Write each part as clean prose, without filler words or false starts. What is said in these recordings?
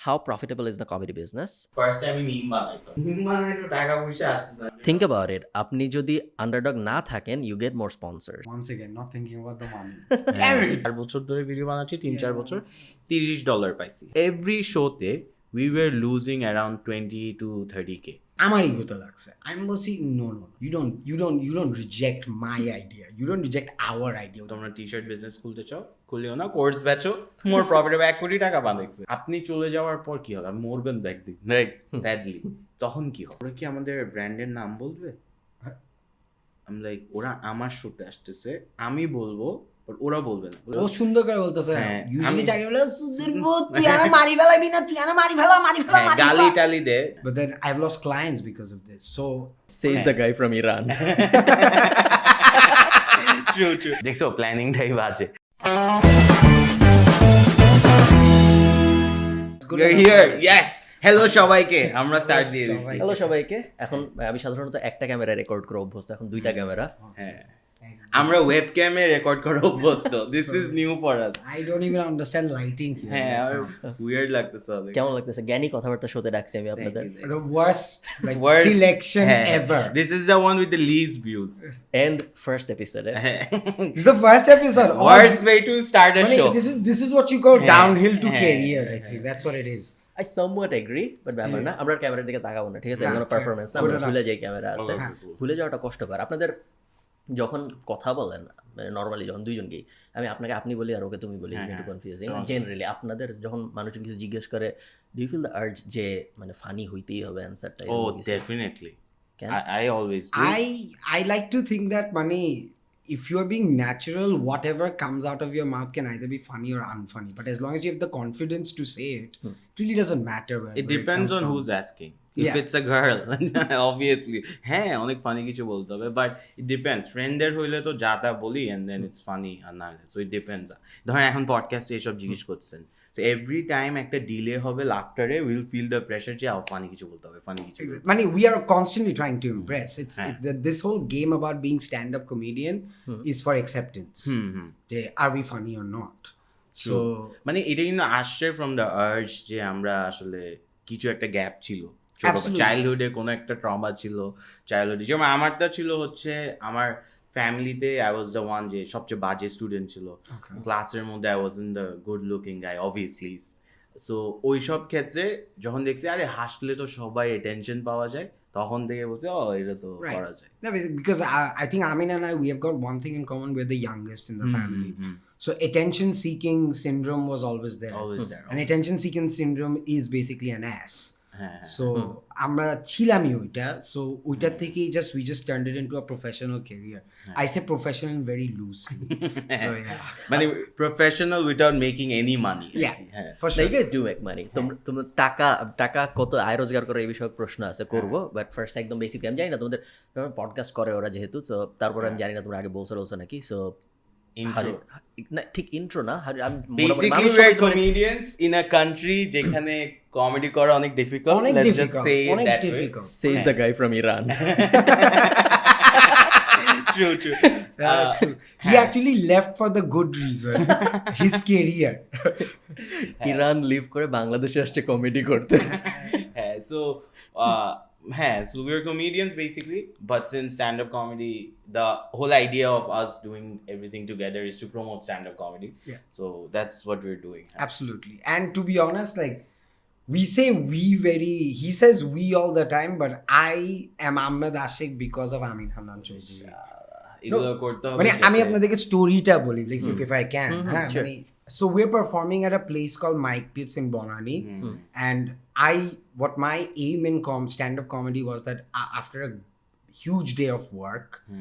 how profitable is the comedy business? ফার্স্টে আমি মিম বানাইতাম, মিম বানাইতো টাকা পয়সা আসতেছে না। Think about it. আপনি যদি আন্ডারডগ না থাকেন, you get more sponsors. Once again, not thinking about the money. 4 বছর ধরে ভিডিও বানাচ্ছি, 3-4 বছর, $30 পাইছি। এভরি শোতে we were losing around 20 to 30K. আমার ইগোতে লাগছে। আমি বলছি no, you don't reject my idea. You don't reject our idea. তোমরা টি-শার্ট বিজনেস খুলতে চাও, খুলিও না, কোর্স বেচো, তোমার প্রফিট হবে 1 কোটি টাকা বানাইছে। আপনি চলে যাওয়ার পর কি হবে? আপনি মরবেন তো একদিন, রাইট? স্যাডলি। তখন কি হবে? ওরা কি আমাদের ব্র্যান্ডের নাম বলবে? আমি লাইক, ওরা আমার শোতে আসতেছে, আমি বলবো, বাট ওরা বলবে না। ও সুন্দর করে বলতেছে, হ্যাঁ, usually আমি- চাই হলো তুই আর মারি ফেলাবি না, তুই আর মারি ফেলা। হ্যাঁ, গালি টালি দে। But then I've lost clients because of this. So Says the guy from Iran. True. দেখছো, প্ল্যানিংটাই বাজে। We're here. Yes. হ্যালো সবাইকে, আমরা স্টার্ট দিয়ে দিচ্ছি। সবাই- হ্যালো সবাইকে। এখন আমি সাধারণত একটা ক্যামেরা রেকর্ড করে অভ্যস্ত, এখন দুইটা ক্যামেরা। হ্যাঁ, আমরা ওয়েবক্যামে রেকর্ড করা অভ্যস্ত। This is new for us. I don't even understand lighting here. হ্যাঁ, উইয়ার্ড লাগতেছে অনেক। কেমন লাগতেছে? জ্ঞানী কথাবার্তা শোতে ডাকছি আমি আপনাদের। The worst like Worst- selection হ্যাঁ, ever. This is the one with the least views. And first episode. This is the first episode. Worst way to start a Mani, show. this is what you call হ্যাঁ, downhill to হ্যাঁ, career. I হ্যাঁ। think that's what it is. I somewhat agree, but ব্যাপার না, আমরা ক্যামেরার দিকে তাকাবো না, ঠিক আছে? না, এগুলো fair. পারফরমেন্স না, Good আমরা enough. ভুলে যাই ক্যামেরা আছে। হ্যাঁ। ভুলে যাওয়াটা কষ্টকর। আপনাদের যখন কথা বলেন, নর্মালি যখন দুইজনকেই, আমি আপনাকে আপনি বলি আর ওকে তুমি বলি, হ্যাঁ, একটু কনফিউজিং হ্যাঁ। জেনারেলি। আপনাদের যখন মানুষজন কিছু জিজ্ঞেস করে, do you feel the urge যে মানে ফানি হইতেই হবে অ্যান্সারটা? Oh, definitely. Can? I always do. I like to think that money, if you're being natural, whatever comes out of your mouth can either be funny or unfunny. But as long as you have the confidence to say it, it really doesn't matter where It depends on who's asking. If Yeah. it's a girl, obviously, হ্যাঁ, অনেক funny কিছু বলতে হবে, but it depends. ফ্রেন্ডদের হইলে তো যা তা বলি এন্ড দেন ইটস ফানি, আর না সো ইট ডিপেন্ডস। ধরেন এখন পডকাস্টে এসব জিজ্ঞেস করছেন, তো এভরি টাইম একটা ডিলে হবে লাফটারে, উইল ফিল দ্য প্রেশার যে ফানি কিছু বলতে হবে, ফানি কিছু বলতে হবে। Money, we are constantly trying to impress. This whole game about being stand-up comedian is for acceptance. Are we funny or not? So মানে এটা কিন্তু আসছে ফ্রম দ্য আর্জ যে আমরা আসলে কিছু একটা গ্যাপ ছিল, Absolutely. চাইল্ডহুডে কোনো একটা ট্রমা ছিল চাইল্ডহুডে। যেমন আমারটা ছিল হচ্ছে আমার ফ্যামিলিতে আই ওয়াজ দ্য ওয়ান যে সবচেয়ে বাজে স্টুডেন্ট ছিল ক্লাসের মধ্যে। I was in the good looking guy obviously. So ওই সব ক্ষেত্রে যখন দেখছি আরে হাসলে তো সবাই অ্যাটেনশন পাওয়া যায়, তখন থেকে বলছে ও এটা তো Right. করা যায়। no, because I think Amin and I, we have got one thing in common: we're the youngest in the family. So attention-seeking syndrome was always there. Always there. And attention-seeking syndrome is basically an ass. হ্যাঁ, So আমরা ছিলামই ওইটা, so ওইটার থেকেই we just turned it into a professional career. I say professional very loosely. So yeah, মানে professional without making any মানি। yeah, হ্যাঁ, for You sure. guys do make money. তোমরা টাকা কত আয় রোজগার করে এই বিষয়ক প্রশ্ন আছে, করবো, বাট ফার্স্ট একদম বেসিক আমি জানি না তোমাদের পডকাস্ট করে ওরা যেহেতু, তো তারপর আমি জানি না তোমরা আগে বলছো নাকি। So Intro. না, ঠিক ইন্ট্রো না, Basically, we're comedians in a country যেখানে কমেডি করা অনেক ডিফিকাল্ট। অনেক Let's just difficult, say it অনেক that way. difficult. says the guy from Iran. True. That's cool. He actually left for the good reason. His career. Iran leave করে বাংলাদেশে আসছে comedy করতে। হ্যাঁ, so we're comedians basically, but since stand-up comedy, the whole idea of us doing everything together is to promote stand-up comedy. Yeah. So that's what we're doing. Absolutely. And to be honest, like we say he says we all the time, but I am Ahmed Ashik because of Amin Hanan Choudhury. এগুলো করতে হবে মানে আমি যাতে- আপনাদেরকে স্টোরিটা বলি, like if I can. হ্যাঁ, sure. মানে so we're performing at a place called Mike Pips in Bonani, and what my aim in stand-up comedy was that after a huge day of work,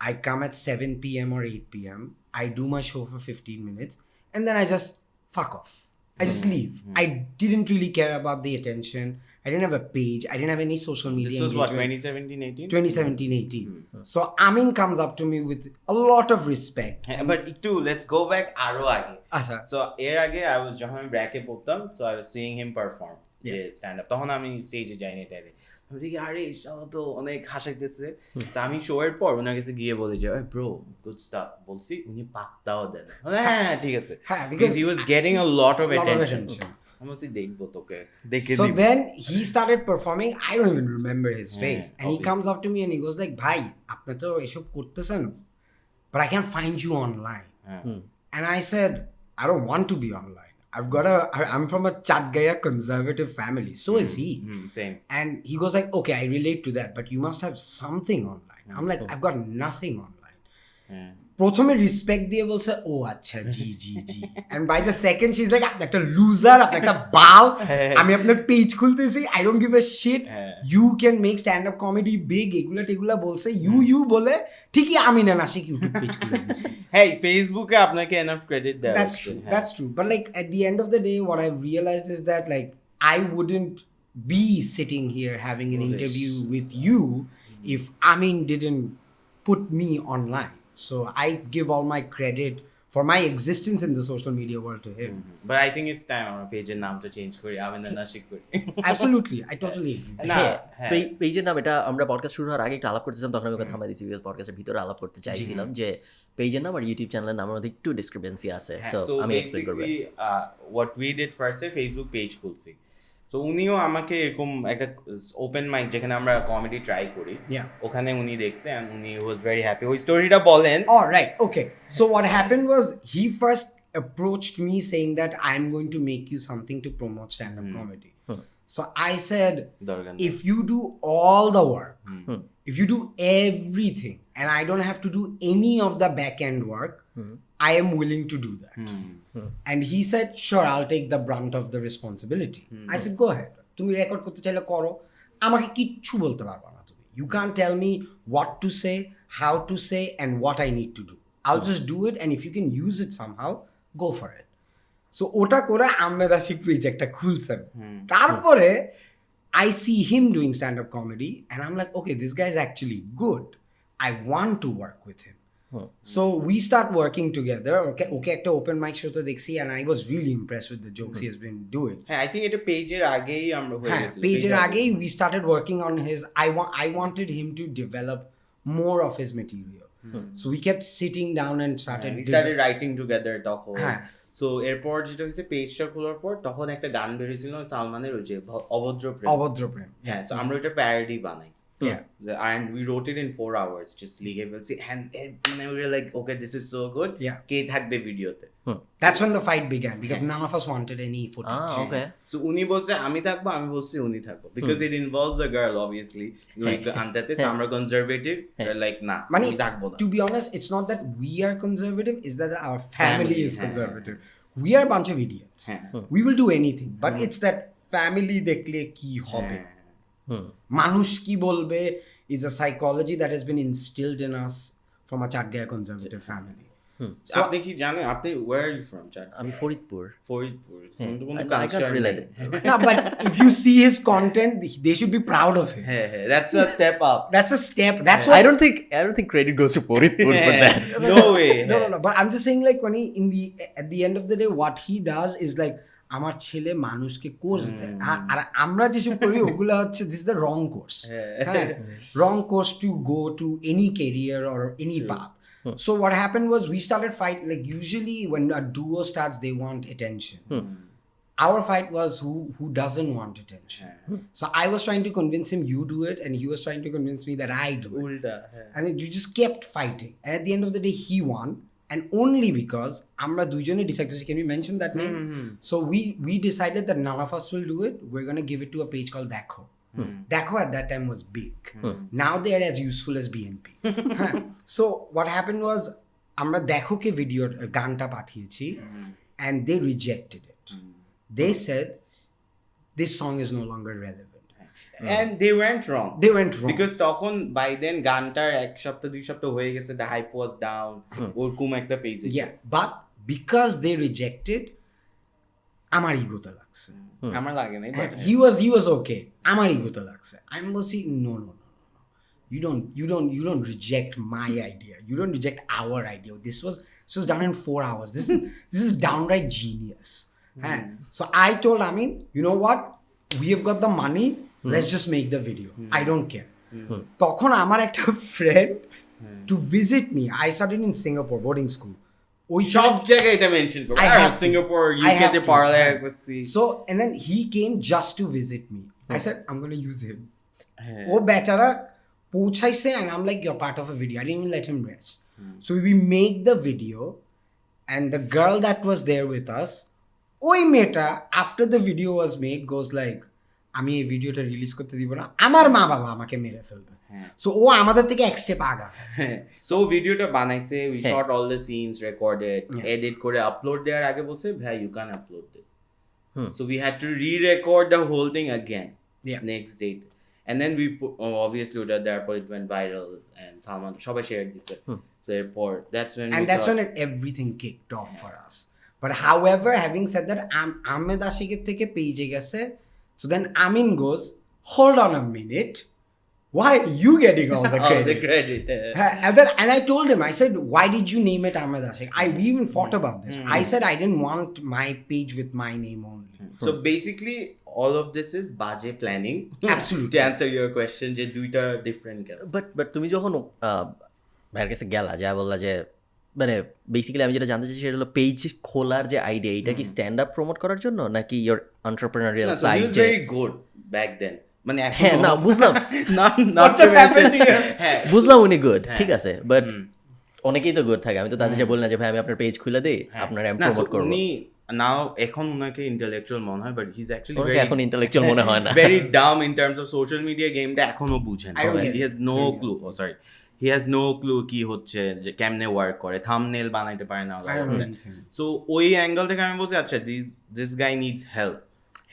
I come at 7 p.m. or 8 p.m. I do my show for 15 minutes, and then I just fuck off. I just leave. I didn't really care about the attention. I didn't have a page. I didn't have any social media This was what, engagement. 2017-18? 2017-18. So Amin comes up to me with a lot of respect. হ্যাঁ, but একটু let's go back আরো আগে। আচ্ছা, So এর আগে যখন আমি ব্র্যাকে পড়তাম, so I was seeing him perform যে স্ট্যান্ড আপ। তখন আমি স্টেজে যাইনি টাইপে, আমি দেখি আরে শালা তো অনেক হাসাইতেছে। তো আমি শো এর পর ওনার কাছে গিয়ে বলি যে ব্রো গুড স্টাফ বলছি, উনি পাত্তাও দেন। হ্যাঁ ঠিক আছে, হ্যাঁ, because he was getting a lot of lot of attention. attention. আমি বলছি দেখবো তোকে দেখে So দিব then he started performing. I don't even remember his face. And he obviously. comes up to me and he goes like, "Bhai, আপনি তো এসব করতেছেন, but I can't find you online." হ্যাঁ। And I said, "I don't want to be online. I'm from a Chatgaya conservative family. So is he." Same And he goes like, "Okay, I relate to that, but you must have something online." I'm like, "I've got nothing online." হ্যাঁ প্রথমে respect দিয়ে বলছে ও আচ্ছা জি জি জি and by the second she is like আপনি একটা লুজার আপনি একটা বাল আমি আপনার পেজ খুলতেছি I don't give a shit you can make stand up comedy big এগুলা বলছে ইউ বলে ঠিকই আমি না নাসিক ইউটিউব পেজ খুলে দিয়েছি হ্যাঁ ফেসবুকে আপনাকে এনাফ ক্রেডিট দেওয়া That's true. But like at the end of the day, what I've realized is that like I wouldn't be sitting here having an Foolish. interview with you if Amin didn't put me online. So I give all my credit for my existence in the social media world to him. But I think it's time আমরা পেজের নামটা change করি আমি না নাসিক করি Absolutely, I totally agree. না হ্যাঁ হ্যাঁ পেজের নাম এটা আমরা পডকাস্ট শুরু হওয়ার আগে একটু আলাপ করতেছিলাম তখন আমি ওকে থামাই দিয়েছি বিকজ পডকাস্টের ভিতরে আলাপ করতে চাইছিলাম যে পেজের নাম আর ইউটিউব চ্যানেলের নামের মধ্যে একটু ডিসক্রিপেন্সি আছে সো সো আমি এক্সপ্লেন করবো বেসিক্যালি হোয়াট উই ডিড ফার্স্টে ফেসবুক পেজ খুলছি সো উনিও আমাকে এরকম একটা ওপেন মাইক যেখানে আমরা কমেডি ট্রাই করি Yeah. ওখানে উনি দেখছে and উনি ওয়াজ ভেরি হ্যাপি ওই স্টোরিটা বলেন All right. Okay. So what happened was he first approached me saying that I'm going to make you something to promote stand-up comedy. So I said, দরকার নেই। if you do all the work, if you do everything, and I don't have to do any of the back end work, I am willing to do that. And he said, sure, I'll take the brunt of the responsibility. I said, go ahead. তুমি record করতে চাইলে করো আমাকে কিচ্ছু বলতে পারবা না তুমি you can't tell me what to say how to say and what I need to do I'll just do it and if you can use it somehow go for it so ওটা করে Ahmed Ashiq page একটা খুলছেন তারপরে I see him doing stand-up comedy and I'm like okay this guy is actually good I want to work with him so we start working together okay একটা open mic show তো দেখছি and I was really impressed with the jokes he has been doing হ্যাঁ I think এটা পেজের আগেই আমরা হয়ে হ্যাঁ গেছিল পেজের আগেই we started working on his I wanted him to develop more of his material so we kept sitting down and started we started writing together তখন হ্যাঁ সো এরপর যেটা হয়েছে পেজটা খোলার পর তখন একটা গান বেরিয়েছিল সালমানের ওই যে অভদ্র প্রেম অভদ্র প্রেম হ্যাঁ সো আমরা ওটা প্যারোডি বানাই yeah and we wrote it in 4 hours just লিখে ফেলছি and we were like okay this is so good Yeah. কে থাকবে ভিডিওতে that's when the fight began because none of us wanted any footage okay so উনি বলছে আমি থাকবো আমি বলছি উনি থাকবো because it involves a girl obviously like আনতাতে আমরা কনজারভেটিভ like না মানে আমি থাকবো না to be honest it's not that we are conservative it's that our family is হ্যাঁ, conservative we are a bunch of idiots হ্যাঁ we will do anything but it's that family দেখলে কি হবে মানুষ কি বলবে is a psychology that has been instilled in us from a Chatgaya conservative family. So আপনি কি জানেন আপনি where are you from Chad? আমি Faridpur Faridpur I can't relate it. No, but if you see his content, they should be proud of him. হ্যাঁ হ্যাঁ that's a step up That's a step. That's what. I don't think credit goes to Faridpur for that no way No. But I'm just saying, like, when he at the end of the day, what he does is like, আমার ছেলে মানুষকে course দেয় আর আমরা যেসব করি ওগুলো হচ্ছে this the wrong course হ্যাঁ wrong course to go to any career or any path so what happened was we started fight like usually when a duo starts they want attention our fight was who doesn't want attention so I was trying to convince him you do it and he was trying to convince me that I do it উল্টা and then you just kept fighting and at the end of the day he won and only because আমরা দুইজনে decide করেছি can we mention that name so we decided that none of us will do it we're going to give it to a page called Dakho Dakho at that time was big now they are as useful as BNP so what happened was আমরা Dakho-কে video গানটা পাঠিয়েছি and they rejected it they said this song is no longer relevant and they went wrong because তখন by then গানটার এক সপ্তাহ 2 সপ্তাহ হয়ে গেছে the hype was down ওরকম একটা ফেজে yeah but because they rejected আমার ইগোতে লাগছে আমার লাগে না he was okay আমার ইগোতে লাগছে আমি বলছি no you don't reject my idea you don't reject our idea this was done in 4 hours this is downright genius so I told Amin you know what we have got the money let's just make the video I don't care তখন আমার একটা friend to visit me I studied in Singapore boarding school ওই সব জায়গায় এটা mention করো I have to. Singapore I UK have তে to, পড়ালেখা yeah. করছি So and then he came just to visit me. I said I'm going to use him. হ্যাঁ। ও বেচারা পৌঁছাইছে and I'm like you're part of a video. I didn't even let him rest. So we make the video and the girl that was there with us, ওই মেয়েটা after the video was made goes like আমি এই ভিডিওটা release করতে দিব না, আমার মা বাবা আমাকে মেরে ফেলবে। হ্যাঁ। সো ও আমাদের থেকে এক স্টেপ আগা। সো ভিডিওটা বানাইছে উই হ্যাঁ। Shot all the scenes recorded Yeah. Edit করে আপলোড দেওয়ার আগে বলছে ভাই you can upload this Hmm. So we had to re-record the whole thing again Yeah. Next day and then we put, obviously ওটা দেওয়ার পর it went viral and Salman সবাই share দিছে so এরপর that's when And we that's thought, when everything kicked off for us. But however, having said that, Ahmed Ashik's থেকে পেজে গেছে. So then Amin goes, hold on a minute. Why are you getting all the all credit? the credit And I told him, I said, why did you name it Ahmed Ashik? We even fought about this. I said I didn't want my page with my name only. so basically all of this is baje planning Absolutely. to answer your question যে দুইটা different কেন but তুমি যখন ভাইয়ের কাছে গেলা যা বললা যে মানে বেসিক্যালি আমি যেটা জানতে চাইছি সেটা হলো পেজ খোলার যে আইডিয়া এটা কি স্ট্যান্ড আপ প্রমোট করার জন্য নাকি your entrepreneurial so he side was যে very good back then মানে হ্যাঁ না বুঝলাম not just happened to you? হ্যাঁ বুঝলাম উনি গুড ঠিক হ্যাঁ। আছে বাট অনেকেই তো গুড থাকে আমি তো তাদের যে বলি না যে ভাই আমি আপনার পেজ খুলে দিই আপনার আমি না, প্রমোট so করবো উনি নাও এখন উনাকে ইন্টেলেকচুয়াল মনে হয় বাট হি ইজ অ্যাকচুয়ালি ওনাকে ভেরি এখন ইন্টেলেকচুয়াল মনে হয় না very dumb in terms of social media গেমটা এখনো বুঝেন I don't get he it. has no clue oh sorry he has no clue কি হচ্ছে যে কেমনে ওয়ার্ক করে থাম্বনেল বানাইতে পারে না I don't know anything. So ওই অ্যাঙ্গেল থেকে আমি বলছি আচ্ছা দিস গাই নিডস হেল্প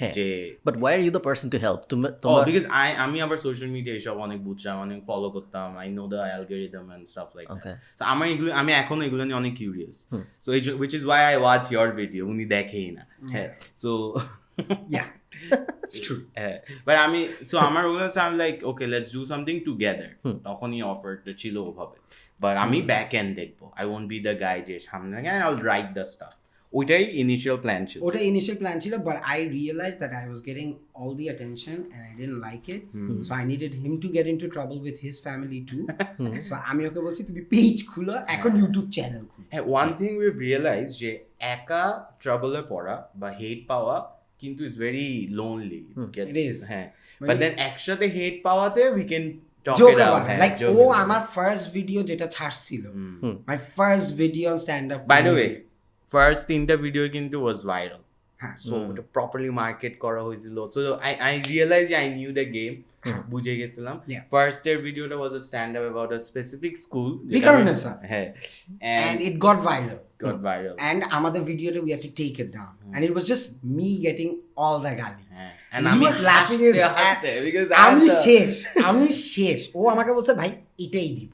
হ্যাঁ যে but why are you the person to help Oh, তোমার because আমি আবার সোশ্যাল মিডিয়া এসব অনেক বুঝতাম অনেক ফলো করতাম I know the algorithm and stuff like Okay. That so আমি এখনো এগুলো নিয়ে অনেক curious so which is why I watch your video উনি দেখেই না হ্যাঁ so Yeah, it's true. But আমি সো আমার ওগুলো আমি like okay let's do something together তখনই অফারটা ছিল ওভাবে বাট আমি ব্যাক এন্ড দেখবো I won't be the guy যে সামনে I will write the stuff ওইটাই ইনিশিয়াল প্ল্যান ছিল ওটা initial plan ছিল, but I realized that I was getting all the attention and I didn't like it. So I needed him to get into trouble with his family too. So আমি ওকে বলছি তুমি page খুলো, এখন YouTube channel খুলো। হ্যাঁ one thing we realise যে একা ট্রাবলে পড়া বা হেট পাওয়া কিন্তু is very lonely It is. হ্যাঁ মানে- বাট দেন একসাথে হেট পাওয়াতে we can talk Joke it about out it. Like ও আমার ফার্স্ট ভিডিও যেটা ছাড়ছিল, my first video on stand up. By the way first তিনটা ভিডিও কিন্তু ওয়াজ ভাইরাল হ্যাঁ, সো ওটা প্রপারলি মার্কেট করা হয়েছিল so I realise I knew the game বুঝে গেছিলাম Yeah. ফার্স্ট এর ভিডিওটা was a stand up about a specific school Vikarnesa. হ্যাঁ and and it got viral. got viral And আমাদের ভিডিওতে we had to take it down. And it was just me getting all the galis. হ্যাঁ And and he আমি was laughing his হাসতে because আমি শেষ ও আমাকে বলছে ভাই এটাই দিব।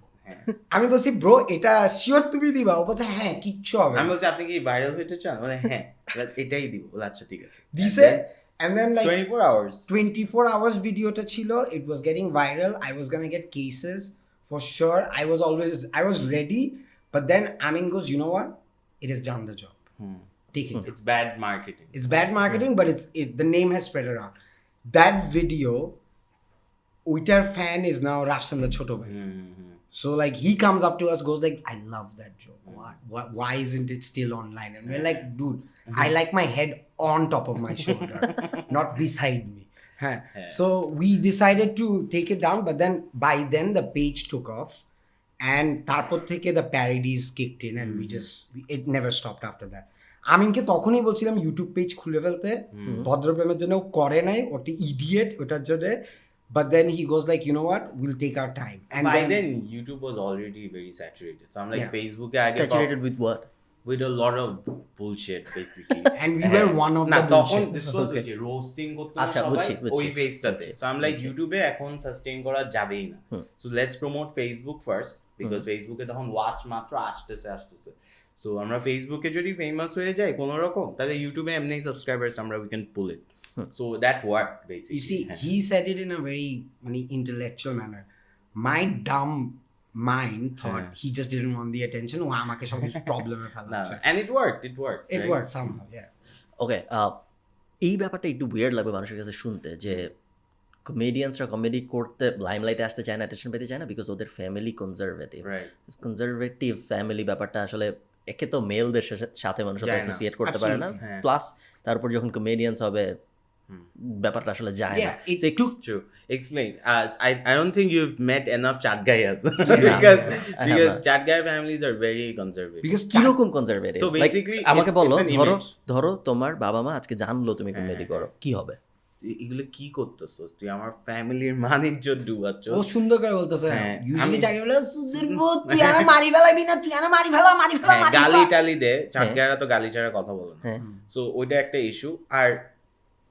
আমি বলছি ব্রো এটা শিওর তুমি দিবা? ও বলছে হ্যাঁ কিচ্ছু হবে না। আমি বলছি আপনি কি ভাইরাল হতে চান মানে হ্যাঁ এটাই দিব বলে, আচ্ছা ঠিক আছে দিছে and then like 24 hours 24 hours ভিডিওটা ছিল, it was getting viral. I was gonna get cases for sure. I was ready, but then Amin goes, you know what, it has done the job, take it. it's bad marketing It's bad marketing, but the name has spread around. That video, Uitar fan is now Rafsan the Choto Bhai. So like he comes up to us, goes like, I love that joke. Why isn't it still online? And we're like, dude, I like my head on top of my shoulder, not beside me. So we decided to take it down, but then by then the page took off, and তারপর থেকে the parodies kicked in, and it never stopped after that. আমিনকে তখনই বলছিলাম YouTube page খুলে ফেলতে, ভদ্রপ্রেমের জন্য ও করে নাই, ওটি ইডিয়েট ওটার জন্য, but then he goes like, you know what, we'll take our time. And by then YouTube was already very saturated so I'm like Yeah. Facebook saturated with what with a lot of bullshit basically and we were one of না the তখন bullshit. this was যে roasting করতে না আচ্ছা, সবাই বুঝছি, ওই বুঝছি, ফেসটাতে বুঝছি, সো আই এম লাইক ইউটিউবে এখন সাস্টেইন করা যাবেই না so let's promote Facebook first because ফেসবুকে তখন ওয়াচ মাত্র আসতেছে সো আমরা ফেসবুকে যদি ফেমাস হয়ে যাই কোনো রকম তাহলে ইউটিউবে এমনি সাবস্ক্রাইবার্স আমরা we can pool it so that work basically You see, he said it in a very intellectual manner. My dumb mind thought he just didn't want the attention. ও আমাকে সব কিছু প্রবলেমে ফেলাচ্ছে। and it worked It right? worked somehow, yeah. ওকে এই ব্যাপারটা একটু weird লাগবে মানুষের কাছে শুনতে যে কমেডিয়ানসরা কমেডি করতে লাইমলাইটে আসতে চায় না, অ্যাটেনশন পেতে চায় না বিকজ ওদের family conservative right conservative family ব্যাপারটা আসলে একে তো মেলদের সাথে মানুষ যায় না। অ্যাসোসিয়েট করতে পারে না, Absolutely. হ্যাঁ। প্লাস তারপর যখন কমেডিয়ান্স হবে ব্যাপারটা আসলে যায় না Yeah, it So ex- took True. Explain. I don't think you've met enough chat guys Yeah, because I have because not. chat guy families are very conservative. because কিরকম conservative So basically, আমাকে it's- বলো it's an ধরো image. ধরো তোমার বাবা মা আজকে জানলো তুমি হ্যাঁ, কমেডি হ্যাঁ, করো কি হবে? এগুলো কি করতেছস তুই আমার ফ্যামিলির মানিজ্য ডুবাচ্ছ ও সুন্দর করে বলতেছে হ্যাঁ, ইউজুয়ালি আমি- চাকরি হলো সুদের ভূত, তুই আনা মারি ফেলাবি না, তুই আনা মারি ফেলা মারি ফেলা মারি গালি ফেলা। টালি দে হ্যাঁ। চাটগারা তো গালি ছাড়া কথা বলে না হ্যাঁ সো ওইটা একটা ইস্যু আর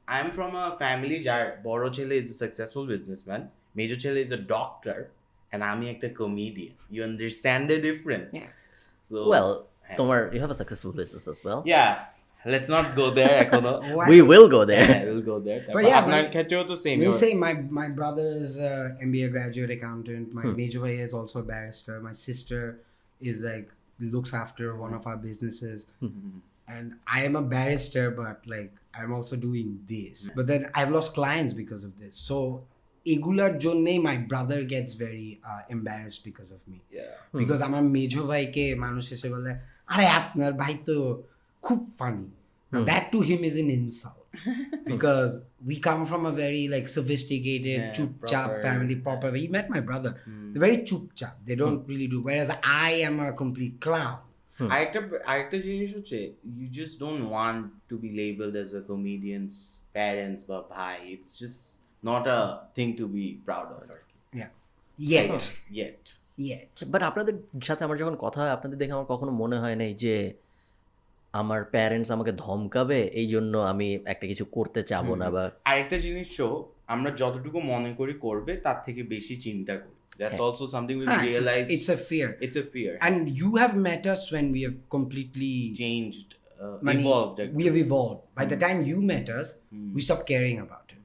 I am from a family যার বড় ছেলে ইজ এ সাকসেসফুল বিজনেসম্যান মেজর ছেলে ইজ এ ডক্টর এন্ড আমি একটা comedian you understand the difference Yeah. So well হ্যাঁ। তোমার you have a successful business as well ya let's not go there এখনো Why- we will go there হ্যাঁ will go there But yeah, আপনার but- ক্ষেত্রেও তো same When you say my brother is a MBA graduate accountant, my major bhai is also a barrister, my sister is like looks after one of our businesses, and I am a barrister, but like I'm also doing this. But then I've lost clients because of this. So egular jonne my brother gets very embarrassed because of me. Because আমার মেজো ভাইকে মানুষ এসে বলে আরে আপনার ভাই তো খুব funny. That to him is an insult because we come from a very like sophisticated Yeah, chup chap proper, family proper. He met my brother. They're very chup chap. They don't really do. Whereas I am a complete clown. আরেকটা জিনিস হচ্ছে you just don't want to be labelled as a comedian's parents বা ভাই it's just not a thing to be proud of আর কি Yeah. Yet. yet Yet. But আপনাদের সাথে আমার যখন কথা হয় আপনাদের দেখে আমার কখনো মনে হয় নাই যে আমার প্যারেন্টস আমাকে ধমকাবে এই জন্য আমি একটা কিছু করতে চাবো না বা আরেকটা জিনিস আমরা যতটুকু মনে করি করবে তার থেকে বেশি চিন্তা করি দ্যাটস হ্যাঁ। Also something we Ah, realise it's a fear. It's a fear And you have met us when we have completely changed money- evolved we have evolved. By the time you met us, we stopped caring about it.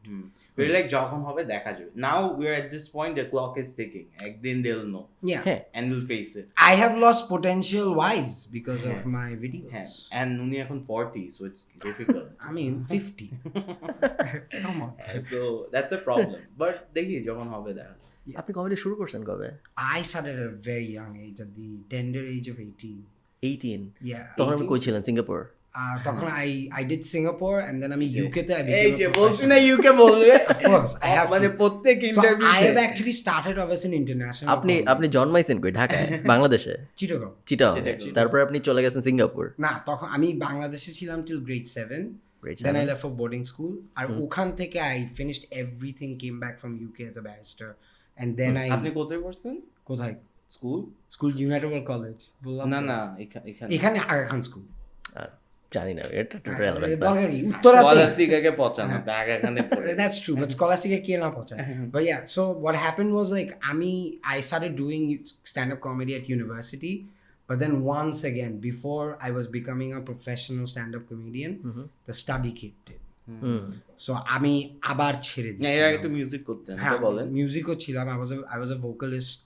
we're like যখন হবে দেখা যাবে now we're at this point the clock is ticking একদিন they'll know Yeah. হ্যাঁ and we'll face it I have lost potential wives because of my videos. হ্যাঁ and উনি এখন 40 so it's difficult I mean, 50. Come on. so that's a problem but দেখি যখন হবে দেখা যাবে। আপনি কমেডি শুরু করছেন কবে? I started at a very young age, at the tender age of 18. 18 Yeah. তখন আপনি কই ছিলেন? সিঙ্গাপুর? তখন I did Singapore and then আমি UK তে I এই became যে a বলছি professional. না ইউকে বলবে Of course, I have মানে to. প্রত্যেক So interview I have actually started off as an international. আপনি comedy. আপনি জন্মাইছেন কই? ঢাকায়? বাংলাদেশে? চিটাগং। চিটাগং? চিটাগং। তারপর আপনি চলে গেছেন সিঙ্গাপুর? না তখন আমি বাংলাদেশে ছিলাম till grade 7. Grade Then I 7? left for boarding school. আর ওখান থেকে I finished everything, came back from UK as a barrister. And then আপনি কোথায় পড়ছেন কোথায়? School school United world college বললাম না তো। না এখানে এখানে আগা খান স্কুল জানি না এটা relevant না। দরকারি উত্তরাতে পলাশিকাকে পচানো ব্যাগ এখানে পড়ে that's true but scholastic কে না পৌঁছায় but yeah so what happened was like I started doing stand-up comedy at university but then once again before I was becoming a professional stand-up comedian the study kicked in so আমি আবার ছেড়ে না এর আগে তো দিয়েছি music করতেন হ্যাঁ তো বলেন মিউজিকও ছিলাম I was a vocalist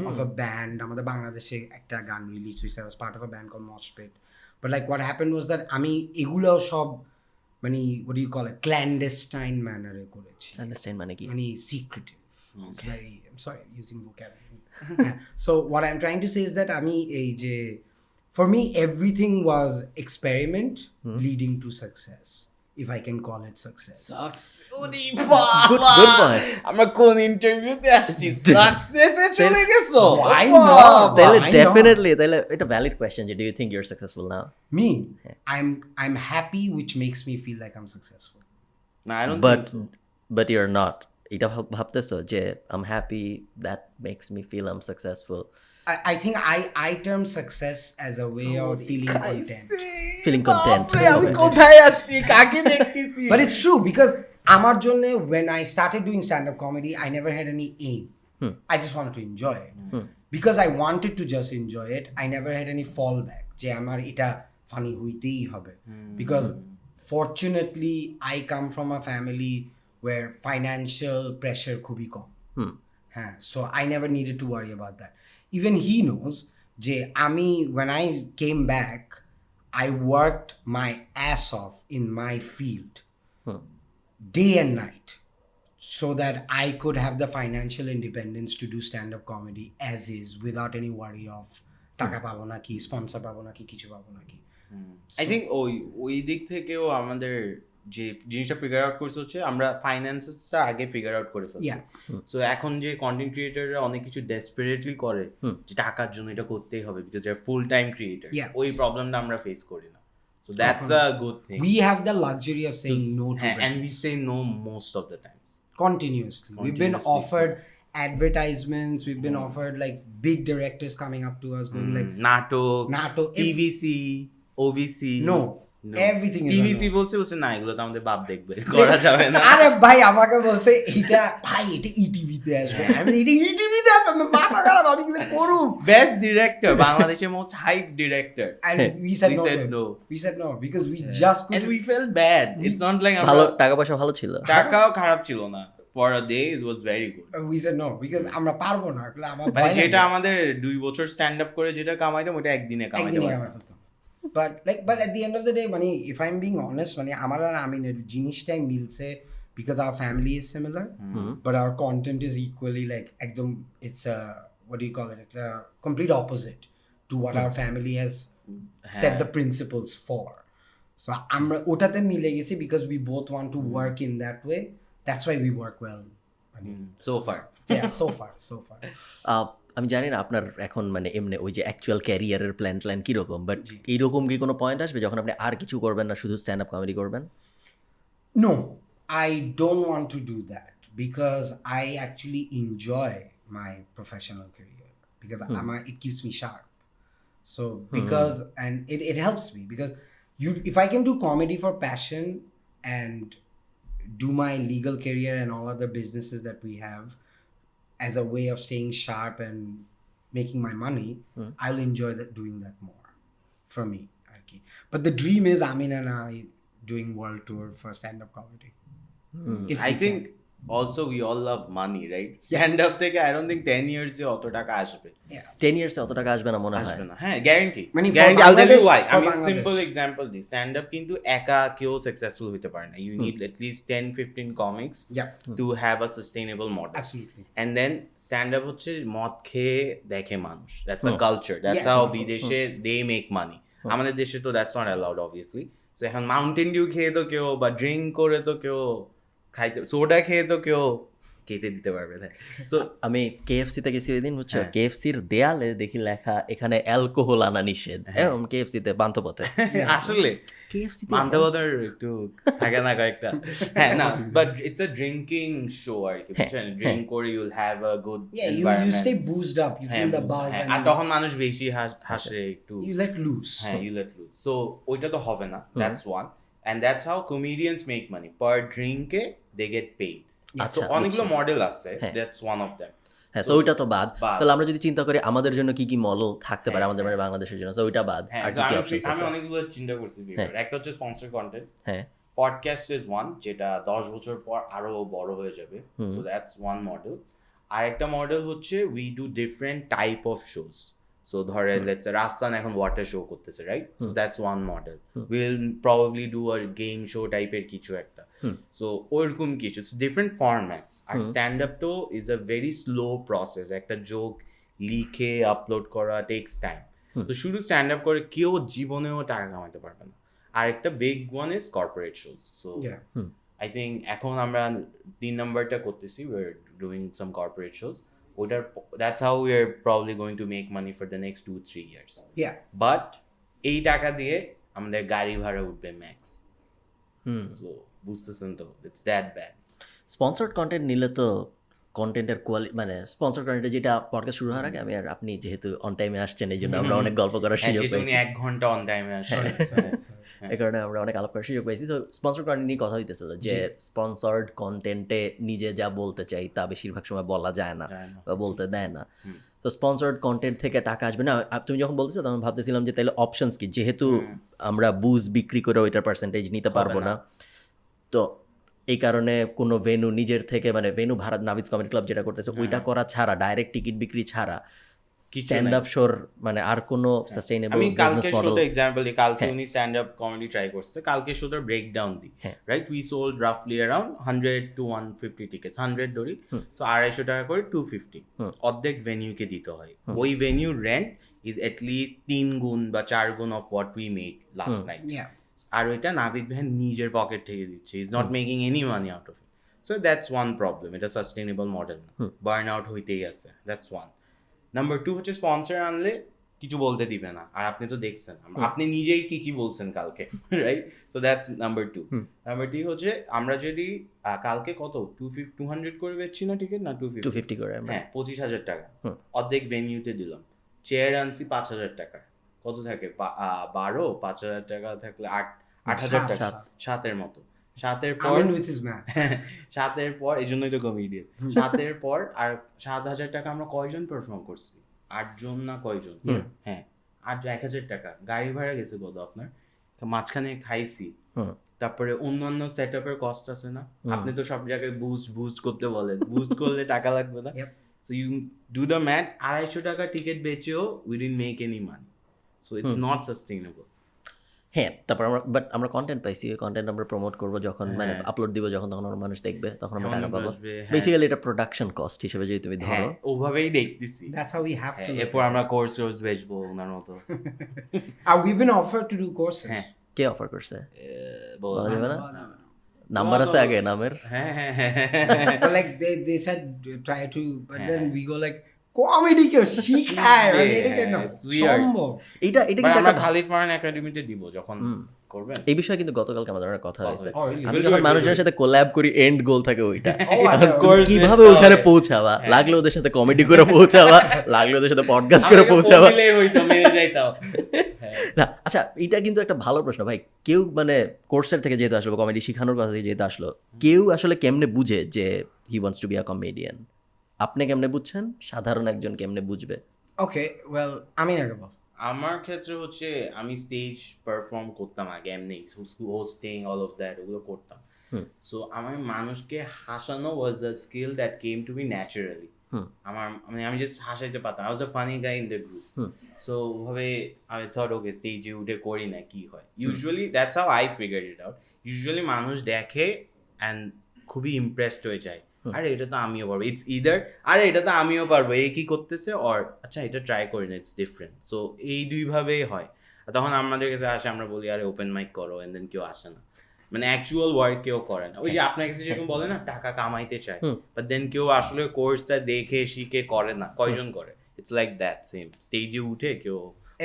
of a band আমাদের বাংলাদেশে একটা গান রিলিজ হয়েছে I was part of a band called Mosh Pit but like what happened was that আমি এগুলোও সব মানে what do you call it clandestine manner এ করেছি আন্ডারস্ট্যান্ড মানে কি? মানে secretive it's very I'm sorry I'm using vocabulary Yeah. So what I'm trying to say is that আমি এই যে for me everything was experiment leading to success if I can call it success Good point. আমরা কোন ইন্টারভিউতে আসছি সাকসেসে চলে গেছো Why বাবা। not? তাহলে Why not? ডেফিনেটলি তাহলে এটা ভ্যালিড কোয়েশ্চেন যে do you think you are successful now? Me, I'm happy, which makes me feel like I'm successful. না I don't but you are not এটা ভাবতেছো যে I am happy that makes me feel I am successful? I think I term success as a way of feeling content. Feeling content. আমি কোথায় আসছি কাকে দেখতেছি But it's true because আমার জন্য when I started doing stand-up comedy, I never had any aim. I just wanted to enjoy it. Because I wanted to just enjoy it, I never had any fallback. যে আমার এটা funny হইতেই হবে. Because fortunately, I come from a family where financial pressure খুবই কম. হ্যাঁ, so I never needed to worry about that. Even he knows যে আমি when I came back, I worked my ass off in my field day and night so that I could have the financial independence to do stand-up comedy as is without any worry of টাকা পাবো নাকি, sponsor পাবো নাকি, কিছু পাবো নাকি। I think ওই দিক থেকেও আমাদের যে জিনিসটা ফিগার আউট করছে হচ্ছে আমরা ফাইন্যান্সটা আগে ফিগার আউট করে ফেলছি। Yeah. সো এখন যে কন্টেন্ট ক্রিয়েটররা অনেক কিছু ডেসপারেটলি করে যে টাকার জন্য এটা করতেই হবে because they are full time creator, Yeah. ওই প্রবলেমটা আমরা ফেস করি না। So that's a good thing. We have the luxury of saying no to and we brands say no most of the times. continuously. We've been Continuously. offered advertisements, we've been offered like big directors coming up to us going like নাটক, nato TVC, OVC, no, everything is a TVC no. বলছে না এগুলো তো আমাদের বাপ দেখবে, করা যাবে না। আরে ভাই আমাকে বলছে এটা ভাই এটা ইটিভিতে আসবে, আমি এটা ইটিভিতে আসবে, আমার মাথা খারাপ, আমি এগুলো করুম। বেস্ট ডিরেক্টর, বাংলাদেশের most hype director, And we said We no said to it. no. We said no because we just and couldn't. we felt bad. It's not like ভালো টাকা পয়সা ভালো ছিল। টাকাও খারাপ ছিল না, for a day it was very good. We said no because আমরা পারবো না, এগুলো আমার মানে ভয় যেটা লাগে। আমাদের 2 বছর স্ট্যান্ড আপ করে যেটা কামাইতাম ওটা একদিনে কামাইতে একদিনে পারতাম। আমার ফেলতাম। But at the end of the day মানে if I'm being honest মানে আমার আর আমিনের জিনিসটাই মিলছে because our family is similar but our content is equally like একদম it's a what do you call it, a complete opposite to what our family has set the principles for. So আমরা ওটাতে মিলে গেছি because we both want to work in that way. That's why we work well. So far. Yeah, so far. আমি জানি না আপনার এখন মানে এমনি ওই যে অ্যাকচুয়াল ক্যারিয়ারের প্ল্যান কীরকম, বাট এইরকম কি কোনো পয়েন্ট আসবে যখন আপনি আর কিছু করবেন না, শুধু স্ট্যান্ড আপ কমেডি করবেন? No, I don't want to do that because I actually enjoy my professional career because it keeps me sharp. So because and it helps me because if I can do comedy for passion and do my legal career and all other businesses that we have as a way of staying sharp and making my money, I'll enjoy doing that more for me. Okay. But the dream is Amin and I doing world tour for stand-up comedy. If I we think can. also we all love money, right? Stand up থেকে I don't think 10 years এ অত টাকা আসবে। Yeah. 10 ইয়ার্সে অত টাকা আসবে না মনে হয়। আসবে না, হ্যাঁ গ্যারান্টি। মানে for guarantee, I'll tell you Bangladesh- why. for আমি Bangladesh. সিম্পল এক্সাম্পল দিই, স্ট্যান্ড আপ কিন্তু একা কেউ সাকসেসফুল হতে পারে না। You need at least 10-15 comics Yeah, to have a sustainable model. absolutely. And then stand up হচ্ছে মদ খেয়ে দেখে মানুষ, that's a culture, that's Yeah, how of course. বিদেশে they make money. আমাদের দেশে তো that's not allowed obviously. So এখন মাউন্টেন ডিউ খেয়ে তো কেউ বা ড্রিঙ্ক করে তো কেউ খাইতে, সোডা খেয়ে তো কেউ কেটে দিতে পারবে না। সো আমি কেএফসিতে গেছি ওই দিন, বুঝছো, হ্যাঁ। কেএফসির দেয়ালে দেখি লেখা এখানে অ্যালকোহল আনা নিষেধ। এরকম কেএফসিতে বান্তপথে আসলে কেএফসিতে মান্দাবাদার একটু থাকে না কয়েকটা, হ্যাঁ না, but it's a drinking show আর কি, বুঝছেন, ড্রিঙ্ক করে you'll have a good Yeah, you stay boozed up, you feel the buzz আর and তখন মানুষ বেশি হাসে একটু, you let loose. হ্যাঁ ইউ লেট লুজ। সো ওইটা তো হবে না, that's one, and that's how comedians make money, per ড্রিঙ্কে দে গেট পেইড। আচ্ছা, তো অনেকগুলো বুঝছি। মডেল আছে, হ্যাঁ। That's one of them. হ্যাঁ, সো ওইটা তো বাদ। বাদ। তাহলে আমরা যদি চিন্তা করি আমাদের জন্য কি কি মডেল থাকতে পারে হ্যাঁ, আমাদের মানে বাংলাদেশের জন্য, সো ওইটা বাদ। হ্যাঁ, আর so কি কি আমি অপশনস আছে? অনেকগুলো চিন্তা করছি হ্যাঁ। একটা হচ্ছে স্পন্সর কন্টেন্ট, হ্যাঁ, পডকাস্ট ইজ ওয়ান, যেটা 10 বছর পর আরো বড় হয়ে যাবে, সো দ্যাটস ওয়ান মডেল। আর একটা মডেল হচ্ছে we do different type of shows. So ধরে লেটস রাফসান এখন ওয়াটার শো করতেছে, right? So that's one model. Will probably do a game show টাইপের কিছু একটা, সো ওইরকম কিছু ডিফারেন্ট ফরম্যাটস। আর স্ট্যান্ড আপ তো is a very slow process, একটা জোক লিখে আপলোড করা টেক্স টাইম। তো শুধু স্ট্যান্ড আপ করে কেউ জীবনেও টাকা কামাতে পারবে না। আর একটা big one is corporate shows. So Yeah. I think এখন আমরা 3 নাম্বারটা করতেছি, we're doing some corporate shows. That's how we're probably going to make money for the next 2-3 years. Yeah. But এই টাকা দিয়ে আমাদের গাড়ি ভাড়া উঠবে ম্যাক্স। সো বুঝতেছেন তো, it's that bad. Sponsored content নিলে তো কন্টেন্টের কোয়ালিটি মানে স্পন্সর কন্টেন্ট যেটা পডকাস্ট শুরু হওয়ার আগে আমি আর আপনি যেহেতু অন টাইমে আসছেন এই জন্য আমরা অনেক গল্প করার সুযোগ যেহেতু উনি পাইছি, 1 ঘন্টা অন টাইমে আসেন, এই কারণে আমরা অনেক আলাপ করার সুযোগ পাইছি। তো স্পন্সর কন্টেন্ট নিয়ে কথা হইতেছিল যে স্পন্সর্ড কন্টেন্টে নিজে যা বলতে চাই তা বেশিরভাগ সময় বলা যায় না বা বলতে দেয় না। তো স্পন্সর্ড কন্টেন্ট থেকে টাকা আসবে না, তুমি যখন বলতেছো তখন ভাবতেছিলাম যে তাহলে অপশনস কি, যেহেতু আমরা বুজ বিক্রি করে ওইটার পার্সেন্টেজ নিতে পারবো না, তো এই কারণে কোনো ভেন্যু নিজের থেকে মানে ভেন্যু ভাড়া, নাভিদ কমেডি ক্লাব যেটা করতেছে ওইটা করা ছাড়া, ডাইরেক্ট টিকিট বিক্রি ছাড়া স্ট্যান্ড আপ শোর মানে আর কোনো সাস্টেইনেবল আমি বিজনেস কালকে মডেল? শোতে এক্সাম্পল দিই, কালকে উনি স্ট্যান্ড আপ কমেডি ট্রাই করছে, কালকে শোটার ব্রেকডাউন দিই, রাইট? উই সোল্ড রাফলি অ্যারাউন্ড 100 to 150 টিকেটস, 100 ধরি, সো 250 টাকা করে 250 অর্ধেক ভেনিউকে দিতে হয়। ওই venue rent is at least 3 গুণ বা 4 গুণ of what we made last night. আর ওইটা নাবিদ ভাই নিজের পকেট থেকে দিচ্ছে, is not making any money out of it. So that's one problem, এটা সাস্টেইনেবল মডেল না, বার্ন আউট হইতেই আছে, দ্যাটস ওয়ান। নাম্বার 2 হচ্ছে স্পন্সর আনলে কিছু বলতে দিবে না, আর আপনি তো দেখছেন আপনি নিজেই কি বলছেন কালকে, right? So that's number 2। Number 3 হচ্ছে আমরা যদি কালকে কত 200 করে বেচছি না টিকিট, না 250 করে, হ্যাঁ 25,000 টাকা অর্ধেক ভেনিউতে দিলাম, চেয়ার আনছি 5,000 টাকা, কত থাকে 12, 5,000 টাকা থাকলে 8,000 টাকা, 7-এর মতো। 7-এর পর সাতের পর এই জন্যই তো কমেডিয়ান, 7-এর পর আর 7,000 টাকা আমরা কয়জন পারফর্ম করছি? 8 জন না কয়জন? হ্যাঁ 1,000 টাকা। গাড়ি ভাড়া গেছে কত আপনার? মাঝখানে খাইছি, তারপরে অন্যান্য সেট আপের কস্ট আছে না, আপনি তো সব জায়গায় বুস্ট করতে বলেন, বুস্ট করলে টাকা লাগবে না? So you do the math, 250 টাকা টিকিট বেচেও we didn't make any money, so it's not sustainable. হ্যাঁ, তারপর আমরা কন্টেন্ট পাইছি, কন্টেন্ট আমরা প্রমোট করবো যখন মানে আপলোড দিব, যখন তখন আমরা মানুষ দেখবে, তখন আমরা টাকা পাবো। বেসিক্যালি এটা প্রোডাকশন কস্ট হিসেবে যদি তুমি ধরো, ওভাবেই দেখতেছি। That's how we have to. এরপর আমরা কোর্স বেচবো ওনার মতো। We've been offered to do courses. K offer করছে বলা যাবে না? No. নাম্বার আছে আগে নামের? But like they said try to, but then we go like comedy কেউ শিখায়, মানে এটা কেন সম্ভব? এটা কিন্তু আমরা খালিদ ফারহান একাডেমিতে দিব যখন করবেন। এই বিষয়ে কিন্তু গতকালকে আমাদের একটা কথা হয়েছে, really? আমি যখন মানুষজনের সাথে কোল্যাব করি এন্ড গোল থাকে ওইটা, আচ্ছা, কিভাবে ওখানে পৌঁছাবা, লাগলে ওদের সাথে কমেডি করে পৌঁছাবা, লাগলে ওদের সাথে পডকাস্ট করে পৌঁছাবা। না আচ্ছা, এটা কিন্তু একটা ভালো প্রশ্ন ভাই। কেউ মানে কোর্সের থেকে যেহেতু আসলো, কমেডি শেখানোর কথা থেকে যেহেতু আসলো, কেউ আসলে কেমনে বুঝে যে he wants to be a comedian? আপনি কেমনে বুঝছেন, সাধারণ একজন কেমনে বুঝবে? Okay, well, আমি আগে বল। আমার ক্ষেত্রে হচ্ছে আমি স্টেজ পারফর্ম করতাম আগে, এমনি হোস্টিং অল অফ দ্যাট ওগুলো করতাম। সো আমার মানুষকে হাসানো was a skill that came to be naturally. আমার মানে আমি জাস্ট হাসাইতে পারতাম, I was a funny guy in the group. So ওভাবে আমি থট ওকে স্টেজে উঠে করি না কি হয়। Usually that's how I figure it out. Usually মানুষ দেখে অ্যান্ড খুবই ইমপ্রেসড হয়ে যায়, আরে এটা তো আমিও পারবো, ইটস ইদার আরে এটা তো আমিও পারবো, এই কি করতেছে, অর আচ্ছা এটা ট্রাই করি না, ইটস ডিফারেন্ট। সো এই দুইভাবেই হয়। তখন আমাদের কাছে আসে, আমরা বলি আরে ওপেন মাইক করো, এন্ড দেন কেউ আসে না, মানে অ্যাকচুয়াল ওয়ার্ক কেউ করে না। ওই যে আপনার কাছে যেরকম বলে না টাকা কামাইতে চায়, বাট দেন কেউ আসলে কোর্সটা দেখে শিখে করে না, কয়জন করে? ইটস লাইক দ্যাট সেম, স্টেজে উঠে কেউ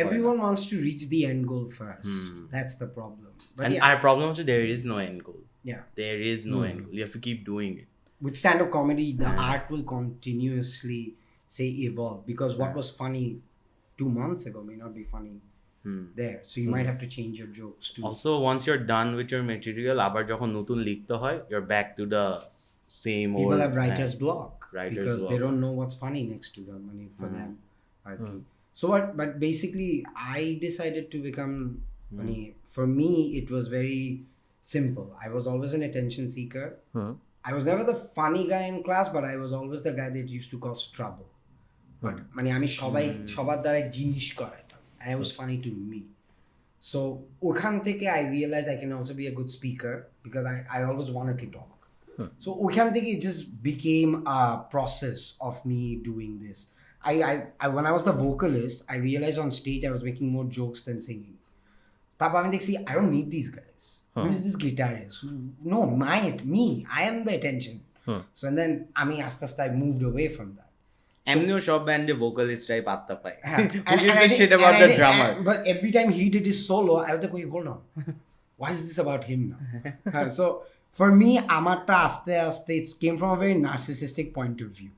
Everyone wants to reach the end goal first. That's the problem. But and our problem is there is no end goal. Yeah, there is no end goal. You have to keep doing it. With stand-up comedy, the art will continuously say evolve, because what was funny 2 months ago may not be funny there. So you might have to change your jokes too. Also, once you're done with your material, আবার যখন নতুন লিখতে হয়, you're back to the same old. People have writer's block Writer's because block. they don't know what's funny next to them. I mean, for them. So what? But basically, I decided to become. I mean, for me, it was very simple. I was always an attention seeker. I was never the funny guy in class, but I was always the guy that used to cause trouble. But মানে আমি সবার দ্বারা জিনিস করাইতাম, and it was funny to me. So ওখান থেকে I realized I can also be a good speaker because I always wanted to talk. So ওখান থেকে it just became a process of me doing this. I when I was the vocalist, I realized on stage I was making more jokes than singing. তারপর আমি দেখছি I don't need these guys. Who is this guitarist? No, me. I am the attention. So and then আমি আস্তে আস্তে I moved away from that. এমনিও সব ব্যান্ডে ভোকালিস্টরাই পাত্তা পায়। And shit about the drummer. But every time he did his solo, I was like, wait, hold on. Why is this about him now? So for me, আমারটা আস্তে আস্তে it came from a very narcissistic point of view.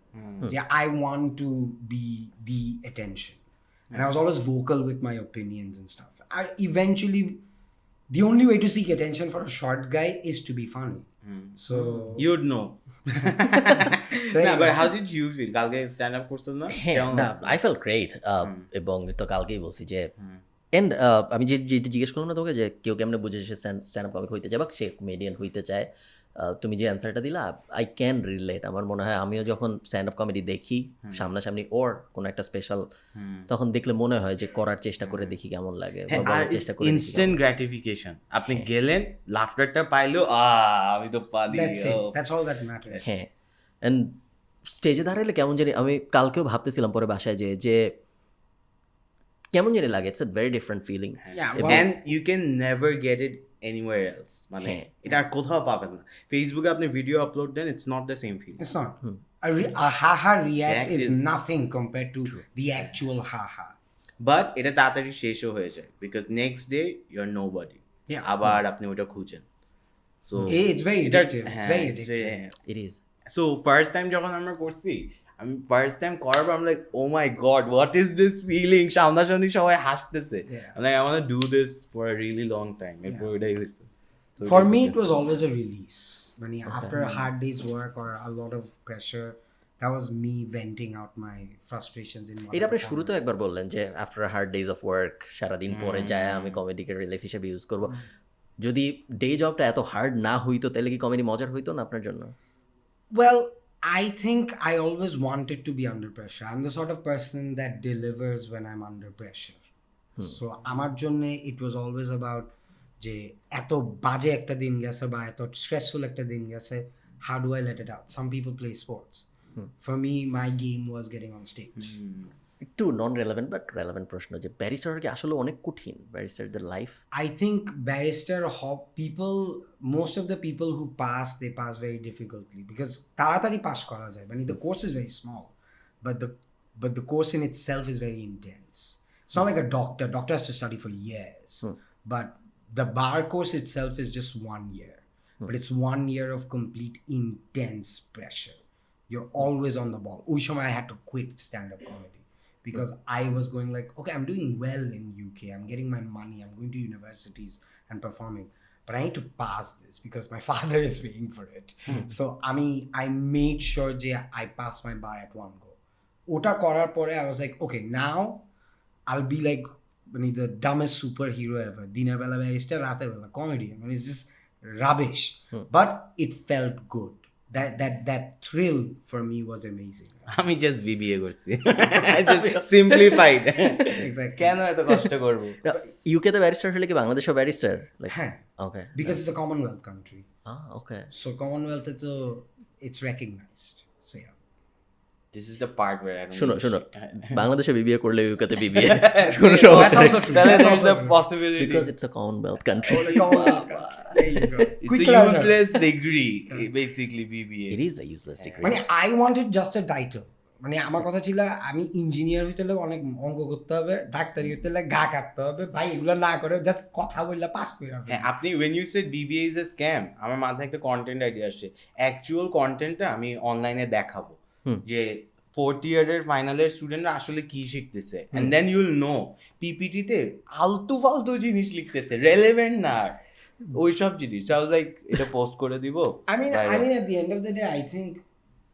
Yeah, I want to be the attention. And I was always vocal with my opinions and stuff. Eventually, the only way to seek attention for a short guy is to be funny. So you'd know. না, but how did you feel? কালকে stand up করছেন না? না, I felt great. এবং তো কালকেই বলছি যে এন্ড আমি যে জিজ্ঞেস করলাম না তোকে যে কেউ কেমনে বুঝে সে স্ট্যান্ড আপ কমিক হইতে চায় বা সে কমেডিয়ান হইতে চায়, তুমি যে অ্যান্সারটা দিলা আই ক্যান রিলেট। আমার মনে হয় আমিও যখন স্ট্যান্ড আপ কমেডি দেখি সামনাসামনি ওর কোনো একটা স্পেশাল, তখন দেখলে মনে হয় যে করার চেষ্টা করে দেখি কেমন লাগে, বা আর বলার চেষ্টা করে দেখি ইনস্ট্যান্ট গ্র্যাটিফিকেশন, আপনি গেলেন লাফটারটা পাইলো, আমি তো পারি। That's it. That's all that matters. হ্যাঁ। অ্যান্ড স্টেজে দাঁড়ালে কেমন জানি, আমি কালকেও ভাবতেছিলাম পরে বাসায় যে কেমন জানি লাগে, it's a very different feeling. Yeah, well, and you can never get it anywhere else, মানে হ্যাঁ। এটা আর কোথাও পাবেন না। ফেসবুকে আপনি ভিডিও আপলোড দেন, it's not the same feeling. it's not. A ha-ha react React is is- nothing compared to the actual ha-ha. But এটা তাড়াতাড়ি শেষও হয়ে যায়, because next day you are nobody, Yeah. আবার আপনি ওটা খুঁজেন। So It's very addictive. It's very addictive. It is. So first time যখন আমরা করছি, আমি ফার্স্ট টাইম করার পর আমি like, oh my God, what is this feeling, সামনাসামনি সবাই হাসতেছে, Yeah. Like I want to do this for a really long time. এরপর ওটাই হয়েছে। So For এটা me, হচ্ছে- it was always a release. When after a hard day's work or a lot of pressure, that was me venting out my frustrations in one. এটা আপনি শুরুতেও একবার বললেন যে after hard days of work, সারাদিন পরে যায় আমি কমেডিকে রিলিফ হিসেবে ইউজ করব। যদি ডে জবটা এত হার্ড না হইতো তাহলে কি কমেডি মজার হইতো না আপনার জন্য? Well, I think I always wanted to be under pressure. I'm the sort of person that delivers when I'm under pressure. So আমার জন্য it was always about যে এত বাজে একটা দিন গেছে বা এত স্ট্রেসফুল একটা দিন গেছে, how do I let it out? Some people play sports. For me, my game was getting on stage. একটু নন রেলেভেন্ট বাট রেলেভেন্ট প্রশ্ন, যে ব্যারিস্টার কি আসলে অনেক কঠিন, ব্যারিস্টারদের life? I think barrister people, most of the people who pass, they pass very difficultly because taratari pass kora jay. I mean, the course is very small, but the course in itself is very intense. It's not like a doctor. Doctor has to study for years, but the bar course itself is just 1 year. But it's 1 year of complete intense pressure. You're always on the ball. Oy shomoy I had to quit stand-up comedy because I was going like, okay, I'm doing well in UK. I'm getting my money. I'm going to universities and performing. But I need to pass this because my father is paying for it. So, I made sure I passed my bar at one go. Ota korar pore, I was like, okay, now I'll be like the dumbest superhero ever. Dinar bela barrister, rater bela comedy. I mean, it's just rubbish. But it felt good. That thrill for me was amazing. আমি just BBA করছি, simplified. Exactly. কেন এত কষ্ট করব? ইউকেতে barrister হলে কি বাংলাদেশেও barrister? Like Huh. Okay, Because it's a Commonwealth country. Okay. So Commonwealth it's recognized. So yeah. This is the part where I don't শোনো give a শোনো, shit. বাংলাদেশে বিবিএ করলে ইউকেতে বিবিএ কোনো That's সমস্যা also true. তাহলে That's there's also the true. possibility. Because it's a Commonwealth country. Oh, the Commonwealth country. There you go. It's Quick a learner. useless degree, basically BBA. It is a useless degree. মানে I wanted just a title. মানে আমার কথা ছিল আমি engineer হইতে হলে অনেক অঙ্ক করতে হবে, ডাক্তারি হইতে হলে গা কাটতে হবে, ভাই এগুলো না করে জাস্ট কথা বললে পাস করে হবে। হ্যাঁ, আপনি when you said BBA is a scam, আমার মাথায় একটা কন্টেন্ট আইডিয়া আসছে। অ্যাকচুয়াল কন্টেন্টটা আমি অনলাইনে দেখাবো যে ফোর্থ ইয়ারের ফাইনালের স্টুডেন্টরা আসলে কি শিখতেছে, এন্ড দেন ইউল নো পিপিটিতে আলতু ফালতু জিনিস লিখতেছে, রেলেভেন্ট না ওইসব জিনিস। আই ওয়াজ লাইক এটা পোস্ট করে দিব। I mean at the end of the day I think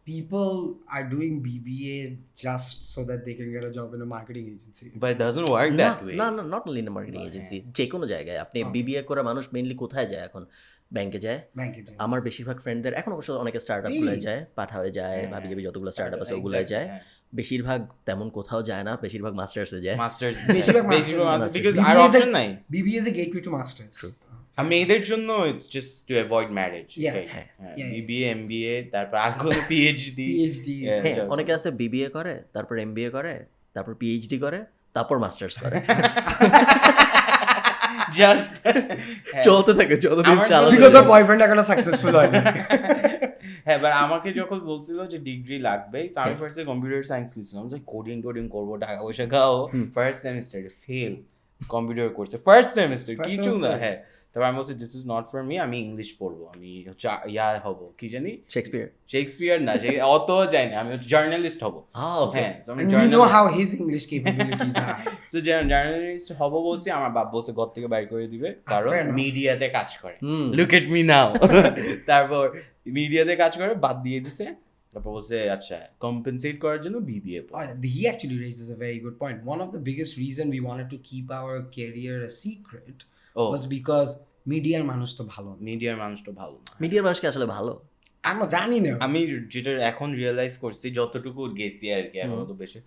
people are doing BBA just so that they can get a job in a marketing agency. But it doesn't work that way. না, not only in marketing agency, যে কোনো জায়গায় আপনি BBA করা মানুষ mainly কোথায় যায় এখন? ব্যাংকে যায়। Bank it. আমার বেশিরভাগ ফ্রেন্ডদের এখন অবশ্য অনেকে স্টার্ট আপ গুলোয় যায়, পাঠাওয়ে যায়, ভাবি যাবি যতগুলো স্টার্ট আপ আছে ওগুলোয় যায়। বেশিরভাগ তেমন কোথাও যায় না, বেশিরভাগ মাস্টার্সে যায়। মাস্টার্স বেশিরভাগ masters. বিকজ BBA আর is a- অপশন নাই। BBA is a gateway to masters. আর মেয়েদের জন্য it's just to avoid marriage. Yeah. Yeah. BBA MBA তারপর আর কোন পিএইচডি। PhD. হ্যাঁ, অনেকে আছে বিবিএ করে, তারপর এমবিএ করে, তারপর পিএইচডি করে, তারপর মাস্টার্স করে। জাস্ট চলতে থাকে যতদিন আমার চালাতে Because থাকে। her boyfriend এখনো successful হয়নি। হ্যাঁ, এবার আমাকে যখন বলছিল যে ডিগ্রি লাগবে, আমি ফার্স্টে কম্পিউটার সায়েন্স নিয়েছিলাম, যে কোডিং করবো, টাকা পয়সা খাও। ফার্স্ট সেমিস্টারে ফেল কম্পিউটার কোর্সে, ফার্স্ট সেমিস্টার কিছু না। হ্যাঁ, তারপর আমি বলছি this is not for me, আমি ইংলিশ পড়বো, আমি হচ্ছে ইয়া হবো, কি জানি শেক্সপিয়ার না, যে অত যাই না, আমি হচ্ছে জার্নালিস্ট হবো। হ্যাঁ, And we know how his English capabilities are. তো জার্নালিস্ট হবো বলছি, আমার বাপ বলছে ঘর থেকে বাইর করে দিবে, কারণ fair enough. মিডিয়াতে কাজ করে। Look at me now. তারপর মিডিয়াতে কাজ করে, বাদ দিয়ে দিছে। তারপর বলছে আচ্ছা কম্পেনসেট করার জন্য BBA. He actually raises a very good point. One of the biggest reason we wanted to keep our career a secret was because মিডিয়ার মানুষ তো ভালো না। মিডিয়ার মানুষটা ভালো না। মিডিয়ার মানুষকে আসলে ভালো আমরা জানি না। আমি যেটা এখন রিয়েলাইজ করছি, যতটুকু গেছি আর কি, এখন তো বেশি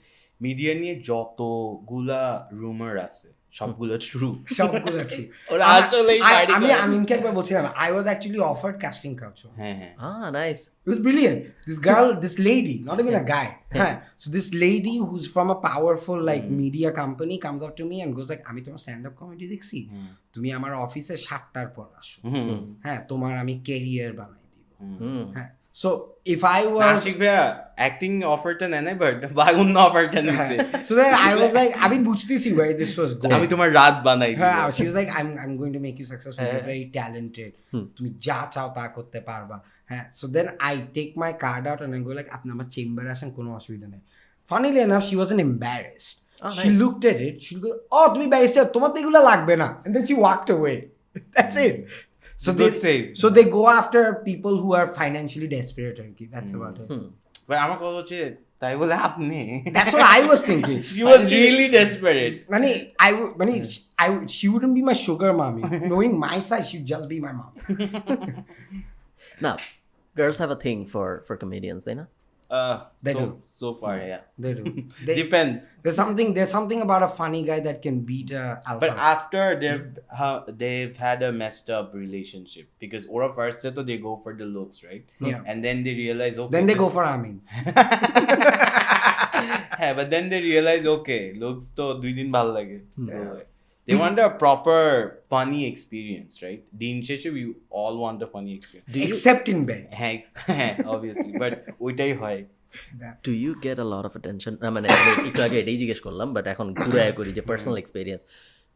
মিডিয়া নিয়ে যতগুলা রুমার আছে সবগুলো ট্রু। সবগুলো ঠিক। ওরা আসলেই পারি আমি করে। আমিনকে একবার বলছিলাম, I was actually offered casting couch. হ্যাঁ হ্যাঁ nice It was brilliant. This girl, this lady, not even a guy. Huh. So this lady who's from a powerful like media company comes up to me and goes like, আমি তোমার stand up comedy দেখছি, তুমি আমার অফিসে 7টার পর আসো, হ্যাঁ তোমার আমি ক্যারিয়ার বানাই দিব। হ্যাঁ, so if I was Ashiq ভাইয়া অ্যাক্টিং অফারটা নেয় নাই, বাট অন্য অফারটা নিছে। so then I was like, আমি বুঝতেছি where this was going. আমি তোমার রাত বানাই দিব। হ্যাঁ, she was like, I'm going to make you successful. You're very talented. তুমি যা চাও তা করতে পারবা। হ্যাঁ, so then I take my card out and I go like, আপনি আমার চেম্বারে আসেন, কোনো অসুবিধা নেই। Funnily enough, she wasn't embarrassed. She nice. looked at it. She goes, oh, তুমি ব্যারিস্টার, তোমার তো এগুলো লাগবে না। And then she walked away. That's it. So Good save. so they go after people who are financially desperate. Okay, that's about it. But আমার কথা হচ্ছে তাই বলে আপনি। That's what I was thinking. She was really desperate. She wouldn't be my sugar mommy. Knowing my size, she'd just be my mom. না girls have a thing for comedians তাই না They do. So far, yeah. They do. Depends. There's something about a funny guy that can beat a alpha. But after they've had a messed up relationship, because ora first se to they go for the looks, right? Yeah. And then they realize, okay. Then they go for Amin. Yeah, but then they realize, okay, looks to 2 din bhalo lage. So they want a proper funny experience, right? Din sheshe we all want a funny experience. Except in bed. Obviously, but ওইটাই হয়। do you get a lot of attention মানে একটু আগে এটাই জিজ্ঞেস করলাম but এখন ঘুরে করি যে personal experience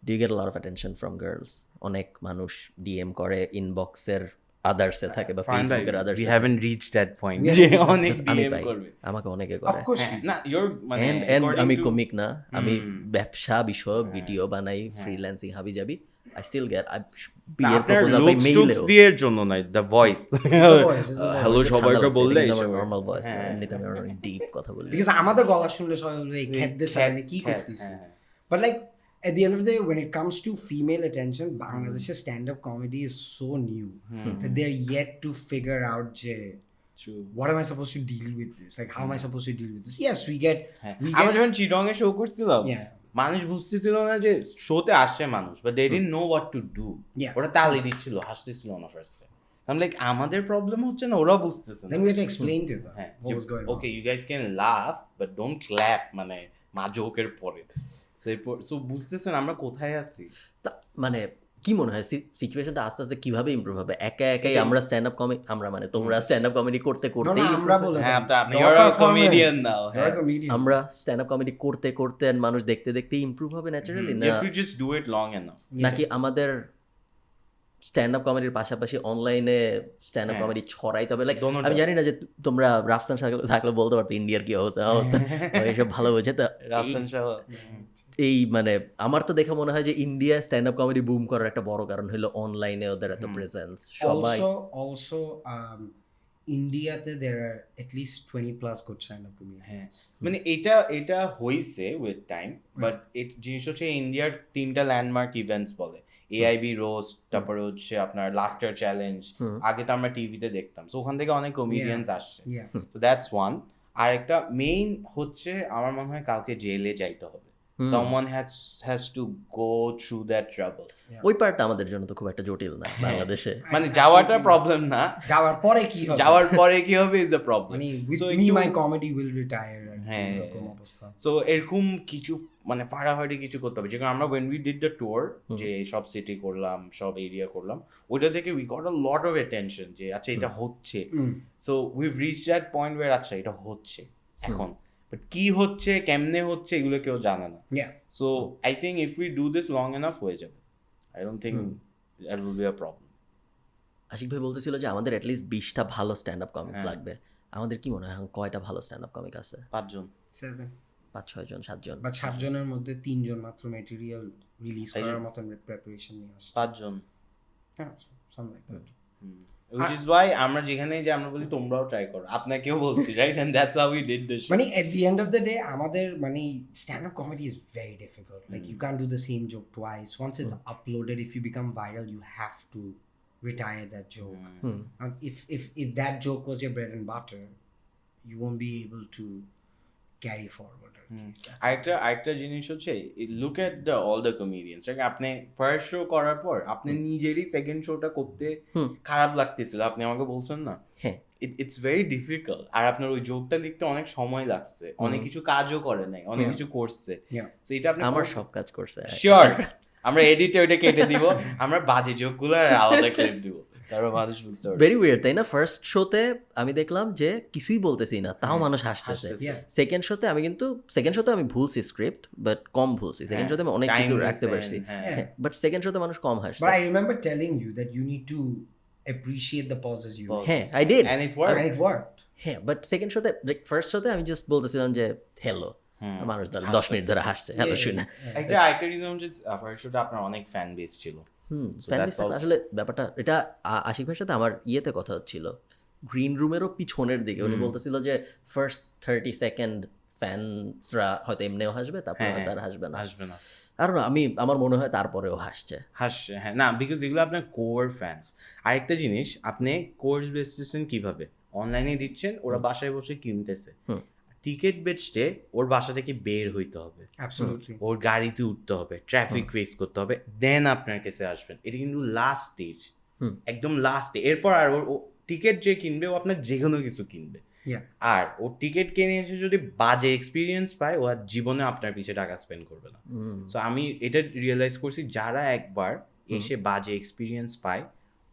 do you get a lot of attention from girls অনেক মানুষ ডিএম করে ইনবক্সের আদার্সে থাকে বা ফেসবুকের We আদার্সে haven't reached that point. We যে haven't অনেক আমি DM পাই করবে। আমাকে অনেকে Of করে course. না, you're মানে and according আমি to- কমিক না আমি ব্যবসা বিষয়ক ভিডিও বানাই ফ্রিল্যান্সিং হাবি যাবি I still get না, বিয়ের আপনার প্রপোজাল পাই looks মেইলেও টুকস দিয়ে জন্য নয়, the voice. Hello সবাইকে বললে নরমাল ভয়েস না এমনিতে আমি অনেক ডিপ কথা বলি Because আমাদের গলা শুনলে সবাই বলবে এই খেদ্দের সাথে আমি কি করতেছি। But like at the end of the day, when it comes to female attention, Bangladesh's stand-up comedy is so new that they're yet to figure out True. what am I supposed to deal with this? Like how am I supposed to deal with this? Yes, we get আমরা যখন চিটং এ show করছিলাম, Yeah. মানুষ বুঝতেছিল না যে শোতে আসছে মানুষ, but they didn't know what to do. Yeah. ওরা তালি দিচ্ছিল, হাসতেছিল না ফার্স্টে। I'm like, আমাদের প্রবলেম হচ্ছে না, ওরা বুঝতেছে না। then we had to explain to them হ্যাঁ, what was going okay, you guys can laugh but don't clap, মানে মা জোকের পরে। সো বুঝতেছেন আমরা কোথায় আছি। মানে কি মনে হয় সিচুয়েশনটা আস্তে আস্তে কিভাবে ইমপ্রুভ হবে একা একাই আমরা স্ট্যান্ড আপ কমেডি আমরা মানে তোমরা স্ট্যান্ড আপ কমেডি করতে on. করতে No, আমরা বলে হ্যাঁ, দিই, আপনি you're you're a performer. comedian now. You're a comedian. আমরা স্ট্যান্ড আপ কমেডি করতে করতে and মানুষ দেখতে দেখতে ইমপ্রুভ হবে ন্যাচারালি You না have to just do it long enough. নাকি আমাদের স্ট্যান্ড আপ কমেডির পাশাপাশি অনলাইনে স্ট্যান্ড আপ কমেডি ছড়াইতে হবে লাইক দোনোটা। আমি জানি না যে তোমরা রাফসান থাকলে বলতে পারতো ইন্ডিয়ার কি অবস্থা এইসব ভালো বোঝে তো রাফসান শাহ এই মানে আমার তো দেখে মনে হয় যে India stand up comedy broom করার একটা বড় কারণ হলো অনলাইনে ওদের এত প্রেজেন্স সবাই Also, ইন্ডিয়াতে there are at least 20 plus good stand-up comedians. মানে এটা হইছে উইথ টাইম, বাট জিনিস হচ্ছে ইন্ডিয়ার 3টা ল্যান্ডমার্ক ইভেন্টস বলে, এআইবি রোস্ট, তারপরে হচ্ছে আপনার লাফটার চ্যালেঞ্জ, আগে তো আমরা টিভিতে দেখতাম, সো ওখান থেকে অনেক কমেডিয়ানস আসছে, Yeah. So that's one. আর একটা মেইন হচ্ছে আমার মনে হয় কাউকে জেলে যাইতে হবে, someone has to go through that trouble. ওই পার্টটা আমাদের জন্য তো খুব একটা জটিল না বাংলাদেশে মানে যাওয়াটা প্রবলেম না, যাওয়ার পরে কি হবে? যাওয়ার পরে কি হবে ইজ আ প্রবলেম। মানে with So me একটু- my comedy will retire আর কি, হ্যাঁ। এরকম অবস্থা। সো এরকম কিছু মানে ফাড়াফাড়ি কিছু করতে হবে, যেখানে আমরা when we did the tour, যে সব সিটি করলাম, সব এরিয়া করলাম, ওইটা থেকে we got a lot of attention যে আচ্ছা এটা হচ্ছে, so we've reached that point where আচ্ছা এটা হচ্ছে এখন, বাট কি হচ্ছে কেমনে হচ্ছে এগুলো কেউ জানে না। Yeah. So I think if we do this long enough হয়ে যাবে, I don't think that will be a problem. Ashik ভাই বলতেছিল যে আমাদের অ্যাটলিস্ট 20টা ভালো স্ট্যান্ড আপ কমিক লাগবে আমাদের কি মনে হয় এখন কয়টা ভালো স্ট্যান্ড আপ কমিক আছে 5 জন 7 5-6 জন 7 জন বা 7 জনের মধ্যে 3 জন মাত্র ম্যাটেরিয়াল রিলিজ করার মতো প্রিপারেশন নিয়ে আসছে। 5 জন হ্যাঁ, something like that. which is why আমরা যেখানেই যে আমরা বলি তোমরাও ট্রাই করো, আপনাকেও বলছি, right? And that's how we did the show. মানে at the end of the day আমাদের মানে stand up comedy is very difficult. Like you can't do the same joke twice. Once it's uploaded, if you become viral, you have to retire that joke. And if that joke was your bread and butter, you won't be able to carry forward. আরেকটা জিনিস হচ্ছে, look at all the comedians, আপনি first show করার পর আপনি নিজেরই second শোটা করতে খারাপ লাগতেছিল, আপনি আমাকে বলছেন না? হ্যাঁ, ইটস ভেরি ডিফিকাল্ট। আর আপনার ওই জোকটা লিখতে অনেক সময় লাগছে, অনেক কিছু কাজও করে নাই, অনেক কিছু করছে। সো এটা আপনি আমার সব কাজ করছে। শিওর আমরা এডিটে ওইটা কেটে দিব, আমরা বাজে জোকগুলো আলাদা ক্লিপ দিব, তারপর মানুষ বুঝতে পারবে। ভেরি উইয়ার্ড, তাই না? ফার্স্ট শোতে আমি দেখলাম যে কিছুই বলতেছি না, তাও মানুষ হাসতেছে। সেকেন্ড শোতে আমি ভুলছি স্ক্রিপ্ট, বাট কম ভুলছি। সেকেন্ড শোতে আমি অনেক কিছু রাখতে পারছি, বাট সেকেন্ড শোতে মানুষ কম হাসছে। But I remember telling you that you need to appreciate the pauses you make. হ্যাঁ, I did. And it worked. And it worked. হ্যাঁ, বাট সেকেন্ড শোতে, ফার্স্ট শোতে আমি জাস্ট বলতেছিলাম যে হ্যালো, মানুষ ধরে 10 মিনিট ধরে হাসছে হ্যালো শুনে। আরেকটা রিজন হচ্ছে ফার্স্ট শোতে আপনার অনেক ফ্যান বেস ছিল। আসলে ব্যাপারটা এটা আশিক ভাইয়ের সাথে আমার ইয়েতে কথা হচ্ছিল, গ্রিন রুমেরও পিছনের দিকে। উনি বলতেছিল যে ফার্স্ট 30 সেকেন্ড ফ্যানসরা হয়তো এমনিও হাসবে, তারপর হয়তো আর হাসবে না। আর আমার মনে হয় তারপরেও হাসছে। হ্যাঁ, না, বিকজ এগুলো আপনার কোর ফ্যান্স। আরেকটা জিনিস, আপনি কোর্স বেচতেছেন কিভাবে? অনলাইনে দিচ্ছেন, ওরা বাসায় বসে কিনতেছে। টিকিট বেচতে ওর বাসা থেকে বের হইতে হবে, ওর গাড়িতে উঠতে হবে, ট্রাফিক ফেস করতে হবে, দেন আপনার কাছে আসবেন। এটা কিন্তু লাস্ট স্টেজ, একদম লাস্টে। এরপর আর ওর টিকিট যে কিনবে, ও আপনার যে কোনো কিছু কিনবে। আর ও টিকিট কিনে এসে যদি বাজে এক্সপিরিয়েন্স পায়, ও আর জীবনে আপনার পিছে টাকা স্পেন্ড করবে না। সো আমি এটা রিয়েলাইজ করছি, যারা একবার এসে বাজে এক্সপিরিয়েন্স পায়,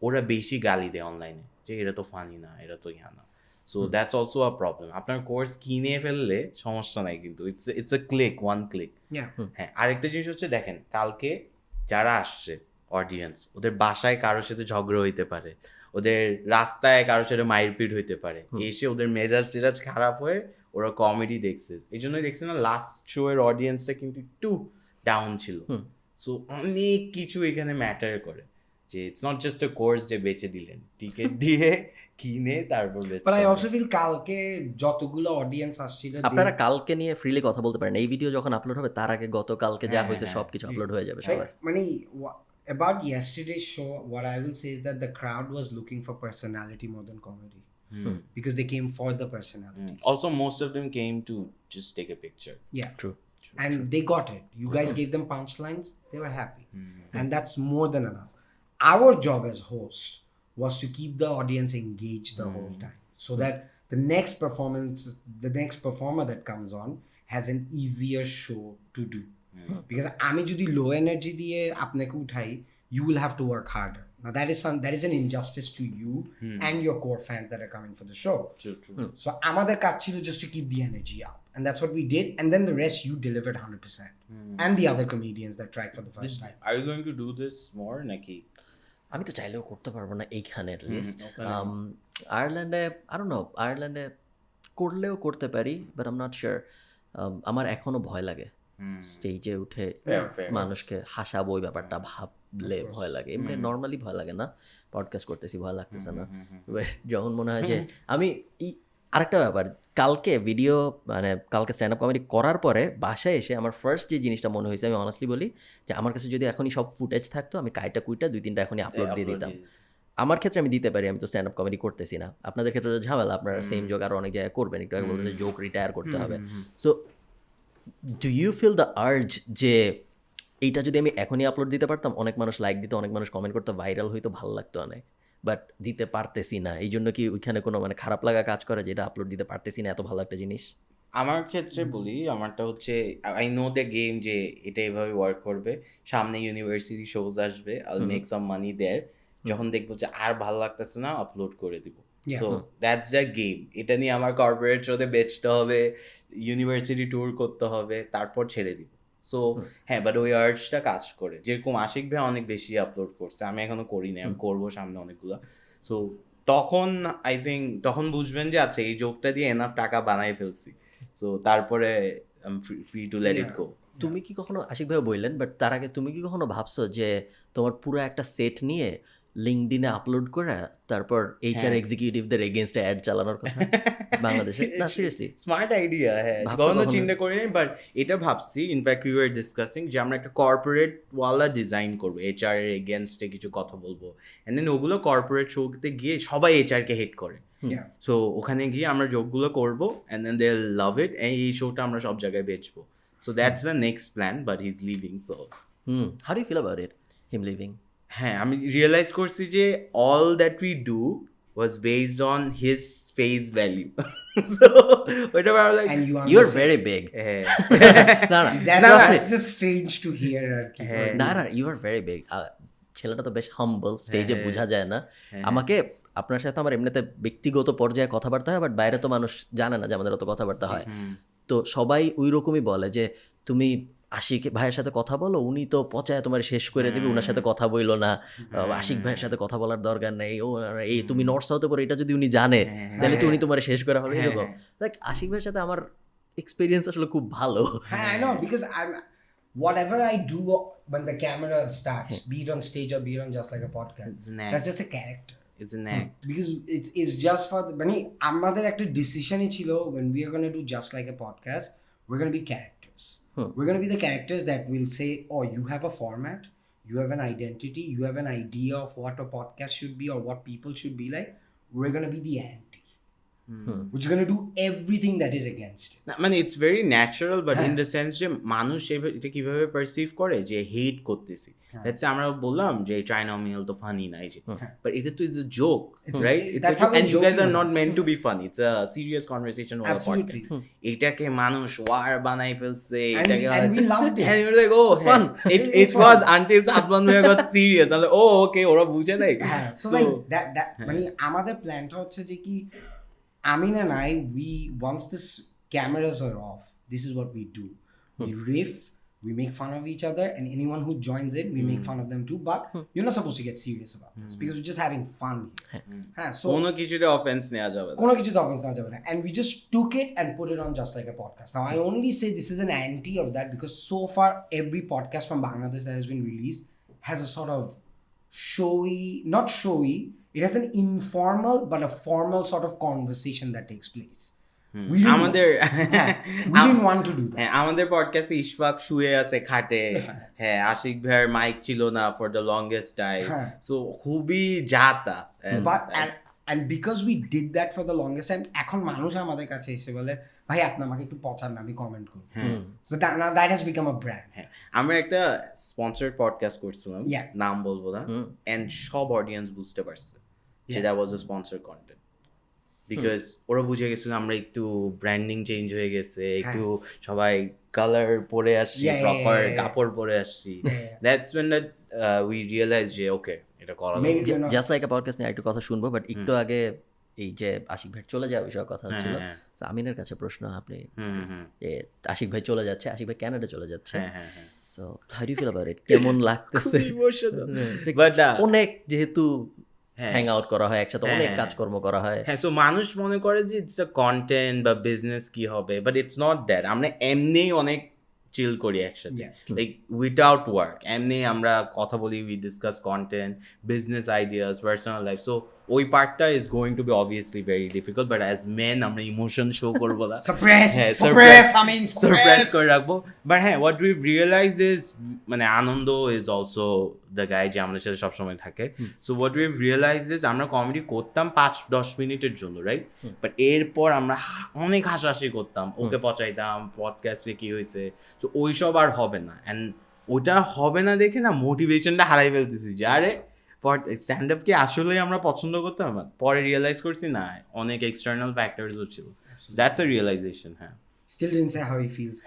ওরা বেশি গালি দেয় অনলাইনে, যে এটা তো ফানি না, এটা তো ইয়া না। So that's also a problem. আপনার কোর্স কিনে ফেললে সমস্যা নাই, কিন্তু it's a click, one click. হ্যাঁ, আরেকটা জিনিস হচ্ছে, দেখেন কালকে যারা আসছে অডিয়েন্স, ওদের বাসায় কারোর সাথে ঝগড়া হইতে পারে, ওদের রাস্তায় কারোর সাথে মারপিট হইতে পারে, এসে ওদের মেজাজ খারাপ হয়ে ওরা কমেডি দেখছে। এই জন্যই দেখছে না লাস্ট শো এর অডিয়েন্সটা কিন্তু একটু ডাউন ছিল। সো অনেক কিছু এখানে ম্যাটার করে, যে it's not just a course যে বেচে দিলেন, টিকিট দিয়ে কিনে তারপর বেচে। But I also feel কালকে যতগুলো অডিয়েন্স আসছিল, আপনারা কালকে নিয়ে ফ্রিলি কথা বলতে পারেন। এই ভিডিও যখন আপলোড হবে তার আগে গতকালকে যা হয়েছে সবকিছু আপলোড হয়ে যাবে সবার। মানে about yesterday's show, what I will say is that the crowd was looking for personality more than comedy, because they came for the personality. Also, most of them came to just take a picture. Yeah, True. And they got it. You guys gave them punchlines, they were happy, and that's more than enough. Our job as hosts was to keep the audience engaged the whole time, so that the next performer that comes on has an easier show to do. Because আমি যদি low energy দিয়ে আপনাকে উঠাই, you will have to work harder. Now that is an injustice to you and your core fans that are coming for the show. True. So আমাদের কাজ ছিল just to keep the energy up, and that's what we did. And then the rest you delivered 100%. And the other comedians that tried for the first time. Are you going to do this more, নাকি? আমি তো চাইলেও করতে পারবো না এইখানে। List আয়ারল্যান্ডে আয়ারল্যান্ডে করলেও করতে পারি, but I am not sure. আমার এখনো ভয় লাগে স্টেজে উঠে মানুষকে হাসাবো, ওই ব্যাপারটা ভাবলে ভয় লাগে। এমনি নর্মালি ভয় লাগে না, পডকাস্ট করতেছি ভয় লাগতেছে না। যখন মনে হয় যে আমি আরেকটা ব্যাপার, কালকে কালকে স্ট্যান্ড আপ কমেডি করার পরে বাসায় এসে আমার ফার্স্ট যে জিনিসটা মনে হয়েছে, আমি অনেস্টলি বলি যে আমার কাছে যদি এখনই সব ফুটেজ থাকতো, আমি কাইটা কুইটা 2-3টা এখনই আপলোড দিয়ে দিতাম। আমার ক্ষেত্রে আমি দিতে পারি, আমি তো স্ট্যান্ড আপ কমেডি করতেছি না। আপনাদের ক্ষেত্রে ঝামেলা, আপনারা সেম জোক আরও অনেক জায়গায় করবেন, একটু আগে বলতেছে জোক রিটায়ার করতে হবে। So do you feel the urge যে এইটা যদি আমি এখনই আপলোড দিতে পারতাম, অনেক মানুষ লাইক দিত, অনেক মানুষ কমেন্ট করতো, ভাইরাল হইতো, ভালো লাগতো অনেক, বাট দিতে পারতেছি না। এই জন্য কি ওইখানে কোনো খারাপ লাগা কাজ করে যেটা আপলোড দিতে পারতেছি না, এত ভালো একটা জিনিস? আমার ক্ষেত্রে বলি, আমারটা হচ্ছে আই নো দ্য গেম, যে এটা এভাবে ওয়ার্ক করবে। সামনে ইউনিভার্সিটি শোজ আসবে, আই উইল মেক সাম মানি দেয়ার। যখন দেখবো যে আর ভালো লাগতেছে না, আপলোড করে দিব। So that's the game. এটা নিয়ে আমার কর্পোরেট শোতে বেচতে হবে, ইউনিভার্সিটি ট্যুর করতে হবে, তারপর ছেড়ে দিব। সো হ্যাঁ, বাট ওই আর্জটা কাজ করে। যেরকম আশিক ভাই অনেক বেশি আপলোড করছে, আমি এখনো করি না, আমি করবো সামনে অনেকগুলো। সো তখন আই থিঙ্ক তখন বুঝবেন যে আচ্ছা এই জোকটা দিয়ে এনাফ টাকা বানাই ফেলছি, সো তারপরে ফ্রি টু লেট ইট গো। তুমি কি কখনো, আশিক ভাই বললেন, বাট তার আগে তুমি কি কখনো ভাবছো যে তোমার পুরো একটা সেট নিয়ে লিঙ্কডিনে আপলোড করে তারপর এইচআর এক্সিকিউটিভদের এগেইনস্টে অ্যাড চালানোর কথা বাংলাদেশে? না সিরিয়াসলি স্মার্ট আইডিয়া, হ্যাঁ, ভাবছো কখনো কখনো? চিন্তা করিনি, বাট এটা ভাবছি। ইনফ্যাক্ট উই ওয়ার ডিসকাসিং যে আমরা একটা কর্পোরেট ওয়ালা ডিজাইন করবো, এইচআর এর এগেনস্টে কিছু কথা বলবো, এন্ড দেন ওগুলো কর্পোরেট শোতে গিয়ে সবাই এইচআর কে হেট করে, Yeah. সো ওখানে গিয়ে আমরা যোগগুলো করবো এন্ড দেন দে লাভ ইট, এই শোটা আমরা সব জায়গায় বেচবো। So that's the next plan, but he is leaving. So how do you feel about it, him leaving? হ্যাঁ, আমি রিয়েলাইজ করছি যে all that we do was based on his face value. So ওইটা ভালো লাগে। And you are very big. হ্যাঁ, না না that's just strange to hear আর কি। না না ইউ আর ভেরি বিগ। ছেলেটা তো বেশ হাম্বল, স্টেজে বোঝা যায় না। আমাকে আপনার সাথে আমার এমনিতে ব্যক্তিগত পর্যায়ে কথাবার্তা হয়, বাট বাইরে তো মানুষ জানে না যে আমাদের অত কথাবার্তা হয়। তো সবাই ওই রকমই বলে যে তুমি আশিক ভাইয়ের সাথে কথা বলো, উনি তো পচায় তোমার শেষ করে দেবে, ওনার সাথে কথা বইলো না, আশিক ভাইয়ের সাথে কথা বলার দরকার নেই, ও এই তুমি নর্থ সাউথে পড়ো, এটা যদি উনি জানে তাহলে তো উনি তোমার শেষ করা হবে এরকম। লাইক আশিক ভাইয়ের সাথে আমার এক্সপিরিয়েন্স আসলে খুব ভালো। I know, because whatever I do when the camera starts, be it on stage or be it on Just Like a Podcast, It's an act. that's just a character. It's an act. Because it's just for মানে আমাদের একটা ডিসিশনই ছিল, when we are going to do Just Like a Podcast, we're going to be characters. We're going to be the characters that will say, oh, you have a format, you have an identity, you have an idea of what a podcast should be or what people should be like. We're going to be the anti, which is going to do everything that is against it. না, মানে it's very natural, but in the sense যে মানুষ এটা কিভাবে perceive করে যে হেট করতেছি। That's আমরা বললাম যে ট্রাইনোমিয়াল তো ফানি নাই যে, বাট এটা তো is a joke, right? that's how and you guys are joking not meant to be funny, it's a serious conversation over Absolutely. Podcast. এটাকে মানুষ ওয়ার বানাই ফেলছে, And এটাকে we loved it. and we were like, oh, fun. It was until Satman Bhaiya got serious. I'm like, oh, okay, ওরা বুঝে নাই। So like that মানে আমাদের প্ল্যানটা হচ্ছে যে কি, Amin and I, once this cameras are off, this is what we do. We riff, we make fun of each other, and anyone who joins in, we make fun of them too. But you're not supposed to get serious about this because we're just having fun here. So কোনো কিছুতে offence নেওয়া যাবে না। কোনো কিছু offense না যাবে না, and we just took it and put it on Just Like a Podcast. Now I only say this is an anti of that because so far every podcast from Bangladesh that has been released has a sort of not showy, it has an informal but a formal sort of conversation that takes place. We didn't want to do that. হ্যাঁ, আমাদের পডকাস্টে ইশফাক শুয়ে আছে খাটে, হ্যাঁ, আশিক ভাইয়ের mic ছিল না for the longest time, so খুবই জাতা। But and because we did that for the longest time, এখন মানুষ আমাদের কাছে এসে বলে ভাই আপনি আমাকে একটু পচান না, আমি কমেন্ট করব। So that has become a brand. হ্যাঁ, আমরা একটা স্পন্সর্ড পডকাস্ট করছিলাম, Yeah. নাম বলবো না, এন্ড সব অডিয়েন্স বুঝতে পারছে যে that was a sponsored content, because ওরা বুঝে গেছিল আমরা একটু ব্র্যান্ডিং চেঞ্জ হয়ে গেছে, একটু সবাই কালার পরে আসছি, প্রপার কাপড় পরে আসছি। That's when that we realized যে ওকে এটা করা Maybe we're not- just like a podcast নিয়ে একটু কথা শুনবো, বাট একটু আগে এই যে আশিক ভাই চলে যাওয়ার বিষয়ে কথা হচ্ছিল, তো আমিনের কাছে প্রশ্ন, আপনি যে আশিক ভাই চলে যাচ্ছে, আশিক ভাই কানাডা চলে যাচ্ছে, so how do you feel about it? কেমন লাগতেছে? বাট অনেক যেহেতু হ্যাং আউট করা হয় একসাথে, অনেক কাজকর্ম করা হয়, হ্যাঁ, সো মানুষ মনে করে যে ইটস আ কন্টেন্ট বা বিজনেস কি হবে, বাট ইটস নট দ্যাট। আমরা এমনি অনেক চিল করি একসাথে, লাইক উইদাউট ওয়ার্ক, এমনি আমরা কথা বলি, we discuss content, business ideas, personal life. So ওই পার্টটা is going to be obviously very difficult, but as men আমরা ইমোশন শো করবো না, সারপ্রাইজ করে রাখবো। বাট হ্যাঁ, হোয়াট উই রিয়েলাইজ ইজ মানে Ananda is also the guy যে আমাদের সাথে সবসময় থাকে। So what we realise is আমরা কমেডি করতাম 5-10 মিনিটের জন্য, রাইট? বাট এরপর আমরা অনেক হাসাহাসি করতাম, ওকে পচাইতাম, পডকাস্টে কি হয়েছে, তো ওইসব আর হবে না। অ্যান্ড ওটা হবে না দেখে না মোটিভেশনটা হারাই ফেলতেছি যে আরে স্ট্যান্ড আপ কি আসলে আমরা পছন্দ করতাম না। পরে রিয়েলাইজ করছি না, অনেক এক্সটার্নাল ফ্যাক্টরসও ছিল। That's a realisation. হ্যাঁ, Still didn't say how he feels.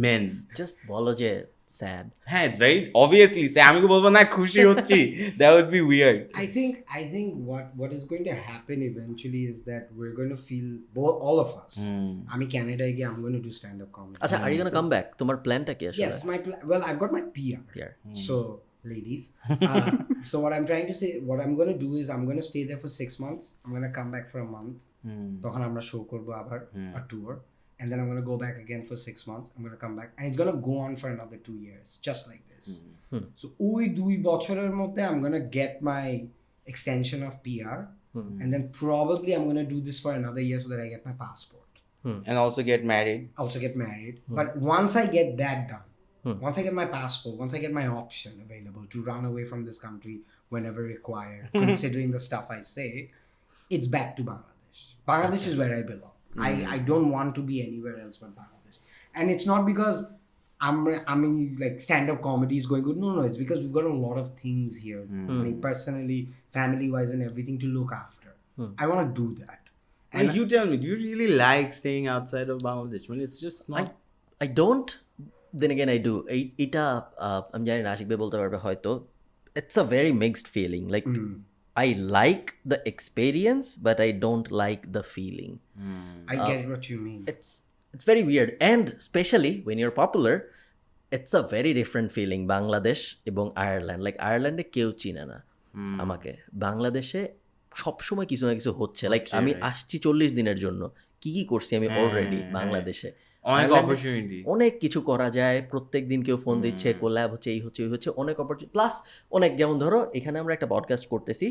Men just বলো যে স্যাড। হ্যাঁ, ইটস ভেরি অবভিয়াসলি আমি বলবো না খুশি হচ্ছি, that would be weird. I think what is going to happen eventually is that we're going to feel all of us. আমি কানাডায় গিয়ে I'm going to do stand up comedy. আচ্ছা, are you gonna come back? তোমার প্ল্যানটা কি আসলে? Yes, well, I've got my PR. So ladies, so what I'm trying to say, what I'm going to do is I'm going to stay there for 6 months. I'm going to come back for a month. তখন আমরা show করব আবার a tour, and then I'm going to go back again for 6 months. I'm going to come back, and it's going to go on for another 2 years, just like this. So ওই 2 বছরের মধ্যে I'm going to get my extension of PR, and then probably I'm going to do this for another year so that I get my passport. And also get married. But once I get that done, once I get my passport, once I get my option available to run away from this country whenever required, considering the stuff I say, it's back to Bangladesh. Bangladesh is where I belong. I don't want to be anywhere else but Bangladesh. And it's not because I mean like stand-up comedy is going good. No, it's because we've got a lot of things here. I mean, personally, family-wise and everything to look after. I want to do that. And you tell me, do you really like staying outside of Bangladesh? When it's just not... I don't, then again I do. এটা আমি জানি না আশিক ভাই বলতে পারবে হয়তো, it's a very mixed feeling. Like I like the experience, but I don't like the feeling. I get what you mean. It's very weird, and especially when you're popular, it's a very different feeling. Bangladesh এবং Ireland, like আয়ারল্যান্ডে কেউ চিনে না আমাকে, বাংলাদেশে সবসময় কিছু না কিছু হচ্ছে। লাইক আমি আসছি 40 দিনের জন্য, কি করছি আমি অলরেডি বাংলাদেশে, অনেক কিছু করা যায়, প্রত্যেক দিন কেউ ফোন দিচ্ছে, কোল্যাব হচ্ছে, এই হচ্ছে ওই হচ্ছে, অনেক অপরচুনিটি প্লাস অনেক। যেমন ধরো এখানে আমরা একটা পডকাস্ট করতেছি,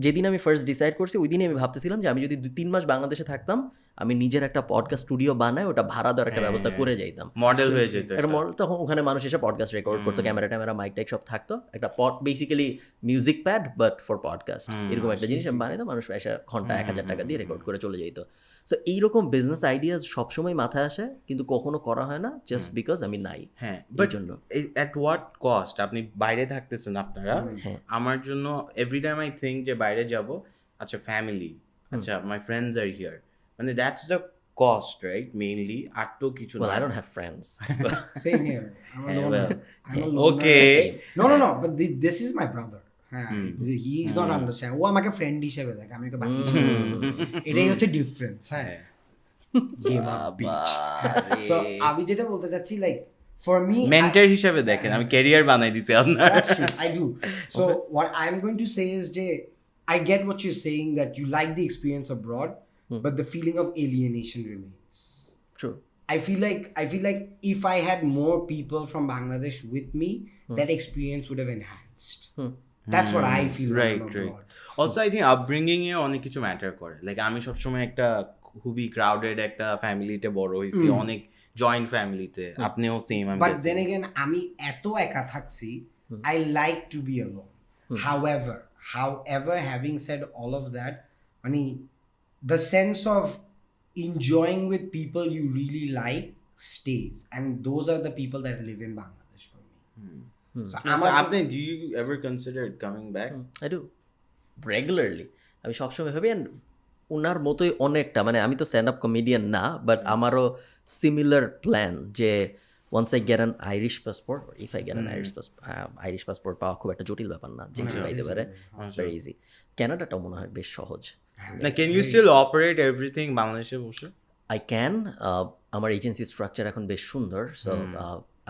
যেদিন আমি ফার্স্ট ডিসাইড করছি ওই দিনই আমি ভাবতেছিলাম যে আমি যদি 2-3 মাস বাংলাদেশে থাকতাম, আমি নিজের একটা পডকাস্ট স্টুডিও বানাই, ওটা ভাড়া দেওয়ার একটা ব্যবস্থা করে যাইতাম, মডেল হয়ে যেত একটা মডেল। তখন ওখানে মানুষ এসে পডকাস্ট রেকর্ড করতো, ক্যামেরা মাইক টাইক সব থাকতো, একটা basically music pad but for podcast, এরকম একটা জিনিস আমি বানাইতাম, মানুষ এসে ঘন্টা 1000 টাকা দিয়ে রেকর্ড করে চলে যেত। সো এইরকম বিজনেস আইডিয়াস সবসময় মাথায় আসে, কিন্তু কখনো করা হয় না, জাস্ট বিকজ আমি নাই। হ্যাঁ, এই জন্য এট হোয়াট কস্ট আপনি বাইরে থাকতেছেন আপনারা। আমার জন্য এভরি টাইম আই থিঙ্ক যে বাইরে যাব, আচ্ছা ফ্যামিলি, আচ্ছা মাই ফ্রেন্ডস আর হিয়ার, মানে that's the cost, right? Mainly, আর তো কিছু না। Well, I don't have friends. So. Same here. I'm a loner. I'm a loner. Okay. No. But this is my brother. He is not understand. ও আমাকে friend হিসেবে দেখে, আমি ওকে বাকি হিসেবে দেখি। এটাই হচ্ছে ডিফারেন্স। হ্যাঁ, গেম আপ বিচ। সো আমি যেটা বলতে চাচ্ছি, লাইক ফর মি মেন্টর হিসেবে দেখেন, আমি ক্যারিয়ার বানাই দিছি আপনার। That's true. I do. So what I'm going to say is যে I get what you're saying, that you like the experience abroad, but the feeling of alienation remains. True. I feel like if I had more people from Bangladesh with me, that experience would have enhanced. That's what I feel when I'm abroad. Also, I think upbringing এ অনেক কিছু matter করে। Like আমি সবসময় একটা খুবই crowded একটা ফ্যামিলিতে বড় হয়েছি, অনেক জয়েন্ট ফ্যামিলিতে, আপনিও সেম। But then again, আমি এত একা থাকছি, I like to be alone. However, having said all of that, মানে the sense of enjoying with people you really like stays, and those are the people that live in Bangladesh for me. So do you ever consider coming back? I do regularly. আমি সবসময় ভাবি, and ওনার মতোই অনেকটা, মানে আমি তো stand up comedian না, but আমারও সিমিলার প্ল্যান যে once I get an Irish passport, or if I get an Irish passport পাওয়া খুব একটা জটিল ব্যাপার না, যে কেউ পাইতে পারে, it's very easy. ক্যানাডাটাও মনে হয় বেশ সহজ। Like, can you still operate everything বাংলাদেশে বসে? I can. আমার এজেন্সি স্ট্রাকচার এখন বেশ সুন্দর, সো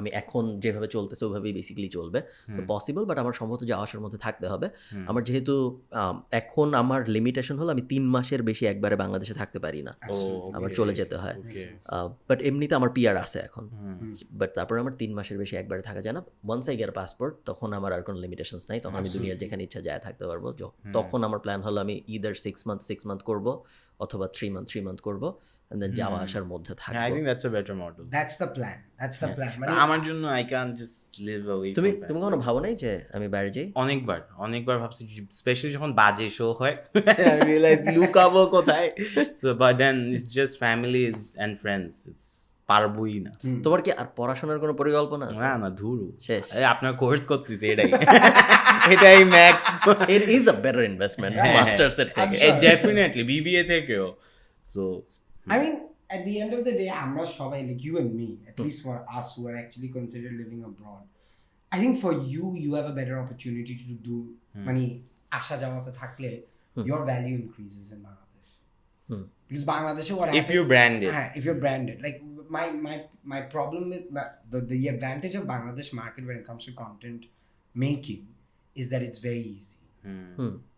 আমি এখন যেভাবে চলতেছে ওইভাবেই বেসিক্যালি চলবে, সো পসিবল। বাট আমার সম্ভবত যাওয়া আসার মধ্যে থাকতে হবে। আমার যেহেতু এখন আমার লিমিটেশন হলো আমি 3 মাসের বেশি একবারে বাংলাদেশে থাকতে পারি না, আমার চলে যেতে হয়। বাট এমনিতে আমার পিআর আছে এখন, বাট তারপর আমার 3 মাসের বেশি একবারে থাকা যায় না। ওয়ান্স আই গেট পাসপোর্ট, তখন আমার আর কোনো লিমিটেশনস নাই, তখন আমি দুনিয়ার যেখানে ইচ্ছা যায় থাকতে পারবো। তখন আমার প্ল্যান হলো আমি ইদার 6 মান্থ করবো, অথবা 3 মান্থ করবো, and then যাওয়া আসার মধ্যে থাকবো। I think that's a better model. That's the plan. মানে আমার জন্য I can't just live away. তুমি কখনো ভাবো নাই যে আমি বাইরে যাই? অনেকবার ভাবছি, স্পেশালি যখন বাজে শো হয়, I realize লুকাবো কোথায়। So but then it's just family and friends. It's পারবই না। তোমার কি আর পড়াশোনার কোনো পরিকল্পনা আছে? না ধুরু শেষ। আপনার কোর্স করতেছি, এটাই max. It is a better investment masters এর থেকে, definitely BBA থেকেও। So I mean, at the end of the day, আমরা সবাই, like you and me, at least for us who are actually considered living abroad, I think for you have a better opportunity to do, মানে আসা যাওয়াতে থাকলে your value increases in Bangladesh. Because Bangladesh, what happens, if you brand it, if you're branded, like my problem with the advantage of Bangladesh market when it comes to content making is that it's very easy.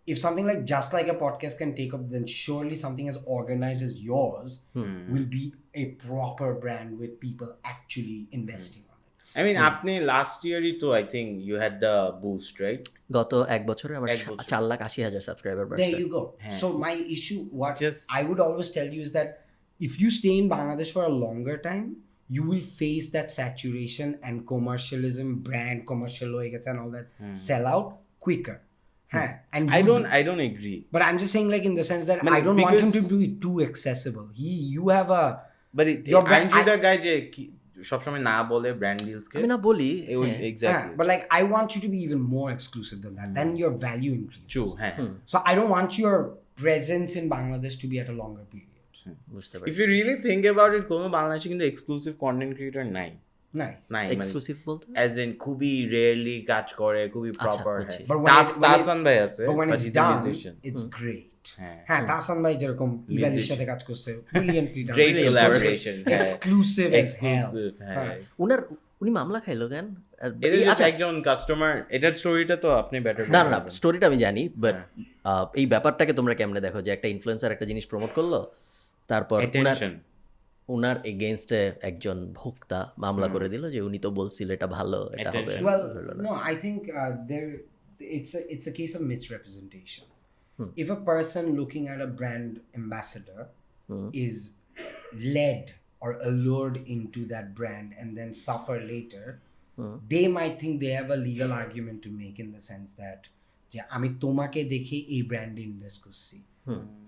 If something like Just Like a Podcast can take up, then surely something as organized as yours will be a proper brand with people actually investing on it. I mean, আপনি last yearই তো I think you had the boost, right? গত এক বছরে আমার 4,80,000 subscriber There বাড়ছে you go. So my issue, what just- I would always tell you is that if you stay in Bangladesh for a longer time, you will face that saturation and commercialism, brand commercial and all that sell out quicker. And I don't agree. But I'm just saying, like, in the sense that Man, I don't want him to because- be too accessible. You have a But Your brand- I'm the guy যে সবসময় না বলে brand deals কে আমি না বলি exactly but like I want you to be even more exclusive than that. Then your value increases. true হ্যাঁ So I don't want your presence in Bangladesh to be at a longer period. বুঝতে if পারছি you really think about it কোনো বাংলাদেশে কিন্তু exclusive content creator নাই Nahi. নাই exclusive বলতে as in খুবই রেয়ারলি কাজ করে খুবই প্রপার বুঝছি। But when it- তাসান ভাই আছে But when but it's he's a done, musician. it's great. হ্যাঁ তাহসান ভাই যেরকম ইভালির সাথে কাজ করছে brilliantly done. Great Exclusive- collaboration, হ্যাঁ। exclusive as hell. Exclusive, হ্যাঁ উনি মামলা খাইলো কেন এটা just আচ্ছা, একজন কাস্টমার এটার স্টোরিটা তো আপনি বেটার না না স্টোরিটা আমি জানি বাট এই ব্যাপারটাকে তোমরা কেমনে দেখো যে একটা ইনফ্লুয়েন্সার একটা জিনিস প্রমোট করলো তারপর attention উনার এগেইনস্টে একজন ভোক্তা মামলা করে দিল যে উনি তো বলছিল এটা ভালো এটা হবে Attention. Well, হলো না। no, I think it's a case of misrepresentation. If a person looking at a brand ambassador is led or allured into that brand and then suffer later, they might think they have a legal argument to make in the sense that যে আমি তোমাকে দেখে এই ব্র্যান্ডে invest করছি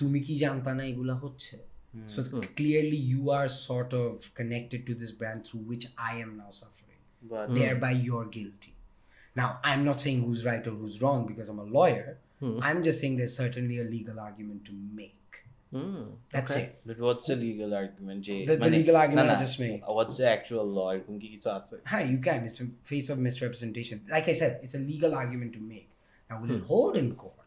তুমি কি জানতা না এগুলা হচ্ছে so clearly you are sort of connected to this brand through which I am now suffering. but Thereby you're guilty. Now, I'm not saying who's right or who's wrong because I'm a lawyer. I'm just saying there's certainly a legal argument to make. That's okay. it. but what's the legal argument যে The legal argument I just made. what's the actual law এরকম কি কিছু আছে Hi, you can. It's a face of misrepresentation. Like I said, it's a legal argument to make. Now, will it hold in court?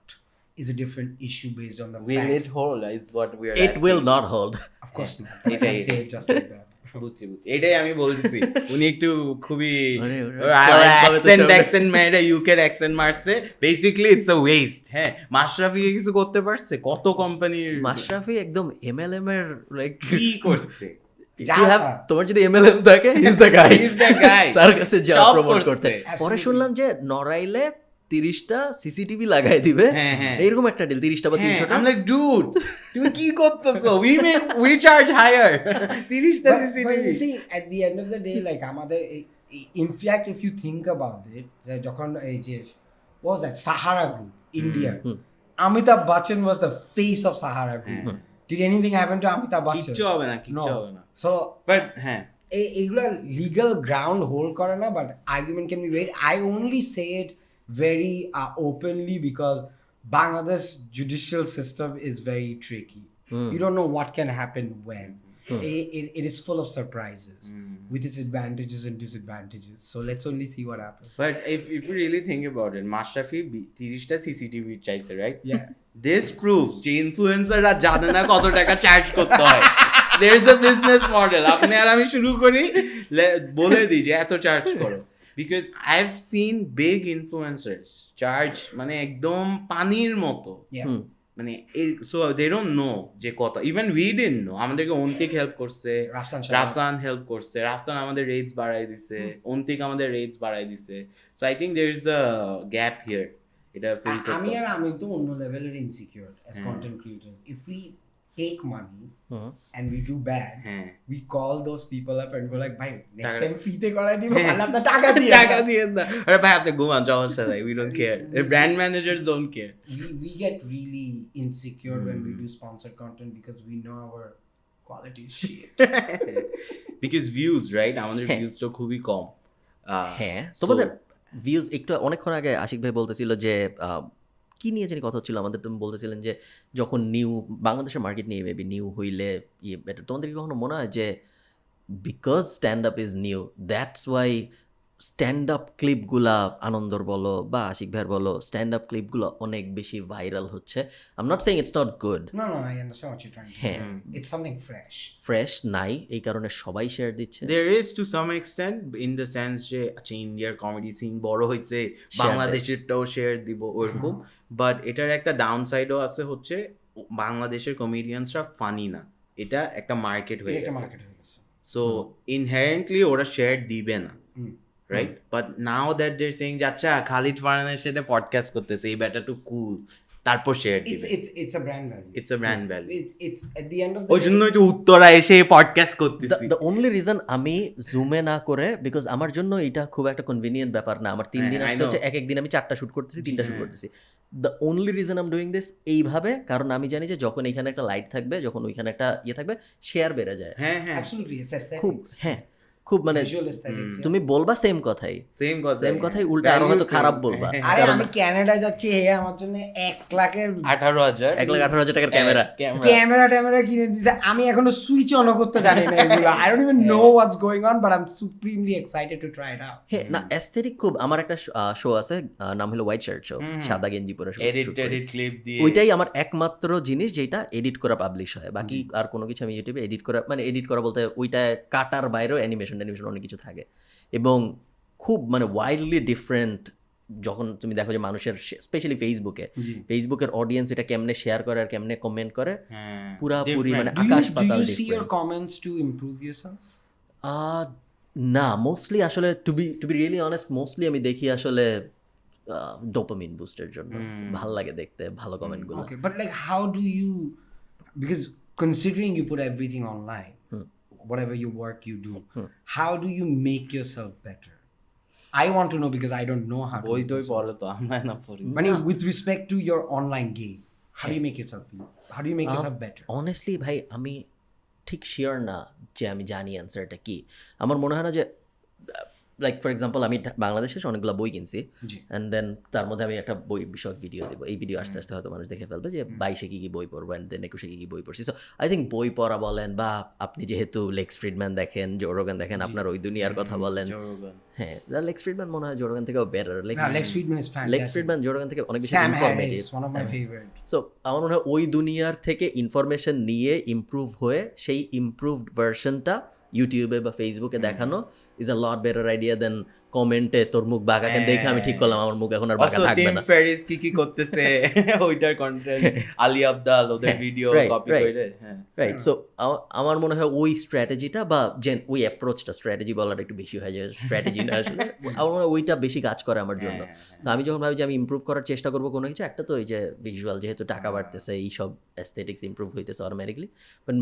Is a different issue based on the will facts. it hold is what we are It will not hold. Of course not. I It can't is. say it just like that. বুঝছি এটাই আমি বলতেছি উনি একটু খুবই মানে ওরা accent মেরে ইউকের অ্যাকসেন্ট মারছে বেসিক্যালি ইটস আ ওয়েস্ট হ্যাঁ মাশরাফি কিছু করতে পারছে কত কোম্পানির মাশরাফি একদম এমএলএম এর লাইক কি করছে তোমার যদি এমএলএম থাকে is the guy He's the guy. তার কাছে যা সব প্রমোট করছে। করতে পরে Absolutely. শুনলাম যে নড়াইলে 30টা সিসিটিভি লাগাই দিবে হ্যাঁ, হ্যাঁ। এরকম একটা ডিল 30টা বা 300টা I'm like dude তুমি কি করতেছো we charge higher 30টা But CCTV you see, at the end of the day, like আমাদের in fact, if you think about it, যখন এই যে what was that Sahara Group, India, Amitabh Bachchan was the face of Sahara Group. Did anything happen to Amitabh Bachchan? কিচ্ছু হবে না কিচ্ছু No. হবে না So বাট হ্যাঁ এগুলো লিগাল গ্রাউন্ড হোল্ড করে না but argument can be made I only say it very openly because Bangladesh judicial system is very tricky. You don't know what can happen when. It is full of surprises with its advantages and disadvantages. So let's only see what happens. But if you really think about it, Mashrafi 30টা CCTV চাইছে right Yeah. This proves যে ইনফ্লুয়েন্সাররা জানে না কত টাকা charge করতে হয় there is a business model আপনি আর আমি শুরু করি বলে দিই যে এত চার্জ করো because I've seen big influencers charge মানে একদম পানির মতো Yeah. মানে so they don't know যে কত even we didn't know আমাদেরকে অন্তিক হেল্প করছে রাফসান হেল্প করছে রাফসান আমাদের রেটস বাড়াই দিছে অন্তিক আমাদের রেটস বাড়াই দিছে so I think there is a gap here এটা ফিল আমি তো অন্য লেভেলের insecure as content creators. If we take money and we do bad, we call those people up and go like, bhai, next time free te korai dibo, apna taka diye না আরে ভাই আপনি ঘুমান সমস্যা নাই we don't care the brand managers don't care we get really insecure when we do sponsored content because we know our quality is shit. because views right আমাদের views তো খুবই কম হ্যাঁ তোমাদের ভিউজ একটু অনেকক্ষণ আগে আশিক ভাই বলতেছিল যে কি নিয়ে জানি কথা হচ্ছিল আমাদের তুমি বলতেছিলেন যে যখন নিউ বাংলাদেশের মার্কেট নিয়ে মেবি নিউ হইলে ইয়ে বেটার তোমাদের কি কখনো মনে হয় যে because stand up is new that's why stand up ক্লিপগুলা আনন্দর বলো বা আশিক ভাইয়ের বলো স্ট্যান্ড আপ ক্লিপগুলো অনেক বেশি ভাইরাল হচ্ছে I am not saying it's not good No, I understand what you're trying to say. It's something fresh. Fresh নাই এই কারণে সবাই শেয়ার দিচ্ছে there is to some extent in the sense যে আচ্ছা ইন্ডিয়ার কমেডি সিন বড় হয়েছে বাংলাদেশেরটাও শেয়ার দিব ওরকম বাট এটার একটা ডাউন সাইডও আছে হচ্ছে বাংলাদেশের কমেডিয়ানসরা ফানি না, এটা একটা মার্কেট হয়ে একটা গেছে, মার্কেট হয়ে গেছে। সো ইনহেরেন্টলি ওরা শেয়ার দিবে না, right? But now that they are saying যে আচ্ছা খালিদ ফারহানের সাথে পডকাস্ট করতেছে, এই ব্যাটা টু কুল, তারপর শেয়ার দিবে। It's a brand value. It's a brand value. It's at the end of the ওই day- জন্যই তো উত্তরা এসে পডকাস্ট করতেছি। দ্য অনলি রিজন আমি জুমে না করে, বিকজ আমার জন্য এটা খুব একটা কনভিনিয়েন্ট ব্যাপার না। আমার 3 দিন হ্যাঁ, I আসতে হচ্ছে, know. এক দিন আমি 4টা শুট করতেছি, 3টা শুট করতেছি। The only reason I'm doing this এইভাবে, কারণ আমি জানি যে যখন এখানে একটা লাইট থাকবে, যখন ওইখানে একটা ইয়ে থাকবে, শেয়ার বেড়ে যায় হ্যাঁ হ্যাঁ, Absolutely, it's খুব। aesthetics. হ্যাঁ, খুব মানে Visual aesthetics, yeah. তুমি বলবা সেম কথাই, সেম কথা, সেম কথাই উল্টা আরো হয়তো খারাপ বলবা। আরে কারণ আমি কানাডা যাচ্ছি, হে আমার জন্য 1 লাখের 18,000 1,18,000 টাকার ক্যামেরা। ক্যামেরা কিনে দিছে, আমি এখনো সুইচ অন করতে জানি না এগুলো। I don't even know what's going on, but I'm supremely excited to try it out. হ্যাঁ, না অ্যাস্থেটিক খুব। আমার একটা শো আছে, নাম হলো হোয়াইট শার্ট শো, সাদা গেঞ্জি পরে shoot এডিট করি। টেডিট ক্লিপ দিয়ে, ওইটাই আমার একমাত্র জিনিস যেটা এডিট করা পাবলিশ হয়। বাকি আর কোনো কিছু আমি ইউটিউবে এডিট করা, মানে এডিট করা বলতে ওইটা কাটার বাইরেও অ্যানিমেশন অনেক কিছু থাকে, এবং খুব মানে ওয়াইল্ডলি ডিফারেন্ট। যখন তুমি দেখো যে মানুষের, স্পেশালি ফেসবুকের অডিয়েন্স এটা কেমনে শেয়ার করে আর কেমনে কমেন্ট করে, পুরাপুরি মানে আকাশ Do পাতাল you see your ডিফারেন্স। comments to improve yourself? না, মোস্টলি আসলে to be really honest, mostly আমি দেখি আসলে ডোপামিন বুস্টের জন্য। ভাল লাগে দেখতে ভালো কমেন্টগুলো। Okay, but like how do you, because considering you put everything online, whatever your work you do, how do you make yourself better? I want to know because I don't know how to. বই make টই myself- পড়ে তো আমরা না পড়ি। মানে with respect to your online game, how do you make yourself better? Honestly ভাই, আমি ঠিক শিওর না যে আমি জানি অ্যান্সারটা কি। আমার মনে হয় না যে, লাইক ফর এক্সাম্পল, আমি বাংলাদেশে অনেকগুলো বই কিনছি, জি। অ্যান্ড দেন তার মধ্যে আমি একটা বই বিষয়ক ভিডিও দেবো। এই ভিডিও আস্তে আস্তে হয়তো মানুষ দেখে ফেলবে যে 22-এ কী কী বই পড়বো, অ্যান্ড দেন 21-এ কী কী বই পড়ছি। সো আই থিঙ্ক বই পড়া বলেন, বা আপনি যেহেতু লেক্স ফ্রিডম্যান দেখেন, জো রোগান দেখেন, আপনার ওই দুনিয়ার কথা বলেন। হ্যাঁ, লেক্স ফ্রিডম্যান মনে হয় জো রোগান থেকেও better. Nah, Lex Friedman is fantastic. Lex Fridman Joe Rogan থেকে অনেক বেশি Sam informative. Harris, one of my favorite. So আমার মনে হয় ওই দুনিয়ার থেকে ইনফরমেশন নিয়ে ইমপ্রুভ হয়ে সেই ইমপ্রুভড ভার্সনটা ইউটিউবে বা ফেসবুকে দেখানো is a lot better idea than কমেন্টে তোর মুখ বাঁকা কেন দেখে আমি ঠিক করলাম আমার মুখ এখন আর বাঁকা থাকবে না। ফেরিস কি করতেছে ওইটার কন্টেন্ট, আলি আবদাল ওদের ভিডিও কপি করে। হ্যাঁ, রাইট। সো আমার মনে হয় ওই স্ট্র্যাটেজিটা বা ওই অ্যাপ্রোচটা, স্ট্র্যাটেজি বলাটা একটু বেশি হয়, যে স্ট্র্যাটেজি না আসলে, আমার মনে হয় ওইটা বেশি কাজ করে আমার জন্য। তো আমি যখন ভাবি যে আমি ইমপ্রুভ করার চেষ্টা করবো কোনো কিছু, একটা তো ওই যে ভিজুয়াল, যেহেতু টাকা বাড়তেছে, এই সব অ্যাস্থেটিক্স ইমপ্রুভ হইতেছে অটোমেটিকলি। বাট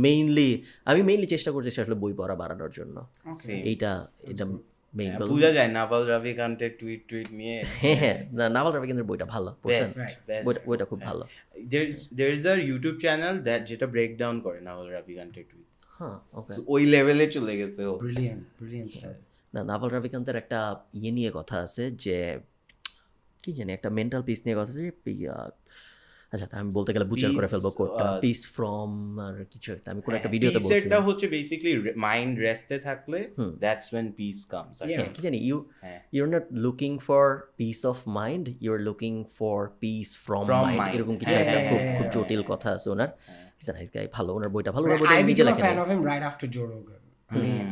আমি মেইনলি চেষ্টা করতেছি আসলে বই পড়া বাড়ানোর জন্য। এটা মেইন গোল। বুঝা যায় নাভাল রবিকান্তের টুইট নিয়ে। হ্যাঁ, নাভাল রবিকান্তের বইটা ভালো পড়ছেন, বইটা খুব ভালো। there is a YouTube channel that যেটা ব্রেক ডাউন করে নাভাল রবিকান্তের টুইটস। হ্যাঁ, ওকে। ওই লেভেলে চলে গেছে ও। Brilliant stuff. না, নাভাল রবিকান্তের একটা নিয়ে কথা আছে যে, কি জানি একটা মেন্টাল পিস নিয়ে কথা আছে যে, আচ্ছা আমি বলতে গেলে বুচার করে ফেলবো কোডটা, পিস ফ্রম আর কিছু একটা, আমি কোনো একটা ভিডিওতে বলছি। পিসটা হচ্ছে বেসিক্যালি মাইন্ড রেস্টে থাকলে দ্যাটস when peace comes. কি জানি, you're not looking for peace of mind, you're looking for peace from mind, এরকম কিছু একটা খুব জটিল কথা আছে ওনার। He's a nice guy, ভালো, ওনার বইটা ভালো, ওনার বইটা I নিজে became a লেখা fan নেই। of him right after Joe Rogan. I mean,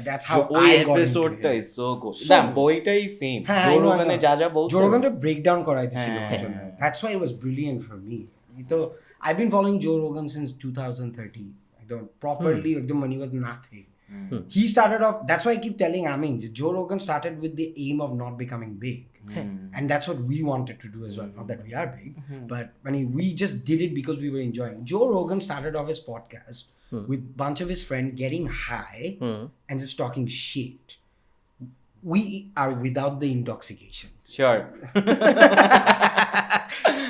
that's how ওই I got into এপিসোডটা it. Is so good. না, বইটাই সেম, জো রোগানে যা যা বলছে Joe Rogan breakdown করাই দিছিল আমার জন্য। That's why it was brilliant for me. So I've been following Joe Rogan since 2013. Ekdom properly, ekdom when he was nothing. He started off, that's why I keep telling Amin, Joe Rogan started with the aim of not becoming big. And that's what we wanted to do as well. Not that we are big, but we just did it because we were enjoying. Joe Rogan started off his podcast with a bunch of his friends getting high and just talking shit. We are without the intoxication. Sure.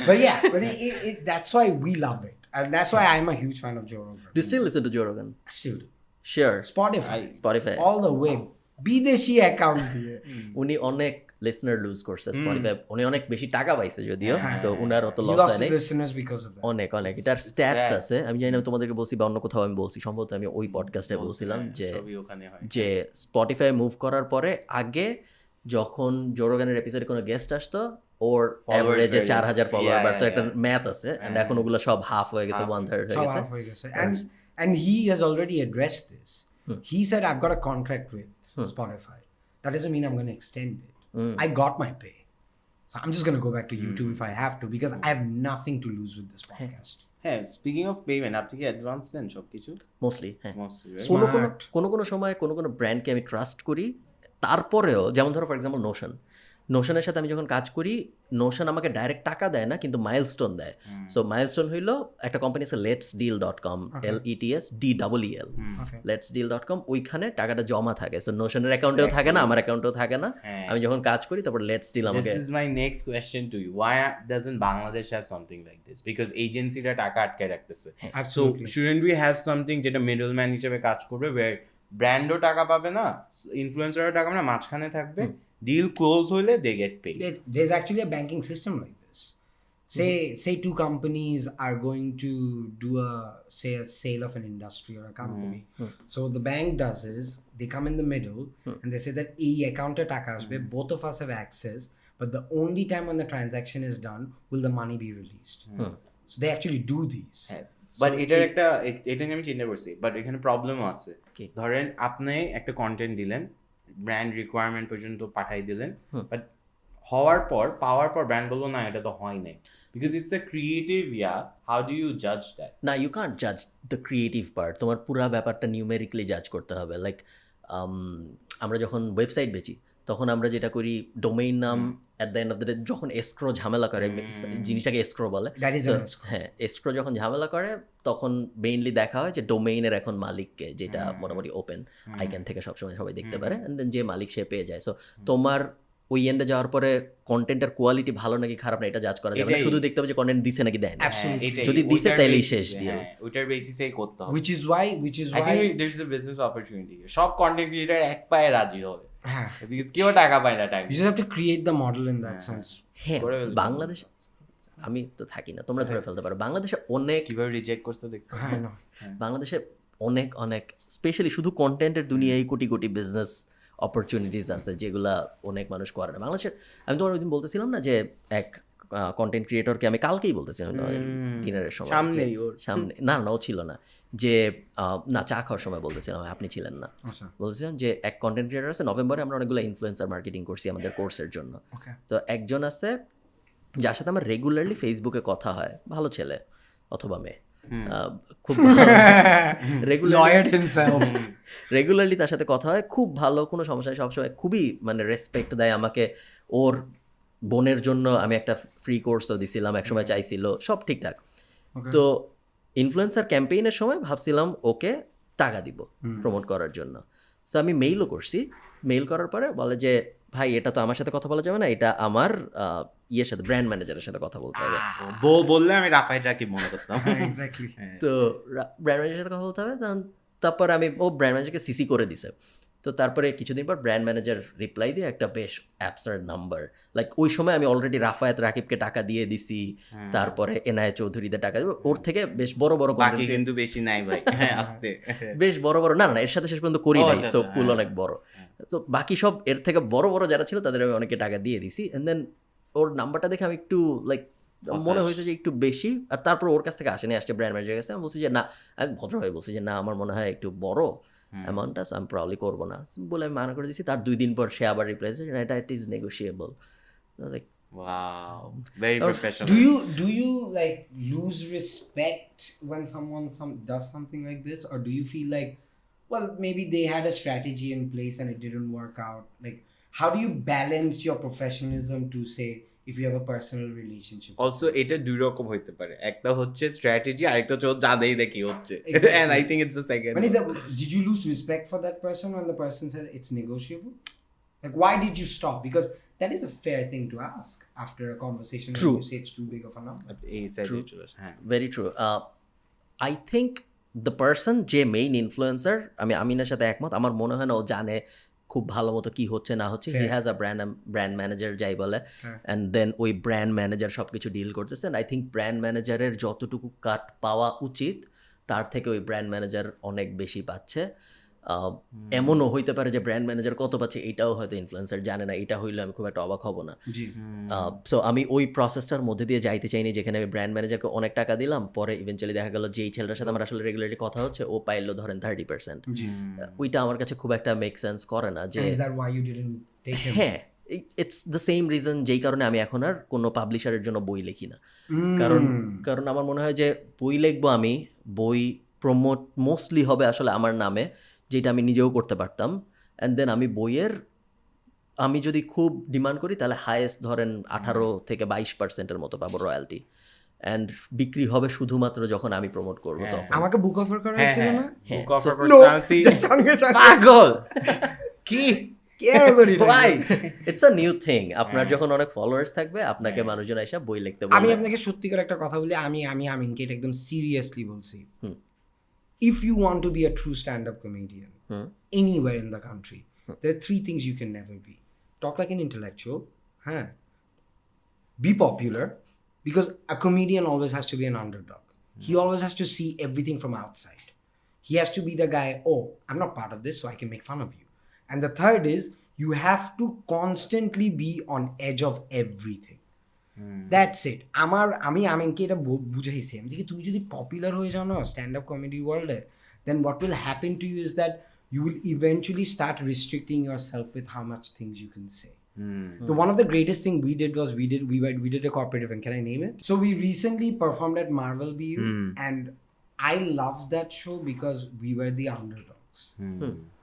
But yeah, that's why we love it. And that's why I'm a huge fan of Joe Rogan. Do you still listen to Joe Rogan? Still do. Sure. Spotify. All the way. বিদেশি account দিয়ে। উনি অনেক listener loose করছে Spotify, উনি অনেক বেশি টাকা পাইছে যদিও, সো উনার অত লস হয় নাই। অনেক এটার স্ট্যাটস আছে, আমি জানি না তোমাদেরকে বলছি বা অন্য কোথাও আমি বলছি, সম্ভবত আমি ওই পডকাস্টে বলছিলাম যে স্পটিফাই মুভ করার পরে আগে যখন জো রোগানের এপিসোডে কোনো গেস্ট আসতো, ওর এভারেজে 4,000 ফলোয়ার বাড়তো, একটা ম্যাথ আছে, এন্ড এখন ওগুলো সব হাফ হয়ে গেছে, 1/3 হয়ে গেছে। And he has already addressed this. He said, I've got a contract with Spotify. That doesn't mean I'm going to extend it. I got my pay. So I'm just going to go back to YouTube if I have to, because I have nothing to lose with this podcast. হ্যাঁ, speaking of payment, আপনি কি advance দেন সব কিছু? Mostly হ্যাঁ। Mostly, right? কোনো সময় কোনো ব্র্যান্ডকে আমি ট্রাস্ট করি, তারপরেও যেমন ধরো ফর এক্সাম্পল নোশনের সাথে আমি যখন কাজ করি, নোশন আমাকে ডাইরেক্ট টাকা দেয় না, কিন্তু মাইলস্টোন দেয়। সো মাইলস্টোন হইলো একটা কোম্পানি আছে letsdeal.com, LETSDEEL, letsdeal.com, ওইখানে টাকাটা জমা থাকে। সো নোশনের অ্যাকাউন্টেও থাকে না, আমার অ্যাকাউন্টেও থাকে না। আমি যখন কাজ করি তারপর লেটসডিল আমাকে। This is my next question to you. Why doesn't Bangladesh have something like this? Because agencyরা টাকা আটকায় রাখতেছে। So Absolutely. shouldn't we have something যেটা middleman হিসেবে কাজ করবে, where ব্র্যান্ডও টাকা পাবে না, ইনফ্লুয়েন্সারও টাকা পাবে না, মাঝখানে থাকবে, ডিল ক্লোজ হলে they get paid. There's actually a banking system like this. Say two companies are going to do a sale of an industry or a company. So the bank does is they come in the middle and they say that account taka asbe, both of us have access, but the only time when the transaction is done will the money be released. So they actually do these. But এটার এটা নিয়ে আমি চিন্তা করছি, but এখানে প্রবলেমও আছে। ধরেন আপনি একটা কন্টেন্ট দিলেন, ব্র্যান্ড রিকোয়ারমেন্ট পর্যন্ত পাঠাই দিলেন, বাট পাওয়ার পর ব্র্যান্ড বলবো না এটা তো হয় নাই, because it's a creative, how do you জাজ দ্যাট? না, ইউ কান্ট জাজ দ্য ক্রিয়েটিভ পার্ট, তোমার পুরো ব্যাপারটা নিউমেরিক্যালি জাজ করতে হবে। লাইক আমরা যখন ওয়েবসাইট বেচি তখন আমরা যেটা করি, ডোমেইন নাম at the end of the day যখন এসক্রো ঝামেলা করে, জিনিসটাকে এসক্রো বলে, হ্যাঁ, এসক্রো যখন ঝামেলা করে তখন মেইনলি দেখা হয় যে ডোমেইনের এখন মালিককে, যেটা মোটামুটি ওপেন আইক্যান থেকে সবসময় সবাই দেখতে পারে, অ্যান্ড দেন যে মালিক সে পেয়ে যায়। সো তোমার ওই এন্ডে যাওয়ার পরে কন্টেন্টের কোয়ালিটি ভালো নাকি খারাপ না এটা জাজ করা যাবে না, শুধু দেখতে হবে যে কন্টেন্ট দিছে নাকি দেয় না। যদি দিছে তাইলেই শেষ ডিল, ওইটার বেসিসেই করতে হবে। Which is why I think there is a business opportunity. সব কন্টেন্ট ক্রিয়েটর এক পায়ে রাজি হবে, বিকজ কেউ টাকা পায় না টাকা। You just have to create the model in that sense. হ্যাঁ, বাংলাদেশ আমি তো থাকি না, তোমরা ধরে ফেলতে পারো। বাংলাদেশে অনেক কিভাবে রিজেক্ট করছে দেখছো? বাংলাদেশে অনেক স্পেশালি শুধু কন্টেন্টের দুনিয়ায় কোটি কোটি বিজনেস অপরচুনিটিস আছে যেগুলা অনেক মানুষ করে না বাংলাদেশের। আমি তোমার ওই দিন বলতেছিলাম না যে এক কন্টেন্ট ক্রিয়েটরকে আমি কালকেই বলতেছিলাম ডিনারের সময়, সামনে না ও ছিল না, যে না চা খাওয়ার সময় বলতেছিলাম, আপনি ছিলেন না, বলতেছিলাম যে এক কন্টেন্ট ক্রিয়েটর আছে, নভেম্বরে আমরা অনেকগুলো ইনফ্লুয়েন্সার মার্কেটিং করছি আমাদের কোর্সের জন্য। তো একজন আছে যার সাথে আমার রেগুলারলি ফেসবুকে কথা হয়, ভালো ছেলে অথবা মেয়ে, খুব রেগুলারলি তার সাথে কথা হয়, খুব ভালো, কোনো সমস্যা সবসময় খুবই মানে রেসপেক্ট দেয় আমাকে। ওর বোনের জন্য আমি একটা ফ্রি কোর্সও দিছিলাম, একসময় চাইছিল, সব ঠিকঠাক। তো ইনফ্লুয়েন্সার ক্যাম্পেইনের সময় ভাবছিলাম ওকে টাকা দিব প্রমোট করার জন্য। সো আমি মেইলও করছি, মেইল করার পরে বলে যে ভাই এটা তো আমার সাথে কথা বলা যাবে না, এটা আমার ইয়ের সাথে ব্র্যান্ড ম্যানেজারের সাথে কথা বলতে হবে। বললে আমি রাফাইটাকে মনে করতাম। তো ব্র্যান্ড ম্যানেজারের সাথে কথা বলতে হবে, তারপর আমি ও ব্র্যান্ড ম্যানেজারকে সিসি করে দিছে। তো তারপরে কিছুদিন পর ব্র্যান্ড ম্যানেজার রিপ্লাই দিয়ে একটা বেশ অ্যাবসার্ড নাম্বার, লাইক ওই সময় আমি অলরেডি রাফায়েত রাকিবকে টাকা দিয়ে দিছি, তারপরে এনআই চৌধুরীদের টাকা, ওর থেকে বেশ বড় বড় কিন্তু বেশি নাই ভাই, আস্তে বেশ বড় না এর সাথে শেষ পর্যন্ত করি নাই, সো পুল অনেক বড়। তো বাকি সব এর থেকে বড় বড় যারা ছিল তাদের আমি অনেকে টাকা দিয়ে দিছি, এন্ড দেন ওর নাম্বারটা দেখে আমি একটু লাইক মনে হয়েছে যে একটু বেশি, আর তারপর ওর কাছ থেকে আসে ব্র্যান্ড ম্যানেজারের কাছে। আমি বলছি যে না, আমি ভদ্রভাবে বলছি যে না আমার মনে হয় একটু বড় অ্যামাউন্টটা, আমি প্রবলি করবো না বলে আমি মানা করে দিচ্ছি। তার 2 দিন পর সে আবার রিপ্লাই দিয়েছে এটা it is negotiable. Like wow, very professional. Do you like lose respect when someone does something like this, or do you feel like, well, maybe they had a strategy in place and it didn't work out? Like, how do you balance your professionalism to say if you have a personal relationship? Also এটা দুই রকম হইতে পারে, একটা হচ্ছে strategy, আরেকটা হচ্ছে জানেই দেখি হচ্ছে, and I think it's the second. Did you lose respect for that person when the person said it's negotiable? Like, why did you stop? Because that is a fair thing to ask after a conversation. True. When you say it's too big of a number. True. Very true. I think the person যে main influencer, আমি আমিনের সাথে একমত, আমার মনে হয় না ও জানে খুব ভালো মতো কি হচ্ছে না হচ্ছে। He has a brand manager যাই বলে, অ্যান্ড দেন ওই ব্র্যান্ড ম্যানেজার সব কিছু ডিল করতেছে। আই থিঙ্ক ব্র্যান্ড ম্যানেজারের যতটুকু কাট পাওয়া উচিত তার থেকে ওই ব্র্যান্ড ম্যানেজার অনেক বেশি পাচ্ছে। এমনও হইতে পারে যে ব্র্যান্ড ম্যানেজার কত পাচ্ছে এটাও হয়তো ইনফ্লুয়েন্সার জানে না, এটা হইলে আমি খুব একটা অবাক হব না। সো আমি ওই প্রসেসটার মধ্যে দিয়ে যাইতে চাইনি যেখানে আমি ব্র্যান্ড ম্যানেজারকে অনেক টাকা দিলাম, পরে ইভেনচুয়ালি দেখা গেল যে এই ছেলেটার সাথে আমার আসলে রেগুলারলি কথা হচ্ছে ও পাইলো ধরেন 30%। ওইটা আমার কাছে খুব একটা মেক সেন্স করে না। যে is that why you didn't take him? হ্যাঁ, ইটস দ্য সেম রিজন যেই কারণে আমি এখন আর কোনো পাবলিশারের জন্য বই লিখি না, কারণ আমার মনে হয় যে বই লিখবো আমি, বই প্রমোট মোস্টলি হবে আসলে আমার নামে, যেটা আমি নিজেও করতে পারতাম, অ্যান্ড দেন আমি যদি খুব ডিমান্ড করি তাহলে হায়েস্ট ধরেন 18-22% মতো পাবো রয়্যালটি, অ্যান্ড বিক্রি হবে শুধুমাত্র যখন আমি প্রমোট করবো তখন। আমাকে বুক অফার করা হয়েছিল না? বুক অফার No, করতে just সঙ্গে সঙ্গে পাগল কি care করি না। ভাই ইটস আ নিউ থিং। আপনার যখন অনেক ফলোয়ার্স থাকবে আপনাকে মানুষজন এসে বই লিখতে আমি বলবে। আপনাকে সত্যি করে একটা কথা বলি, আমি আমিনকে এটা একদম সিরিয়াসলি বলছি। হুম। If you want to be a true stand-up comedian anywhere in the country, there are 3 things you can never be. Talk like an intellectual, be popular, because a comedian always has to be an underdog. He always has to see everything from outside. He has to be the guy, oh, I'm not part of this, so I can make fun of you. And the third is, you have to constantly be on edge of everything. That's it. আমি আমিনকে এটা বুঝাইছি, আমি দেখি তুমি যদি popular হয়ে যাও না স্ট্যান্ড আপ কমেডি ওয়ার্ল্ডে, then what will happen to you is that you will eventually start restricting yourself with how much things you can say. So one of the greatest thing we did was we did a corporate event. Can I name it? So we recently performed at Marvel BU, and I loved that show because we were the underdogs.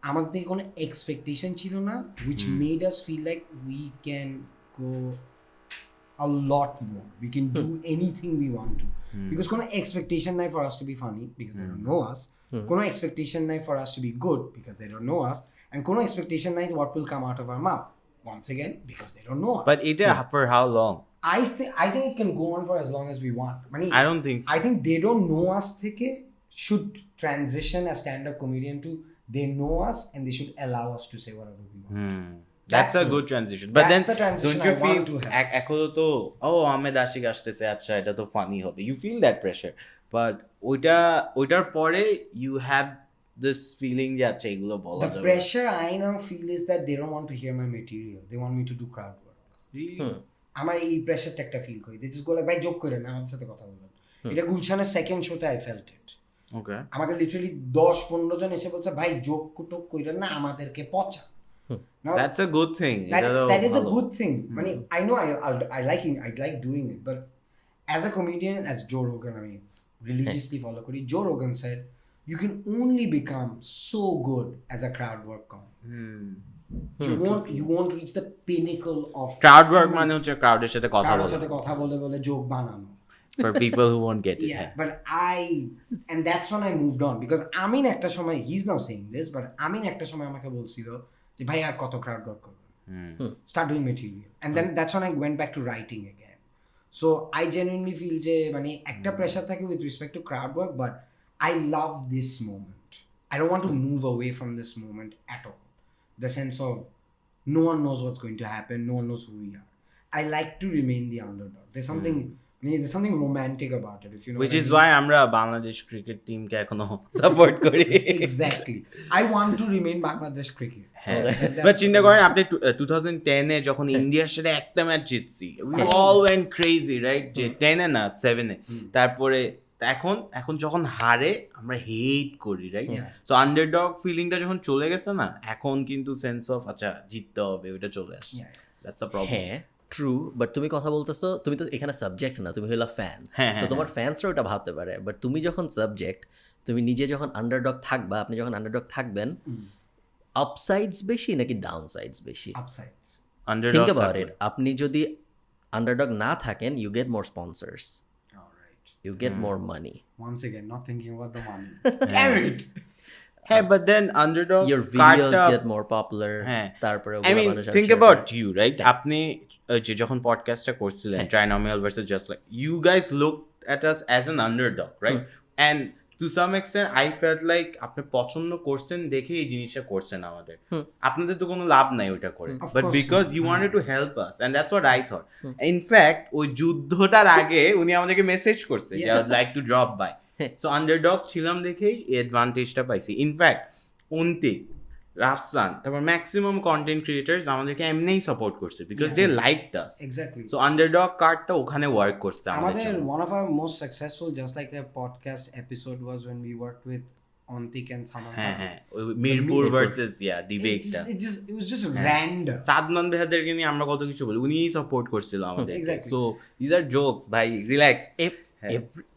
আমাদের থেকে কোনো expectation ছিল না, which made us feel like we can go a lot more. We can do anything we want to. Because কোনো expectation নাই for us to be funny because they don't know us. কোনো expectation নাই for us to be good because they don't know us. And কোনো expectation নাই what will come out of our mouth. Once again, because they don't know us. But it for how long? I think it can go on for as long as we want. I don't think so. I think they don't know us থেকে should transition a stand-up comedian to they know us and they should allow us to say whatever we want. That's a good transition. But then the transition don't you I feel want to have. এখনো তো আহমেদ আশিক আসতেছে, আচ্ছা এটা তো funny হবে, you feel that pressure, but ওইটার পরে you have this feeling যে আচ্ছা এগুলো বলা যাবে। The pressure I now feel is that they don't want to hear my material. They want me to do crowd work. Really? আমার এই প্রেশারটা একটা ফিল করি। They just go like ভাই জোক করেন না আমাদের সাথে কথা বলেন। এটা গুলশানের সেকেন্ড শোতে I felt it. Okay. আমাকে লিটারালি 10-15 জন এসে বলছে ভাই জোক টোক কইরেন না আমাদেরকে পচা। Now, That's a good thing. that is a good thing. I know I like doing it, but as a comedian, as Joe Rogan, I mean, religiously follow kori. Joe Rogan said, you can only become so good as a crowd work comic. You won't reach the pinnacle of crowd work মানে হচ্ছে crowd-এর সাথে কথা বলা। crowd-এর সাথে কথা বলে joke বানানো। For people who won't get it. Yeah, but and that's when I moved on because Amin একটা সময়, he's now saying this, but Amin একটা সময় আমাকে বলছিল যে ভাই আর কত crowd work করবেন, start doing material, and then that's when I went back to writing again. So I genuinely feel যে মানে একটা pressure থাকে with respect to crowd work, but I love this moment. I don't want to move away from this moment at all. The sense of no one knows what's going to happen, no one knows who we are. I like to remain the underdog. There's something romantic about it, if you know. Which is why আমরা Bangladesh cricket টিমকে এখনো support করি। Exactly. I want to remain Bangladesh cricket. But চিন্তা করেন আপনি 2010-এ যখন ইন্ডিয়ার সাথে একটা match জিতছি, we all went crazy, right? যে 10-এ না 7-এ, তারপরে এখন যখন হারে আমরা হেট করি, রাইট? সো আন্ডারডগ ফিলিংটা যখন চলে গেছে না, এখন কিন্তু সেন্স অফ আচ্ছা জিততে হবে ওইটা চলে আসছে। That's a problem. হ্যাঁ ট্রু, বাট তুমি কথা বলতেছো, তুমি তো এখানে সাবজেক্ট না, তুমি হলো ফ্যান্স। তো তোমার ফ্যান্সরা ওটা ভাবতে পারে, বাট তুমি যখন সাবজেক্ট, তুমি নিজে যখন আন্ডারডগ থাকবা, আপনি যখন আন্ডারডগ থাকবেন, আপসাইডস বেশি নাকি ডাউনসাইডস বেশি? Upsides. Think about it. আপনি যদি আন্ডারডগ না থাকেন, you get more sponsors, you get more money. Once again, not thinking about the money. Damn it. Hey, but then underdog, your videos get more popular. তারপরে I mean, think about you, right? আপনি যে যখন পডকাস্টটা করছিলেন Trinomial versus Just Like, you guys looked at us as an underdog, right? And to some extent I felt like আপনি পছন্দ করছেন দেখে এই জিনিসটা করছেন আমাদের, আপনাদের তো কোনো লাভ নাই ওটা করে, but because you wanted to help us, and that's what I thought. In fact ওই যুদ্ধটার আগে উনি আমাদেরকে মেসেজ করছে যে I would like to drop by. So underdog ছিলাম দেখেই এই অ্যাডভান্টেজটা পাইছি। ইনফ্যাক্ট অন্তিক, রাফসান, তারপর ম্যাক্সিমাম কন্টেন্ট ক্রিয়েটার্স আমাদেরকে এমনিই সাপোর্ট করছে because they liked us. Exactly. So underdog কার্ডটা ওখানে ওয়ার্ক করছে আমাদের one of our most successful Just Like a podcast episode was when we worked with Ontik and Saman. হ্যাঁ ওই মিরপুর ভার্সেস ডিবেটটা It was just random. Sadman বেহাদেরকে নিয়ে আমরা কত কিছু বলি, উনিই সাপোর্ট করছিল আমাদের। Exactly. So this are jokes ভাই, রিল্যাক্স।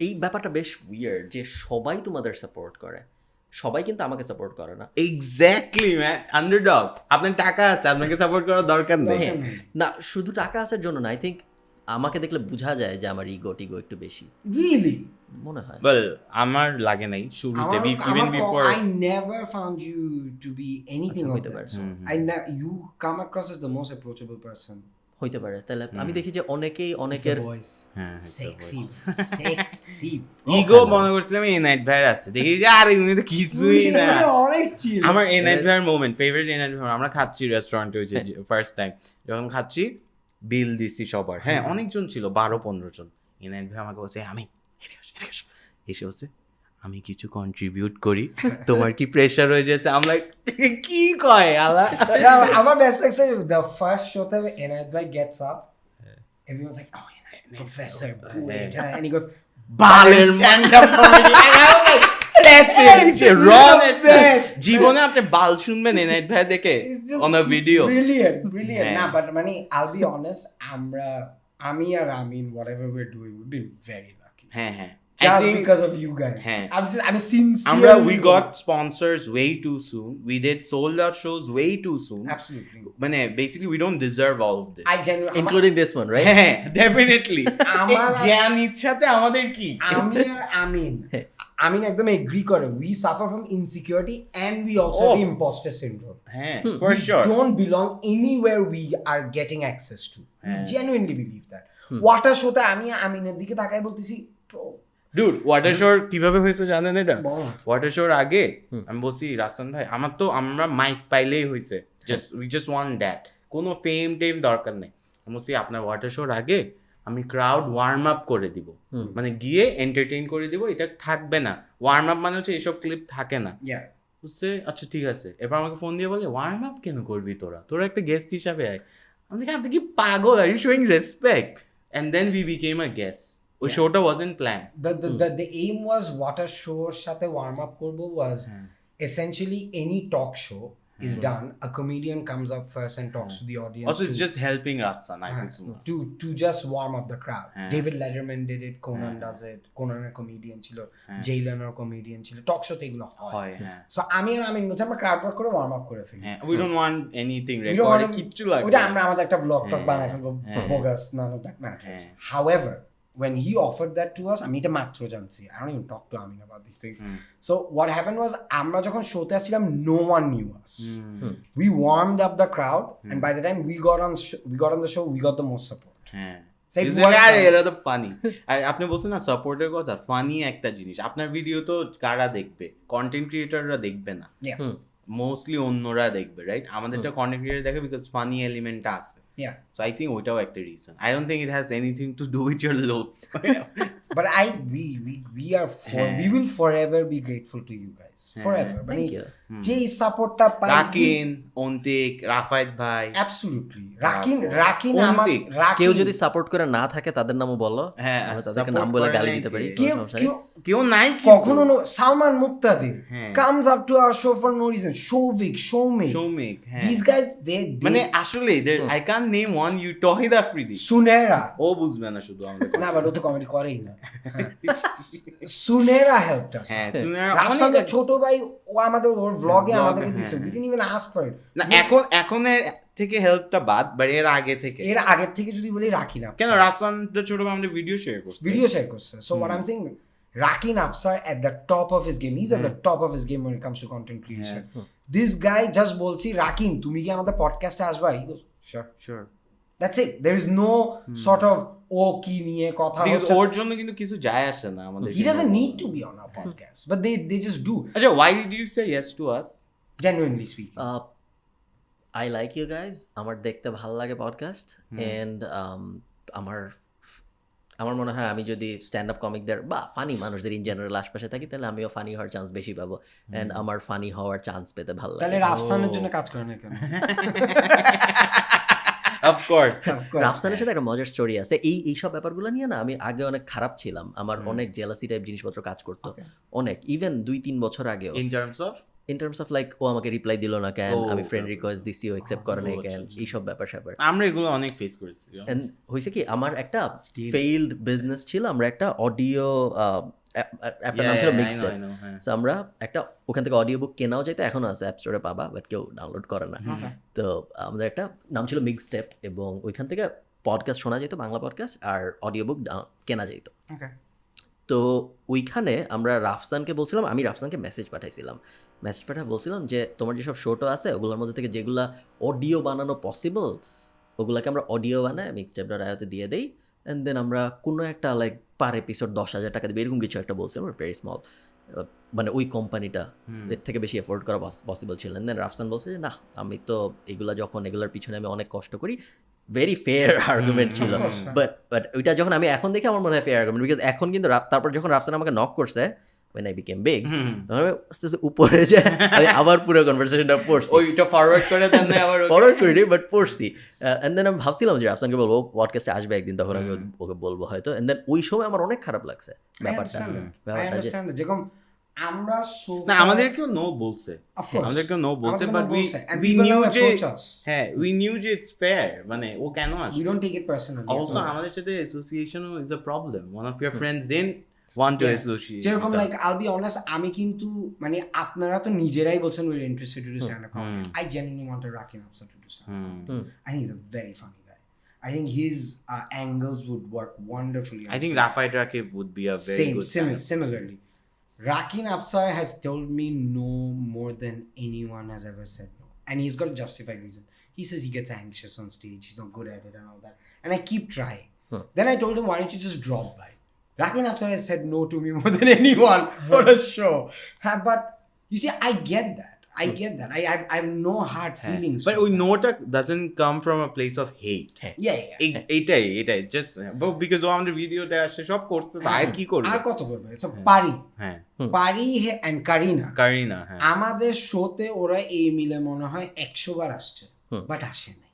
এই ব্যাপারটা বেশ উইয়ার্ড যে সবাই তোমাদের সাপোর্ট করে, সবাই কিন্তু আমাকে সাপোর্ট করে না। Exactly man, underdog. আপনার টাকা আছে, আপনাকে সাপোর্ট করার দরকার নেই। না শুধু টাকা আসার জন্য না, আই থিঙ্ক আমাকে দেখলে বোঝা যায় যে আমার টিগো একটু বেশি Really? মনে হয়। ওয়েল আমার লাগে নাই শুরুতে, even before. I never found you to be anything আচ্ছা, of হইতে that. পারে। You come across as the most approachable person. হইতে পারে। তাহলে আমি দেখি যে অনেকের The voice. হ্যাঁ Sexy. Sexy. ইগো মনে করছিলাম এই নাইট ভাইয়ের আছে, দেখি যে আরে উনি তো কিছুই না। অনেক chill. আমার এই নাইট ভাইয়ের মোমেন্ট, ফেভারিট এই নাইট ভাই, আমরা খাচ্ছি রেস্টুরেন্টে, ওই যে ফার্স্ট টাইম যখন খাচ্ছি, বিল দিছি সবার, হ্যাঁ অনেকজন ছিল, 12-15 জন। এই নাইট ভাই আমাকে বলছে আমি এসে বলছে আমি কিছু কন্ট্রিবিউট করি, তোমার কি প্রেশার হয়ে যাচ্ছে? আমরা কি কয় আলা। আমার best like say the first show that Enayat Bhai gets up, everyone's like, oh Enayat, professor, poet, and he goes, বালের stand up comedy. And I was like, that's it. জীবনে আপনি বাল শুনবেন এই নাইট ভাই দেখে অন আ ভিডিও। Brilliant. হ্যাঁ। Nah, but মানে I'll be honest, আমি আর Amin, whatever we're doing, we've been very lucky. হ্যাঁ Just because of you guys. হ্যাঁ। I'm sincere. আমরা we got sponsors way too soon. We did sold out shows way too soon. Absolutely. মানে basically we don't deserve all of this. I genuinely, including this one, right? হ্যাঁ definitely. আমার জ্ঞান ইচ্ছাতে আমাদের কি? আমি আর Amin একদম agri করে, we suffer from insecurity and we also have imposter syndrome. হ্যাঁ for sure. Don't belong anywhere we are getting access to. We হ্যাঁ। genuinely believe that. ওয়াটার শোতে আমি আমিনের দিকে তাকাই বলতেছি, bro, ডুড ওয়াটার শোর কিভাবে হয়েছে জানেন এটা? বল। ওয়াটার শোর আগে আমি বলছি রাসন ভাই আমরা মাইক পাইলেই হয়েছে, উই জাস্ট ওয়ান্ট দ্যাট, কোনো ফেম টেম দরকার নেই। আমি বলছি আপনার ওয়াটার শোর আগে আমি ক্রাউড ওয়ার্ম আপ করে দিব, মানে গিয়ে এন্টারটেইন করে দিব, এটা থাকবে না। ওয়ার্ম আপ মানে হচ্ছে এইসব ক্লিপ থাকে না। Yeah. বুঝছে? আচ্ছা ঠিক আছে। এবার আমাকে ফোন দিয়ে বলে ওয়ার্ম আপ কেন করবি তোরা একটা গেস্ট হিসাবে আয়। আমি দেখি আপনি কি পাগল, are you showing respect? And then we became a guest. ওই শোটা wasn't plan. The aim was water show সাথে warm up করবো was essentially any talk show is done, a comedian comes up first and talks to the audience. Also it's just helping Rafsan, I think so. To just warm up the crowd. David Letterman did it, Conan does it, Conan a comedian ছিল, Jay Leno a comedian ছিল, talk show তে এগুলো হয়। So আমি বলছি আমরা crowd work করে warm up করে ফেলি। We don't want anything recorded, কিচ্ছু লাগবে। ওটা আমরা আমাদের একটা vlog talk বানাই ফেলবো, bogus, none of that matters. However, when he offered that to us, আমি এটা মাত্র জানছি, I don't even talk to Amin about these things. So what happened was, আমরা যখন শোতে আসছিলাম, no one knew us. We warmed up the crowd, and by the time we got on the show, we got the most support. এরা তো funny. আর আপনি বলছেন না সাপোর্টের কথা, ফানি একটা জিনিস। আপনার ভিডিও তো কারা দেখবে? কন্টেন্ট ক্রিয়েটররা দেখবে না, মোস্টলি অন্যরা দেখবে, রাইট? আমাদেরটা কন্টেন্ট ক্রিয়েটর দেখে বিকজ ফানি এলিমেন্টটা আছে। Yeah. So I think ওইটাও একটা reason. I don't think it has anything to do with your looks. But we will forever be grateful to you guys. Forever. Thank you. যে সাপোর্টটা পাই, রাকিন, অন্তিক, রাফায়েত ভাই। Absolutely. Rakin আমার কেউ যদি support করে না থাকে তাদের নামও বলো, আমরা তাদেরকে নাম বলে গালি দিতে পারি। কেউ নাই কখনো সালমান মুক্তাদির comes up to our show for no reason. Showmik. These guys they মানে আসলে I can't name one. You Tawhid Afridi. Sunera. ও বুঝবে না শুধু আমাদের। না বাট ও তো কমেডি করেই না। Sunera helped us. হ্যাঁ সুনেরা রাফসানের ছোট ভাই, ও আমাদের ওর ব্লগে আমাদেরকে দিয়েছে, we didn't even ask for it. না এখন থেকে হেল্পটা বাদ, বাট এর আগে থেকে যদি বলি রাকিন আফসার, কেন রাফসান তো ছোট ভাই আমাদের ভিডিও শেয়ার করছে। So what I'm saying, Rakin Afsar at the top of his game. He's at the top of his game when it comes to content creation. This guy just বলছি, রাকিন তুমি কি আমাদের পডকাস্টে আসবা? He goes, sure. That's it. There is no sort of ও কি নিয়ে কথা হচ্ছে, ওর জন্য কিন্তু কিছু যায় আসে না আমাদের। He doesn't need to be on our podcast, but they just do. আচ্ছা, why did you say yes to us? Genuinely speaking, I like you guys. আমার দেখতে ভালো লাগে পডকাস্ট, and আমার মনে হয় আমি যদি স্ট্যান্ড আপ কমিকদের বা ফানি মানুষদের ইন জেনারেল আশপাশে থাকি, তাহলে আমিও ফানি হওয়ার চান্স বেশি পাবো, এন্ড আমার ফানি হওয়ার চান্স পেতে ভালো লাগে। তাহলে রাফসানের জন্য কাজ করে না কেন? Of course. রাফসানের সাথে একটা মজার স্টোরি আছে এইসব ব্যাপারগুলো নিয়ে না আমি আগে অনেক খারাপ ছিলাম আমার অনেক জেলাসি টাইপ জিনিসপত্র কাজ করতো অনেক ইভেন 2-3 বছর আগেও In terms of লাইক ও আমাকে রিপ্লাই দিল না কেন আমি ফ্রেন্ড রিকোয়েস্ট দিছি ও অ্যাকসেপ্ট করে নাই কেন এইসব ব্যাপার আমরা এগুলো অনেক ফেস করেছি। এন্ড হয়েছে কি আমার একটা ফেইলড বিজনেস ছিল আমরা একটা অডিও অ্যাপটার নাম ছিল মিক্সটেপ সো আমরা একটা ওখান থেকে অডিও বুক কেনাও যেত এখনো আছে অ্যাপ স্টোরে পাবা বাট কেউ ডাউনলোড করে না তো আমাদের একটা নাম ছিল মিক্সটেপ এবং ওইখান থেকে পডকাস্ট শোনা যেত বাংলা পডকাস্ট আর অডিও বুক কেনা যেত তো ওইখানে আমরা রাফসানকে বলছিলাম আমি রাফসানকে মেসেজ পাঠাইছিলাম বলছিলাম যে তোমার যেসব শোটো আছে ওগুলোর মধ্যে থেকে যেগুলো অডিও বানানো পসিবল ওগুলোকে আমরা অডিও বানায় মিক্সটেপ.ioতে দিয়ে দেই অ্যান্ড দেন আমরা কোনো একটা লাইক পার এপিসোড 10,000 টাকা দেবে এরকম কিছু একটা বলছিলাম ভেরি স্মল মানে ওই কোম্পানিটা এর থেকে বেশি এফোর্ড করা পসিবল ছিল দেন রাফসান বলছে যে না আমি তো এগুলোর পিছনে আমি অনেক কষ্ট করি ভেরি ফেয়ার আর্গুমেন্ট ছিল বাট ওইটা যখন আমি এখন দেখি আমার মনে হয় ফেয়ার আর্গুমেন্ট বিকজ এখন কিন্তু তারপর যখন রাফসান আমাকে নক করছে when I became big তখন আমি আস্তে আস্তে উপরে যে আমি আবার পুরো কনভারসেশনটা পড়ছি ওইটা ফরওয়ার্ড করে দেন না আবার ফরওয়ার্ড করিনি বাট পড়ছি এন্ড দেন আমি ভাবছিলাম যে রাফসানকে বলবো পডকাস্টে আসবে একদিন তখন আমি ওকে বলবো হয়তো এন্ড দেন ওই সময় আমার অনেক খারাপ লাগছে ব্যাপারটা যেরকম আমরা না আমাদেরকেও নো বলছে বাট we knew যে হ্যাঁ we knew যে it's fair মানে ও কেন আসে we don't take it personally also আমাদের সাথে association is a problem one of your friends then want to associate যেরকম like I'll be honest আমি কিন্তু মানে আপনারা তো নিজেরাই বলছেন we're interested to do stand up comedy I genuinely wanted Rakin Apsar to do stand up I think he's a very funny guy I think his angles would work wonderfully I think Rafai Rakib would be a very good similarly Rakin Apsar has told me no more than anyone has ever said no and he's got a justified reason he says he gets anxious on stage he's not good at it and all that and I keep trying then I told him why don't you just drop by Rakin Apsar has said no to me more than anyone for a show but you see I get that I have no hard feelings but we know that doesn't come from a place of hate এটাই just because on the video তে আসে সব করতে আর কি করবে আর কত করবে it's a পারি and Karina আমাদের শোতে ওরা এই মিলে মনে হয় 100 বার আসছে বাট আসে নাই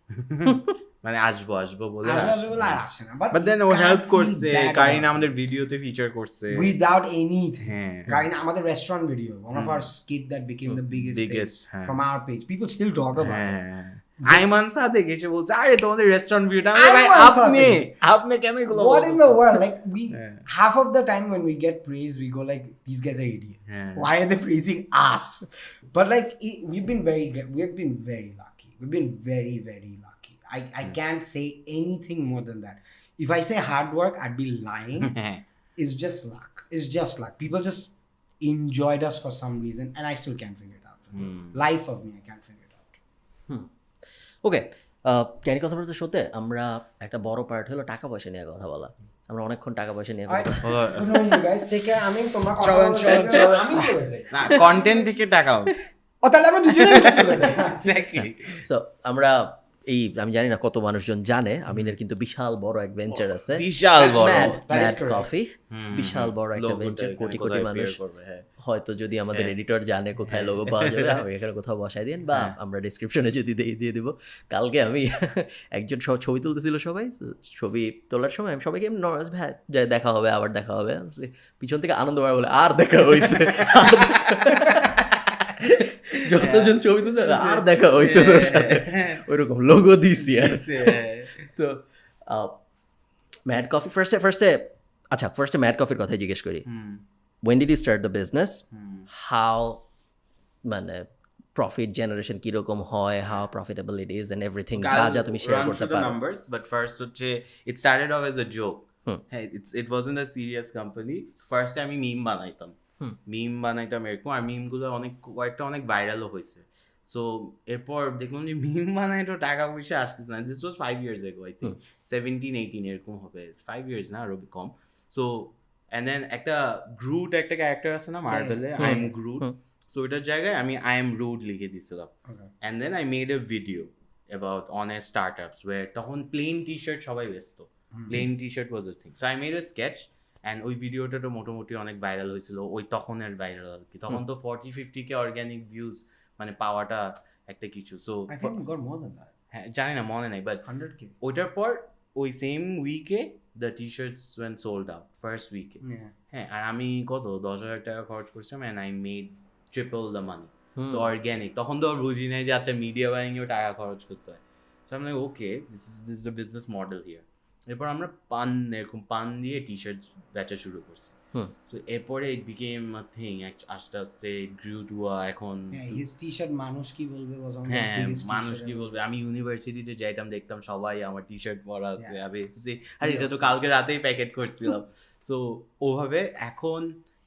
মানে আসবো বলে আর আসে না but then ও হেল্প করছে কারিনা আমাদের ভিডিওতে ফিচার করছে without anything কারিনা আমাদের restaurant video one of our skit that became the biggest from our page people still talk about it Ayman Sadek এসে বলছে আরে তোমাদের রেস্টুরেন্ট ভিডিওটা আপনি কেন এগুলো what in the world like we half of the time when we get praise we go like these guys are idiots why are they praising us but like we've been very lucky we've been very very lucky I can't say anything more than that if I say hard work I'd be lying it's just luck people just enjoyed us for some reason and I still can't figure it out life of me I can't figure it out ওকে ক্যানি কথা বলতে শোতে আমরা একটা বড় part হলো টাকা পয়সা নিয়ে কথা বলা আমরা অনেকক্ষণ টাকা পয়সা নিয়ে কথা আমি তোমার আমি চলে যাই না কন্টেন্ট থেকে টাকা তাহলে আমরা দুজনেই চলে যাই এক্স্যাক্টলি সো আমরা আমি জানি না কত মানুষজন জানে আমিনের কিন্তু বিশাল বড় এক ভেঞ্চার আছে ম্যাড কফি বিশাল বড় একটা ভেঞ্চার কোটি মানুষ হয়তো যদি আমাদের এডিটর জানে কোথায় লোগো পাওয়া যাবে আমি এখানে কোথাও বসাই দিন বা আমরা ডেসক্রিপশনে যদি দিয়ে দিব কালকে আমি একজন ছবি তুলতেছিল সবাই ছবি তোলার সময় আমি সবাইকে হ্যাঁ দেখা হবে আবার দেখা হবে পিছন থেকে আনন্দ পাওয়া বলে আর দেখা হয়েছে যতজন ছবি তুলছে আর দেখা হয়েছে তোর সাথে ওইরকম লোগো দিছি তো ম্যাড কফি ফার্স্টে ম্যাড কফির কথাই জিজ্ঞেস করি when did you start the business how মানে profit generation কিরকম হয় how profitable it is and everything যা তুমি শেয়ার করতে পারো numbers but first হচ্ছে it started off as a joke hey it wasn't a serious company first আমি মিম বানাইতাম এরকম আর মিমগুলো কয়েকটা অনেক ভাইরালও হয়েছে সো এরপর দেখলাম যে মিম বানাই তো টাকা পয়সা আসতেছে না this was 5 years ago I think 17-18 এরকম হবে 5 years না আরো কম সো and then একটা গ্রুট একটা ক্যারেক্টার আছে না মার্ভেলে আই এম গ্রুট সো এটার জায়গায় আমি আই এম রুট লিখে দিছিলাম and then I made a video about honest startups where তখন প্লেন টি-শার্ট সবাই বেচতো plain T-shirt was a thing so I made a sketch and ওই ভিডিওটা তো মোটামুটি অনেক ভাইরাল হয়েছিল ওই তখনের ভাইরাল আর কি তখন তো 40-50 কে অর্গানিক ভিউজ মানে পাওয়াটা একটা কিছু so I think we got more than that হ্যাঁ জানি না মনে নাই, বাট 100K. ওইটার পর ওই সেম উইকে the T shirts were sold out first উইকে। Yeah. হ্যাঁ, আর আমি কত 10,000 টাকা খরচ করছিলাম and I made triple the money. So organic, তখন তো আর বুঝি নাই যে আচ্ছা মিডিয়া বাইংয়েও টাকা খরচ করতে হয়। সো আমি like okay this is the business model here. এরপর আমরা এরকম পান দিয়ে টি শার্ট বেচা শুরু করছি। সো এরপরে ইট বিকেম আ থিং, আস্তে আস্তে গ্রিউ টু এখন His t-shirt মানুষ কি বলবে was one of the হ্যাঁ biggest মানুষ t-shirt কি ever. বলবে। আমি ইউনিভার্সিটিতে যাইতাম, দেখতাম সবাই আমার টি শার্ট পরা আছে, Yeah. আমি আর এটা তো কালকে রাতেই প্যাকেট করছিলাম। সো ওভাবে এখন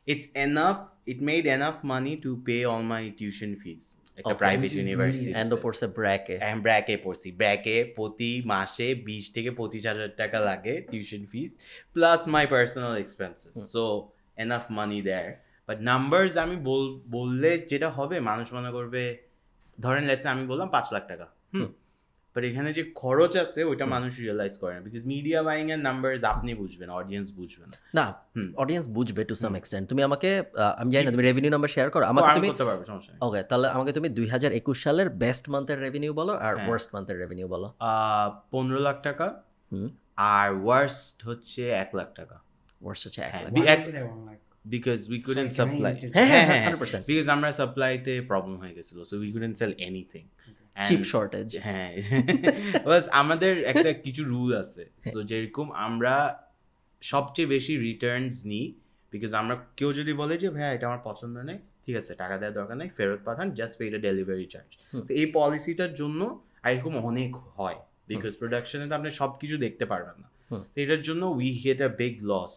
it's enough, it made enough money to pay all my tuition fees একটা Okay, private which is university. And পড়ছে ব্র্যাকে। ব্র্যাকে পড়ছি, ব্র্যাকে প্রতি মাসে 20 থেকে 25,000 টাকা লাগে tuition fees plus my personal expenses. So enough money there. But numbers আমি বললে যেটা হবে মানুষ মনে করবে, ধরেন লেটস আমি বললাম 5 লাখ টাকা, বাট এখানে যে খরচ আছে ওইটা মানুষ রিয়েলাইজ করে না, বিকজ মিডিয়া বাইং এর নাম্বারস আপনি বুঝবেন, অডিয়েন্স বুঝবে না। না, অডিয়েন্স বুঝবে টু সাম এক্সটেন্ট। তুমি আমাকে আমি জানি না তুমি রেভিনিউ নাম্বার শেয়ার করো আমাকে, তুমি করতে পারবে, সমস্যা নেই। ওকে, তাহলে আমাকে তুমি 2021 সালের বেস্ট মান্থের রেভিনিউ বলো আর ওয়ার্স্ট মান্থের রেভিনিউ বলো। 15 লাখ টাকা আর ওয়ার্স্ট হচ্ছে 1 লাখ টাকা। ওয়ার্স্ট হচ্ছে 1 lakh. Why did I want like Because we couldn't Sorry, can I supply. interrupt? হ্যাঁ 100%। Because আমরা সাপ্লাইতে প্রবলেম হয়ে গেছিল, so we couldn't sell anything. Chip shortage. হ্যাঁ বাস আমাদের একটা কিছু রুল আছে, সো যেরকম আমরা সবচেয়ে বেশি রিটার্নস নিই, বিকজ আমরা কেউ যদি বলে যে ভাই এটা আমার পছন্দ নেই, ঠিক আছে টাকা দেওয়ার দরকার নেই, ফেরত পাঠান, just pay the delivery charge. তো এই পলিসিটার জন্য এরকম অনেক হয়, বিকজ প্রোডাকশনে তো আপনি সব কিছু দেখতে পারবেন না। তো এটার জন্য we get a big loss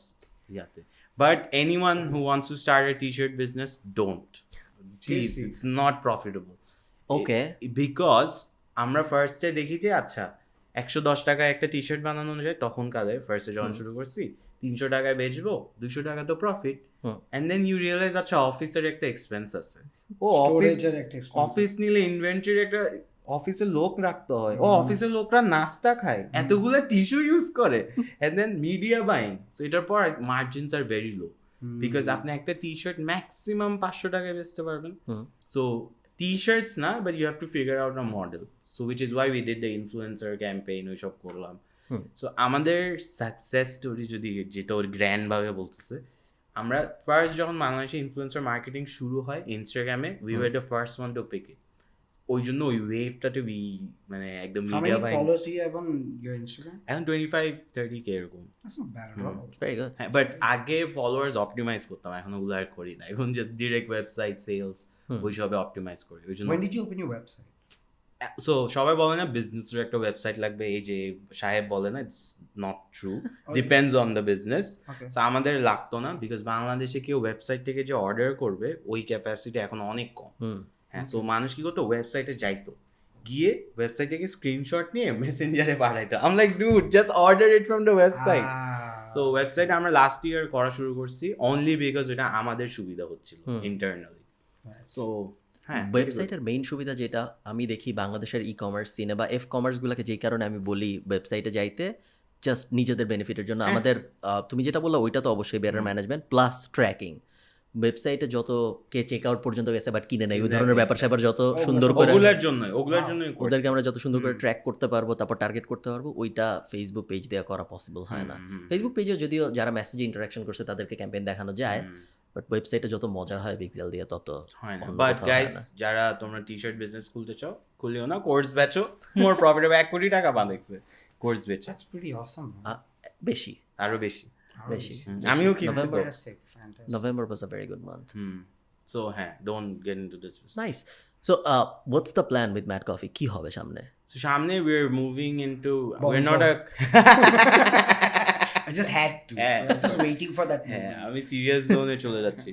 ইয়াতে। But anyone who wants to start a t-shirt business, don't. Please, it's not profitable. Okay. Because আমরা ফার্স্টে দেখি যে আচ্ছা 110 টাকায় একটা টি শার্ট বানানো যায়, তখন কালে ফার্স্টে যখন শুরু করছি 300 টাকায় বেচবো, 200 টাকা তো profit. And then you realise আচ্ছা অফিসের একটা এক্সপেন্স আছে, ও storage-এর একটা expense অফিস নিলে ইনভেন্টরির একটা অফিসের লোক রাখতে হয়, ও অফিসের লোকরা নাস্তা খায়, এতগুলো টিস্যু ইউজ করে, and then media buying. So এটার পর margins are very low, because আপনি একটা টি শার্ট ম্যাক্সিমাম 500 টাকায় বেচতে পারবেন। সো টি-শার্টস না, but you have to figure out a model, so which is why we did the influencer campaign, ওইসব করলাম। সো আমাদের সাকসেস স্টোরি যদি যেটা ওর গ্র্যান্ড ভাবে বলতেছে, আমরা ফার্স্ট যখন বাংলাদেশে ইনফ্লুয়েন্সার মার্কেটিং শুরু হয় ইনস্টাগ্রামে, we were the first one to pick it. ওই জন্য ওই ওয়েভটাতে মানে একদম How media many buying. followers do you have on your Instagram? এখন 25-30K এরকম। That's not bad at all. Very good. হ্যাঁ, বাট আগে ফলোয়ার্স অপটিমাইজ করতাম, এখন ওগুলো আর করি না, এখন যে ডিরেক্ট ওয়েবসাইট সেলস ওইসবে অপটিমাইজ করি। ওই জন্য When did you open your website? So সবাই বলে না বিজনেসের একটা ওয়েবসাইট লাগবে, এই যে সাহেব বলে না, it's not true, depends on the business. Okay. So আমাদের লাগতো না, বিকজ বাংলাদেশে কেউ ওয়েবসাইট থেকে যে অর্ডার করবে ওই ক্যাপাসিটি এখন অনেক কম। হ্যাঁ, সো মানুষ কি করতো, ওয়েবসাইটে যাইতো, গিয়ে ওয়েবসাইট থেকে স্ক্রিনশট নিয়ে মেসেঞ্জারে পাঠাইতো। Um like dude just order it from the website. So website আমরা লাস্ট ইয়ার করা শুরু করছি অনলি বিকজ এটা আমাদের সুবিধা হচ্ছিল ইন্টারনালি। সো হ্যাঁ, ওয়েবসাইটের মেইন সুবিধা যেটা আমি দেখি বাংলাদেশের ই কমার্স সিনে বা এফ কমার্সগুলোকে, যেই কারণে আমি বলি ওয়েবসাইটে যাইতে, জাস্ট নিজেদের বেনিফিটের জন্য। আমাদের তুমি যেটা বললো ওইটা তো অবশ্যই বেটার ম্যানেজমেন্ট প্লাস ট্র্যাকিং। ওয়েবসাইটে যত কে চেক আউট পর্যন্ত গেছে বাট কিনে নেই, ওই ধরনের ব্যাপার স্যাপার যত সুন্দর করে ওগুলোর জন্য ওদেরকে আমরা যত সুন্দর করে ট্র্যাক করতে পারবো, তারপর টার্গেট করতে পারবো, ওইটা ফেসবুক পেজ দিয়ে করা পসিবল হয় না। ফেসবুক পেজে যদিও যারা মেসেজে ইন্টারাকশন করছে তাদেরকে ক্যাম্পেইন দেখানো যায়, বাট ওয়েবসাইটে যত মজা হয় পিক্সেল দিয়ে তত হয় না। অন্য বাট কোথাও গাইস, হয় না। যারা তোমরা টি-শার্ট বিজনেস খুলতে চাও, খুলিও না, কোর্স বেচো, মোর প্রফিটেবল। 1 কোটি টাকা বাঁধাইছে কোর্স বেচে, That's pretty awesome. man. বেশি আরো বেশি। বেশি। আমিও কিনছি তো। Fantastic, fantastic. November was a very good month. So হ্যাঁ, don't get into this business. Nice. So, what's the plan with Mad Coffee? কি হবে সামনে? So সামনে we're moving into, we're Bongo. not a I just had to. Yeah. I was just waiting for that হ্যাঁ, moment. আমি serious জোনে চলে যাচ্ছি।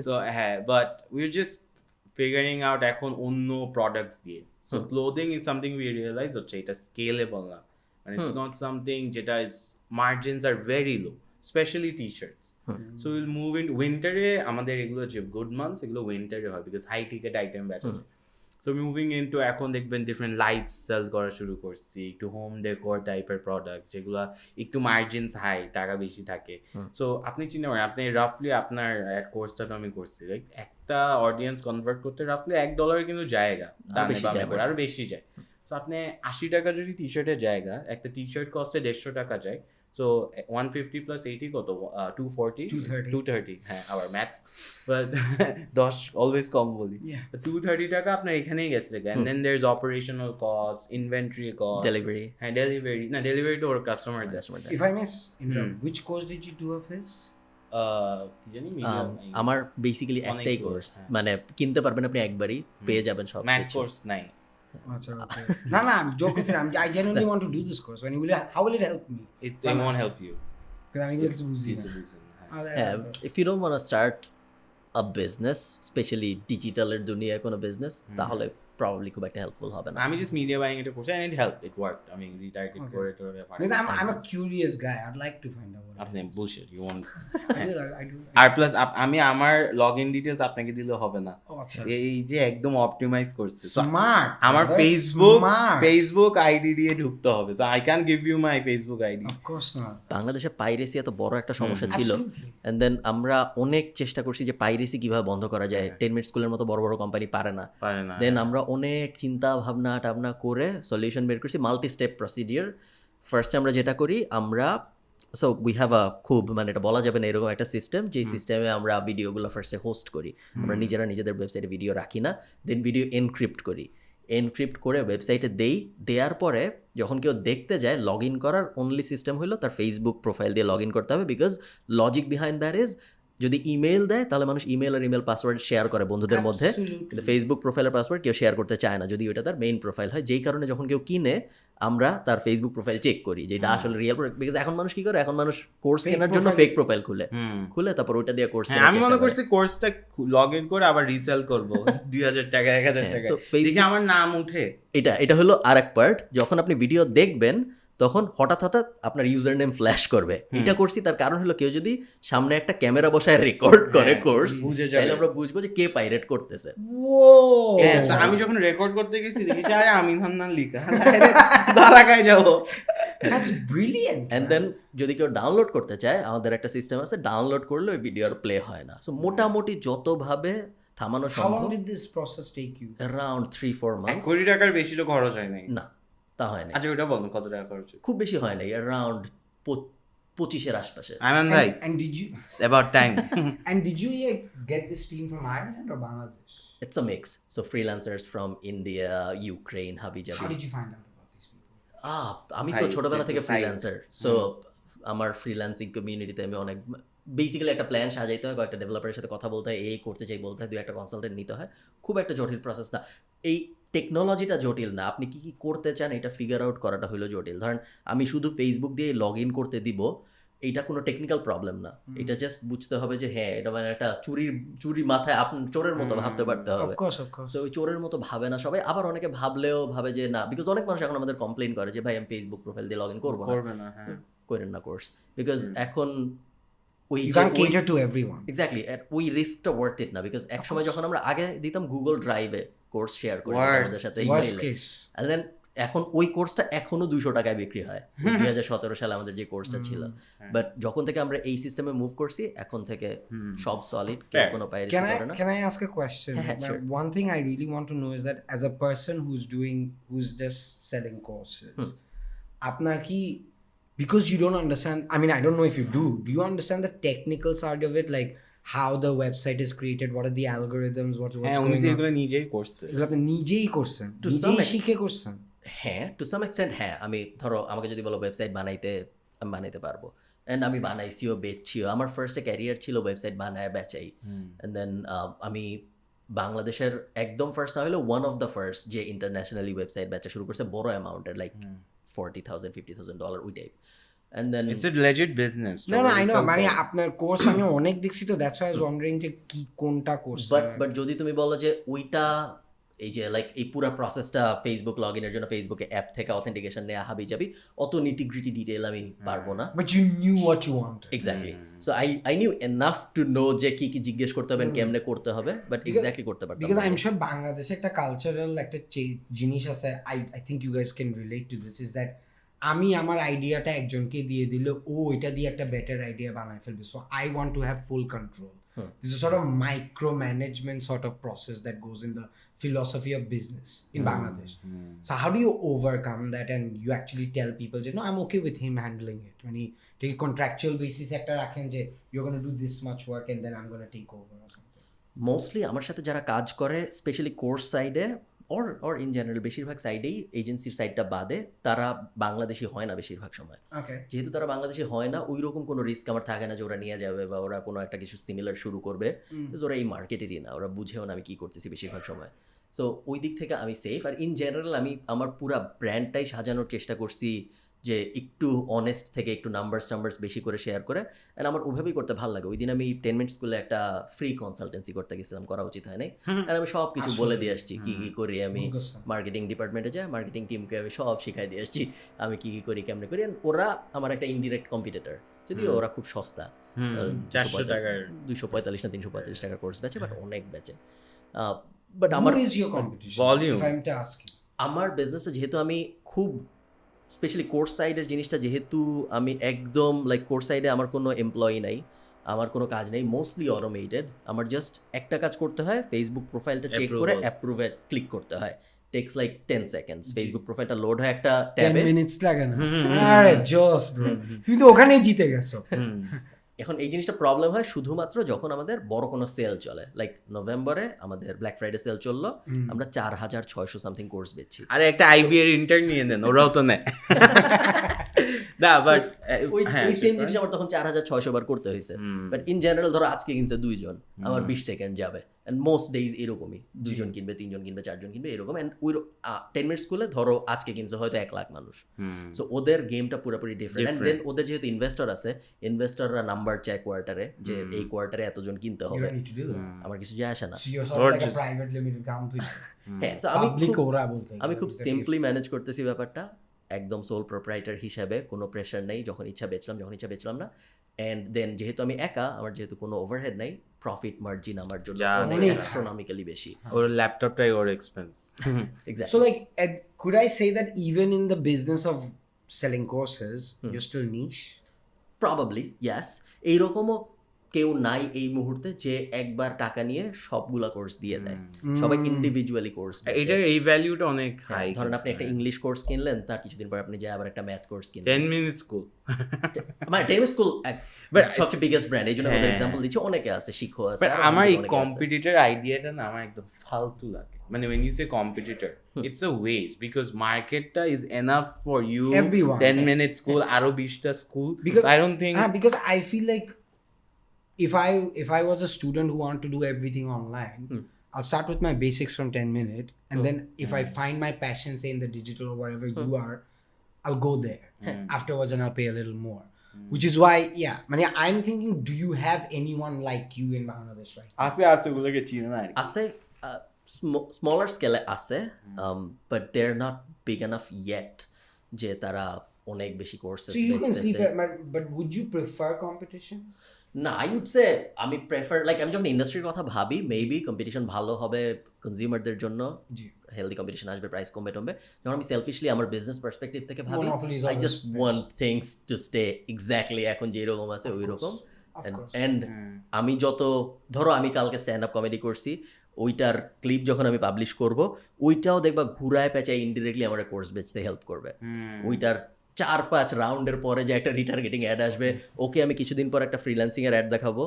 So হ্যাঁ, but we're just figuring out এখন অন্য প্রোডাক্টস দিয়ে। So clothing is something we realise হচ্ছে এটা স্কেলেবল না, and it's not something যেটা is margins are very low, especially t-shirts. So we'll move into winter-এ, আমাদের এগুলো যে গুড মান্থস, এগুলো উইন্টারে হয় বিকজ হাই টিকেট আইটেম বেচা যায়। সো মুভিং ইনটু এখন দেখবেন ডিফারেন্ট লাইটস সেল করা শুরু করছি, একটু হোম ডেকোর টাইপের প্রোডাক্টস যেগুলো একটু মার্জিনস হাই, টাকা বেশি থাকে। সো আপনি চিন্তা করেন, আপনি রাফলি আপনার কোর্সটা তো আমি করছি, লাইক একটা অডিয়েন্স কনভার্ট করতে রাফলি $1 কিন্তু জায়গা, দামে বামে করে আরো বেশি যায়। সো আপনি 80 টাকা যদি টি শার্টের জায়গা একটা টি শার্ট কস্টে 150 টাকা যায়, সো 150 প্লাস 80 কত 240 230 হ্যাঁ আবার ম্যাথস বাট 10 অলওয়েজ কম বলি, 230 টাকা আপনার এখানেই গেছে, and then there is operational cost, inventory cost, delivery হ্যাঁ ডেলিভারি তো ওর কাস্টমার দেয়। If I may interrupt, which course did you do of his? কি জানি মিডিয়াম আমার বেসিক্যালি একটাই অনেকগুলো, কোর্স, হ্যাঁ। মানে কিনতে পারবেন আপনি একবারই, পেয়ে যাবেন সব ম্যাথ কিছু। কোর্স নাই। Achha, okay. No, I'm joking. I genuinely want to do this course. How will it help me? It won't help you. Because I'm English বুঝি না। হ্যাঁ, if you don't want to start a business, especially ডিজিটালের দুনিয়ায় কোনো business, তাহলে probably খুব একটা হেল্পফul হবে না। আমি জাস্ট মিডিয়া বাইং এটা করছি, and it helped, it worked. আমি রিটার্গেট Okay. করে Because I'm a curious guy. I'd like to find out what আপনি it is. bullshit you won't. I do. আর প্লাস আমি আমার লগইন ডিটেইলস আপনাকে দিলে হবে না, Oh, আচ্ছা। এই যে একদম অপটিমাইজ করছে। So, Smart. আমার That's smart. ফেসবুক আইডি দিয়ে ঢুকতে হবে, so I can give you my Facebook ID. Of course not. বাংলাদেশে পাইরেসি এত বড় একটা সমস্যা ছিল, Absolutely. এন্ড দেন আমরা অনেক চেষ্টা করছি যে পাইরেসি কিভাবে বন্ধ করা যায়। 10 মিনিট স্কুলের মতো বড় বড় কোম্পানি পারে না। পারে না। দেন আমরা অনেক চিন্তা ভাবনা টাবনা করে সলিউশন বের করছি, মাল্টি স্টেপ প্রসিডিওর। ফার্স্টে আমরা যেটা করি, আমরা সো উই হ্যাভ আ খুব মানে এটা বলা যাবে না এরকম একটা সিস্টেম, যেই সিস্টেমে আমরা ভিডিওগুলো ফার্স্টে হোস্ট করি। আমরা নিজেরা নিজেদের ওয়েবসাইটে ভিডিও রাখি না, দেন ভিডিও এনক্রিপ্ট করি, এনক্রিপ্ট করে ওয়েবসাইটে দেওয়ার পরে যখন কেউ দেখতে যায়, লগ ইন করার অনলি সিস্টেম হলো তার ফেসবুক প্রোফাইল দিয়ে লগ ইন করতে হবে। Because logic behind that is, যদি ইমেল দেয় তাহলে মানুষ ইমেল আর ইমেল পাসওয়ার্ড শেয়ার করে বন্ধুদের মধ্যে, Absolutely. কিন্তু ফেসবুক প্রোফাইলের পাসওয়ার্ড কেউ শেয়ার করতে চায় না যদি ওটা তার মেইন প্রোফাইল হয়। যেই কারণে যখন কেউ কিনে, আমরা তার ফেসবুক প্রোফাইল চেক করি যে এটা আসলে রিয়েল, বিকজ এখন মানুষ কি করে, এখন মানুষ কোর্স Fake কেনার জন্য profile- ফেক প্রোফাইল খুলে তারপর ওইটা দিয়ে কোর্স হ্যাঁ, আমি মনে করছি কোর্সটা লগ ইন করে আবার রিসেল করব 2000 টাকা 1000 টাকা, so দেখি আমার নাম উঠে। এটা হলো আরেক পার্ট। যখন আপনি ভিডিও দেখবেন তখন হঠাৎ আপনার ইউজার নেম ফ্ল্যাশ করবে। এটা করছি তার কারণ হলো, কেউ যদি সামনে একটা ক্যামেরা বসায় রেকর্ড করে কোর্স, বুঝে যাবে। তাহলে আমরা বুঝবো যে কে পাইরেট করতেছে। Whoa. হ্যাঁ, so আমি যখন রেকর্ড করতে গেছি দেখি আরে আমিন খান লিখা, দাঁড়াকায় যাবো। That's brilliant. অ্যান্ড দেন যদি কেউ ডাউনলোড করতে চায়, আমাদের একটা সিস্টেম আছে, ডাউনলোড করলে ওই ভিডিও আর প্লে হয় না। সো মোটামুটি যতভাবে থামানো How সম্ভব, long did this process take you? Around 3-4 1 months. কোটি টাকার বেশি তো খরচ হয় নাই। না, তা হয় না, আচ্ছা ওটা বলুন কত টাকা খরচ হয়েছে? খুব বেশি হয় নাই, অ্যারাউন্ড 25-এর আশপাশে। আমান ভাই, And did you it's about time. get this team from Ireland or Bangladesh? It's a mix. So freelancers from India, Ukraine, How Habijabi. did you find out about these people? আমি তো ভাই, ছোটবেলা it's থেকে a side. Freelancer, so আমার freelancing কমিউনিটিতে আমি অনেক basically একটা প্ল্যান সাজাইতে হয়, কয়েকটা ডেভেলপারের সাথে কথা বলতে হয়, এই করতে চাই বলতে হয়, 2-1 কনসালটেন্ট নিতে হয়। খুব একটা জটিল প্রসেস না। এই টেকনোলজিটা জটিল না, আপনি কি করতে চান এটা ফিগার আউট করাটা হলো জটিল। ধরেন আমি শুধু ফেসবুক দিয়ে লগ ইন করতে দিব, এইটা কোনো টেকনিক্যাল প্রবলেম না। এটা জাস্ট বুঝতে হবে যে হ্যাঁ, এটা মানে একটা চুরি মাথায় আপনি চোরের মতো ভাবতে পারতে হবে। Of course. তো ওই চোরের মতো ভাবে না সবাই, আবার অনেকে ভাবলেও ভাবে যে না, বিকজ অনেক মানুষ এখন আমাদের কমপ্লেন করে যে ভাই আমি ফেসবুক প্রোফাইল দিয়ে লগ ইন করবো না, করবে না, হ্যাঁ। করেন না কোর্স, বিকজ এখন ওই You can't cater to everyone. Exactly ওই রিস্কটা ওয়ার্থ ইট না। বিকজ এক সময় যখন আমরা আগে দিতাম গুগল ড্রাইভে কোর্স শেয়ার করে Worst. আমাদের সাথে Worst ইমেইলে, case. and then এখন ওই কোর্সটা এখনো 200 টাকায় বিক্রি হয়। 2017 সালে আমাদের যে কোর্সটা ছিল, বাট যখন থেকে আমরা এই সিস্টেমে মুভ করছি, এখন থেকে সব সলিড, কেউ কোনো পাইরেসি করে না। Can I ask a question? Yeah, sure. One thing I really want to know is that as a person who's just selling courses, আপনার কি, because you don't understand, I mean I don't know if you do you understand the technical side of it, like how the website is created, what are the algorithms, what's হ্যাঁ, উনি going তো on? এগুলো নিজেই করছে। এগুলো আপনি নিজেই করছেন, To some নিজেই extent. শিখে করছেন? হ্যাঁ, টু সাম এক্সটেন্ট হ্যাঁ। আমি ধরো আমাকে যদি বলো ওয়েবসাইট বানাইতে, আমি বানাইতে পারবো, অ্যান্ড আমি বানাইছিও, বেচছিও। আমার ফার্স্টে ক্যারিয়ার ছিল ওয়েবসাইট বানায় বেচাই, অ্যান্ড দেন আমি বাংলাদেশের একদম ফার্স্ট না হলেও ওয়ান অফ দ্য ফার্স্ট যে ইন্টারন্যাশনালি ওয়েবসাইট বেচা শুরু করছে বড় অ্যামাউন্টের, লাইক $40,000-$50,000 ওইটাই। And then It's a legit business. No, I know, মানে আপনার কোর্স আমি অনেক দেখছি, তো that's why I was wandering যে কি কোনটা কোর্স। বাট যদি তুমি বলো যে ওইটা, এই যে লাইক এই পুরো প্রসেসটা ফেসবুক লগ ইনের জন্য ফেসবুকে অ্যাপ থেকে অথেন্টিকেশন নেওয়া হাবিজাবি, অত নিটিগ্রিটি ডিটেইল আমি পারবো না। But you knew what you want. Exactly, so I knew enough to know যে কি কি জিজ্ঞেস করতে হবে, কেমনে করতে হবে, বাট এক্স্যাক্টলি করতে পারতাম বিকজ না। আই এম শিওর বাংলাদেশে একটা কালচারাল একটা জিনিস আছে, I think you guys can relate to this, is that আমি আমার আইডিয়াটা একজনকে দিয়ে দিলে ও এটা দিয়ে একটা বেটার আইডিয়া বানায় ফেলবে, so I want to have full control. This is sort of micromanagement sort of process that goes in the philosophy of business in Bangladesh. So how do you overcome that and you actually tell people that no, I'm okay with him handling it? When he take a contractual basis একটা রাখেন যে you're going to do this much work and then I'm going to take over or something. Mostly আমার সাথে যারা কাজ করে specially course সাইডে or in general বেশিরভাগ সাইডেই এজেন্সির সাইডটা বাদে তারা বাংলাদেশি হয় না বেশিরভাগ সময়। Okay. যেহেতু তারা বাংলাদেশি হয় না ওই রকম কোনো রিস্ক আমার থাকে না যে ওরা নিয়ে যাবে বা ওরা কোনো একটা কিছু সিমিলার শুরু করবে, ওরা এই মার্কেটেরই না, ওরা বুঝেও না আমি কী করতেছি বেশিরভাগ সময়। সো ওই দিক থেকে আমি সেফ। আর ইন জেনারেল আমি আমার পুরা ব্র্যান্ডটাই সাজানোর চেষ্টা করছি যে একটু অনেস্ট থেকে একটু নাম্বারস বেশি করে শেয়ার করে, অ্যান্ড আমার ওইভাবেই করতে ভালো লাগে। ওই দিন আমি 10 মিনিট স্কুলে একটা ফ্রি কনসালটেন্সি করতে গেছিলাম, করা উচিত হয় নাই, আর আমি সব কিছু বলে দিয়ে আসছি কী কী করি। আমি মার্কেটিং ডিপার্টমেন্টে যাই, মার্কেটিং টিমকে আমি সব শিখাই দিয়ে আসছি আমি কী কী করি কেমনে করি। ওরা আমার একটা ইনডিরেক্ট কম্পিটিটর, যদিও ওরা খুব সস্তা, 245 না 345 টাকার কোর্স বেচে, বাট অনেক বেচে। বাট আমার Who is your competition? Volume. If I'm to ask you. আমার বিজনেসে যেহেতু আমি খুব স্পেশালি কোর্স সাইডের জিনিসটা, যেহেতু আমি একদম লাইক কোর্স সাইডে আমার কোনো এমপ্লয়ি নাই, আমার কোনো কাজ নেই, মোস্টলি অটোমেটেড। আমার জাস্ট একটা কাজ করতে হয়, ফেসবুক প্রোফাইলটা চেক করে অ্যাপ্রুভে ক্লিক করতে হয়, টেক্স লাইক 10 সেকেন্ডস। ফেসবুক প্রোফাইলটা লোড হয় একটা 10 ট্যাবে, minutes লাগে না। আরে জোস ব্রো, তুমি তো ওখানেই জিতে গেছো। এখন এই জিনিসটা প্রবলেম হয় শুধুমাত্র যখন আমাদের বড় কোনো সেল চলে, লাইক নভেম্বরে আমাদের ব্ল্যাক ফ্রাইডে সেল চললো, আমরা 4600 সামথিং কোর্স বেচছি। আরে একটা আইবি এর ইন্টার্ন নিয়ে নেন, ওরাও তো নেয় না, বাট ওই সেম জিনিস আমার তখন 4600 বার করতে হয়েছে। বাট ইন জেনারেল ধরো আজকে কিনছে 2 জন, আমার 20 সেকেন্ড যাবে, অ্যান্ড মোস্ট ডেইজ এরকমই 2 জন কিনবে, 3 জন কিনবে, 4 জন কিনবে, এরকম। অ্যান্ড ওই 10 মিনিট স্কুলে ধরো আজকে কিনছে হয়তো 1 লাখ মানুষ। সো ওদের গেমটা পুরোপুরি ডিফারেন্ট। অ্যান্ড দেন ওদের যেহেতু ইনভেস্টর আছে, ইনভেস্টররা নাম্বার চায় কোয়ার্টারে যে এই কোয়ার্টারে এতজন কিনতে You হবে, don't need to do that. আমার কিছু যায় আসে না। So you're sort of like a private limited company. হ্যাঁ, so Public ওরা বলতে আমি খুব সিম্পলি ম্যানেজ করতেছি ব্যাপারটা, একদম সোল প্রোপ্রাইটার হিসাবে, কোনো প্রেশার নেই, যখন ইচ্ছা বেচলাম, যখন ইচ্ছা বেচলাম না। অ্যান্ড দেন যেহেতু আমি একা, আমার যেহেতু কোনো ওভারহেড নাই, প্রফিট মার্জিন আমার জন্য অনেক অ্যাস্ট্রোনমিক্যালি বেশি। ওর ল্যাপটপটাই ওর expense. Exactly. So like, could I say that even in the business of selling courses, you're still niche? Probably yes. এইরকমও কেউ নাই এই মুহূর্তে যে একবার টাকা নিয়ে সবগুলা কোর্স দিয়ে দেয়, সবাই ইন্ডিভিজুয়ালি কোর্স। এটার এই ভ্যালুটা অনেক হাই। ধরেন আপনি একটা ইংলিশ কোর্স কিনলেন, তার কিছুদিন পর আপনি যে আবার একটা ম্যাথ কোর্স কিনলেন। 10 মিনিট স্কুল, মানে 10 মিনিট স্কুল সবচেয়ে বিগেস্ট ব্র্যান্ড, এই জন্য ওদের এক্সাম্পল দিচ্ছি, অনেকে আছে, শিক্ষক আছে। আমার এই কম্পিটিটর আইডিয়াটা না আমার একদম ফালতু লাগে। মানে when you say competitor, it's a waste because marketটা is enough for you. Everyone. 10 minute school, আরো 20টা school. Because I don't think because I feel like if I was a student who wanted to do everything online, I'll start with my basics from 10 minutes, and then if I find my passion, say in the digital or wherever you are, I'll go there afterwards and I'll pay a little more. Which is why, yeah, I'm thinking, do you have anyone like you in Bangladesh right now? আছে ওগুলোকে চিনো না। আছে, smaller স্কেলে আছে, but they are not big enough yet যে তারা অনেক বেশি courses So you can sleep বেচতেছে। but would you prefer competition? না, আই উড সে আমি প্রেফার, লাইক আমি যখন ইন্ডাস্ট্রির কথা ভাবি, মেবি কম্পিটিশন ভালো হবে কনজিউমারদের জন্য, জি। হেলদি কম্পিটিশন আসবে, প্রাইস কমবে টমবে। যখন আমি সেলফিশলি আমার বিজনেস পার্সপেক্টিভ থেকে ভাবি, Monopoly is I always just best. Want things to stay exactly এখন যেরকম আছে ওই রকম। Of course. অ্যান্ড আমি যত, ধরো আমি কালকে স্ট্যান্ড আপ কমেডি করছি, ওইটার ক্লিপ যখন আমি পাবলিশ করব, ওইটাও দেখবা ঘুরায় পেঁচায় ইনডিরেক্টলি আমার কোর্স বেচতে হেল্প করবে। ওইটার 4-5 রাউন্ডের পরে যে একটা রিটার্গেটিং অ্যাড আসবে, ওকে আমি কিছুদিন পর একটা ফ্রিল্যান্সিংয়ের অ্যাড দেখাবো,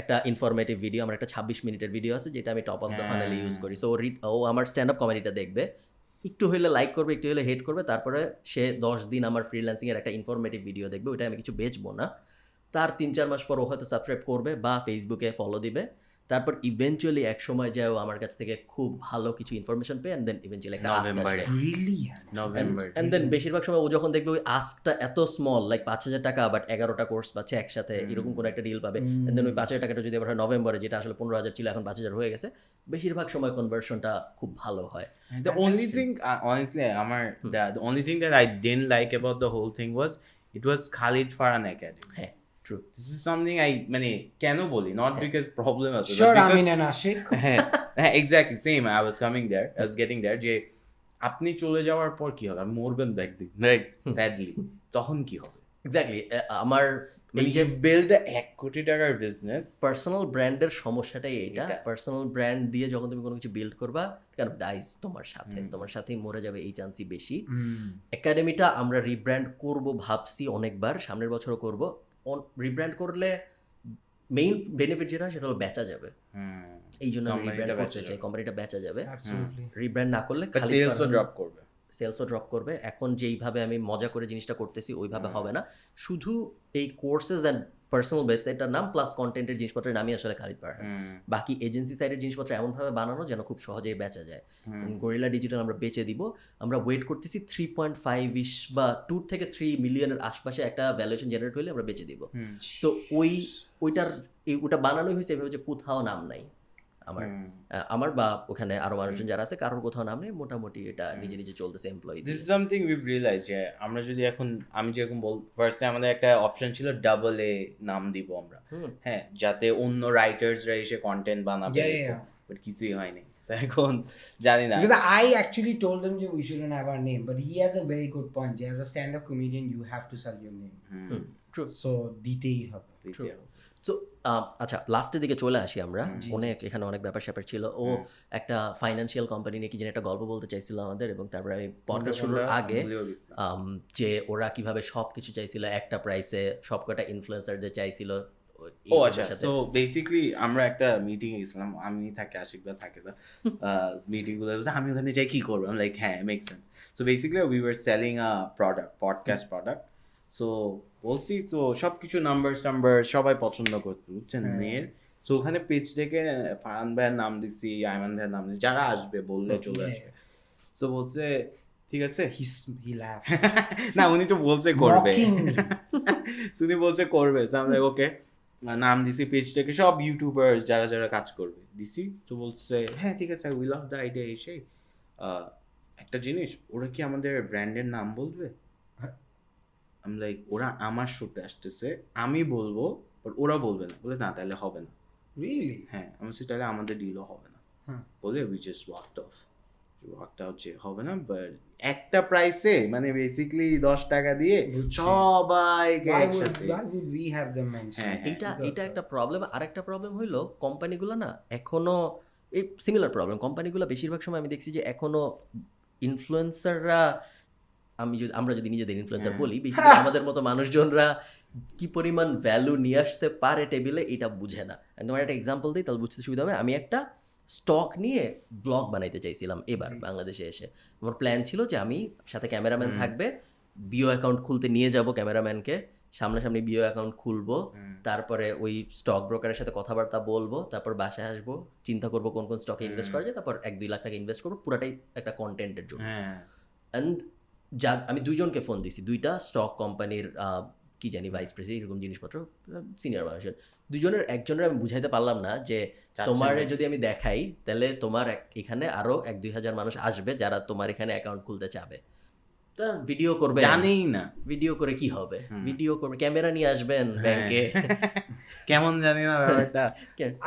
একটা ইনফরমেটিভ ভিডিও, আমার একটা 26 মিনিটের ভিডিও আছে যেটা আমি টপ অফ দ্য ফানেলে ইউজ করি। সো ও আমার স্ট্যান্ড আপ কমেডিটা দেখবে, একটু হইলে লাইক করবে, একটু হইলে হেট করবে, তারপরে সে 10 দিন আমার ফ্রিল্যান্সিংয়ের একটা ইনফরমেটিভ ভিডিও দেখবে, ওইটা আমি কিছু বেচবো না, তার 3-4 মাস পর ও হয়তো সাবস্ক্রাইব করবে বা ফেসবুকে ফলো দিবে, তারপর ইভেনচুয়ালি এক সময় যায় ও আমার কাছ থেকে খুব ভালো কিছু ইনফরমেশন পেয়ে, অ্যান্ড দেন ইভেনচুয়ালি একটা আস্ক আসবে। Brilliant. নভেম্বর। অ্যান্ড দেন বেশিরভাগ সময় ও যখন দেখবে ওই আস্কটা এত স্মল, লাইক 5000 টাকা, বাট 11টা কোর্স পাচ্ছে একসাথে, এরকম কোনো একটা ডিল পাবে, অ্যান্ড দেন ওই 5000 টাকাটা যদি আবার নভেম্বরে, যেটা আসলে 15000 ছিল এখন 5000 হয়ে গেছে, বেশিরভাগ সময় কনভার্সনটা খুব ভালো হয়। The only thing, honestly, the only thing that I didn't like about the whole thing was it was Khalid Farhan Academy. হ্যাঁ, ট্রু। This is something মানে কেন বলি, not because problem আছে, Sure, because Amin and Ashik. হ্যাঁ, exactly same. I was coming there, I was getting there, যে আপনি চলে যাওয়ার পর কি হবে, আপনি মরবেন তো একদিন, রাইট, স্যাডলি, তখন কি হবে? এক্স্যাক্টলি। আমার এই যে বিল্ড 1 কোটি টাকার বিজনেস, পার্সোনাল ব্র্যান্ডের সমস্যাটাই এইটা। এটা। পার্সোনাল ব্র্যান্ড দিয়ে যখন তুমি কোনো কিছু বিল্ড করবা, কেন ডাইস তোমার সাথেই মরে যাবে এই চান্সই বেশি। একাডেমিটা আমরা রিব্র্যান্ড করব ভাবছি অনেকবার, সামনের বছরও করব। রিব্র্যান্ড করলে মেইন বেনিফিট যেটা সেটা হলো বেচা যাবে, এই জন্য আমি রিব্র্যান্ড করতে চাই। কোম্পানিটা বেচা যাবে। রিব্র্যান্ড না করলে খালি সেলসও ড্রপ করবে, সেলসও ড্রপ করবে। এখন যেইভাবে আমি মজা করে জিনিসটা করতেছি ওইভাবে হবে না। শুধু এই কোর্সেস অ্যান্ড পার্সোনাল ওয়েবসাইটটার নাম প্লাস কন্টেন্টের জিনিসপত্রের নামই আসলে খালিদ ফারহান। বাকি এজেন্সি সাইডের জিনিসপত্র এমনভাবে বানানো যেন খুব সহজেই বেচা যায়। গরিলা ডিজিটাল আমরা বেচে দিব। আমরা ওয়েট করতেছি 3.5-ish বা 2 থেকে 3 মিলিয়নের আশপাশে একটা ভ্যালুয়েশন জেনারেট হলে আমরা বেচে দিব। সো ওটা বানানোই হয়েছে এভাবে যে কোথাও নাম নাই আমার বা ওখানে আরো মানুষজন যারা আছে কারোর কোথাও নাম নেই, মোটামুটি এটা নিজে নিজে চলতেছে employee. This is something we realise যে আমরা যদি এখন আমি যেরকম ফার্স্টে আমাদের একটা অপশন ছিল ডাবল এ নাম দিব আমরা, হ্যাঁ, যাতে অন্য রাইটার্সরা এসে কন্টেন্ট বানাবে, বাট কিছুই হয়নি। এখন জানি না, because I actually told him that we shouldn't have our name, but he has a very good point. As a stand-up comedian, you have to sell your name. True. So দিতেই হবে। So আচ্ছা, লাস্টের দিকে চলে আসি আমরা। এখানে অনেক ব্যাপার স্যাপার ছিল। ও একটা ফাইন্যান্সিয়াল কোম্পানি নিয়ে কি যেন একটা গল্প বলতে চাইছিল আমাদের, এবং তারপরে আমি পডকাস্ট শুরুর আগে যে ওরা কিভাবে সব কিছু চাইছিল একটা প্রাইসে, সবকটা ইনফ্লুয়েন্সারদের চাইছিল। ও আচ্ছা, সো বেসিক্যালি আমরা একটা মিটিং এ গেছিলাম, আমি থাকে আশিকদা থাকে না মিটিং গুলো, আমি ওখানে যাই কি করবো, আমি লাইক হ্যাঁ make sense. So basically we were selling a product, podcast product. So বলছি, তো সব কিছু নাম্বার সবাই পছন্দ করছে, বুঝছেন মেয়ের। সো ওখানে পেজ থেকে ফারহান ভাইয়ের নাম দিছি, আইমান ভাইয়ের নাম দিছি, যারা আসবে বললে চলে আসবে। সো বলছে ঠিক আছে, he laughed. না উনি তো বলছে করবে, উনি বলছে করবে। আমরা ওকে নাম দিছি পেজ থেকে, সব ইউটিউবার যারা যারা কাজ করবে দিছি। তো বলছে হ্যাঁ ঠিক আছে, উই লাভ দ্য আইডিয়া। এসে একটা জিনিস, ওরা কি আমাদের ব্র্যান্ডের নাম বলবে? আমি লাইক, ওরা আমার শোতে আসতেছে, আমি বলবো, বাট ওরা বলবে না। বলে না, তাহলে হবে না। Really? হ্যাঁ, আমি বলছি তাহলে আমাদের ডিলও হবে না। বলে উই জাস্ট ওয়াকড অফ। যে হবে না, বাট একটা প্রাইসে মানে বেসিক্যালি 10 টাকা দিয়ে সবাইকে একসাথে। Why would we have them mention? এটা একটা প্রবলেম। আরেকটা প্রবলেম হইলো কোম্পানিগুলো না এখনো এই সিমিলার প্রবলেম। কোম্পানিগুলো বেশিরভাগ সময় আমি দেখছি যে এখনো ইনফ্লুয়েন্সাররা, আমরা যদি নিজেদের ইনফ্লুয়েন্সার বলি, বেশিরভাগ আমাদের মতো মানুষজনরা কি পরিমাণ ভ্যালু নিয়ে আসতে পারে টেবিলে এটা বুঝে না। তোমার একটা এক্সাম্পল দিই তাহলে বুঝতে সুবিধা হবে। আমি একটা স্টক নিয়ে ব্লগ বানাইতে চাইছিলাম এবার বাংলাদেশে এসে। আমার প্ল্যান ছিল যে আমি সাথে ক্যামেরাম্যান থাকবে, বিও অ্যাকাউন্ট খুলতে নিয়ে যাব ক্যামেরাম্যানকে, সামনাসামনি বিও অ্যাকাউন্ট খুলবো, তারপরে ওই স্টক ব্রোকারের সাথে কথাবার্তা বলবো, তারপর বাসায় আসবো, চিন্তা করবো কোন কোন স্টকে ইনভেস্ট করা যায়, তারপর 1-2 লাখ টাকা ইনভেস্ট করবো, পুরাটাই একটা কন্টেন্টের জন্য। অ্যান্ড আমি 2জনকে ফোন দিছি, 2টা স্টক কোম্পানির কি জানি ভাইস প্রেসিডেন্ট এরকম জিনিসপত্র, সিনিয়র মানুষের। 2জনের একজনের আমি বুঝাইতে পারলাম না যে তোমার যদি আমি দেখাই তাহলে তোমার এখানে আরো 1-2 হাজার মানুষ আসবে যারা তোমার এখানে অ্যাকাউন্ট খুলতে চাবে। তা ভিডিও করবে, জানেই না ভিডিও করে কি হবে, ভিডিও করবে, ক্যামেরা নিয়ে আসবেন ব্যাংকে, কেমন জানি না ব্যাপারটা।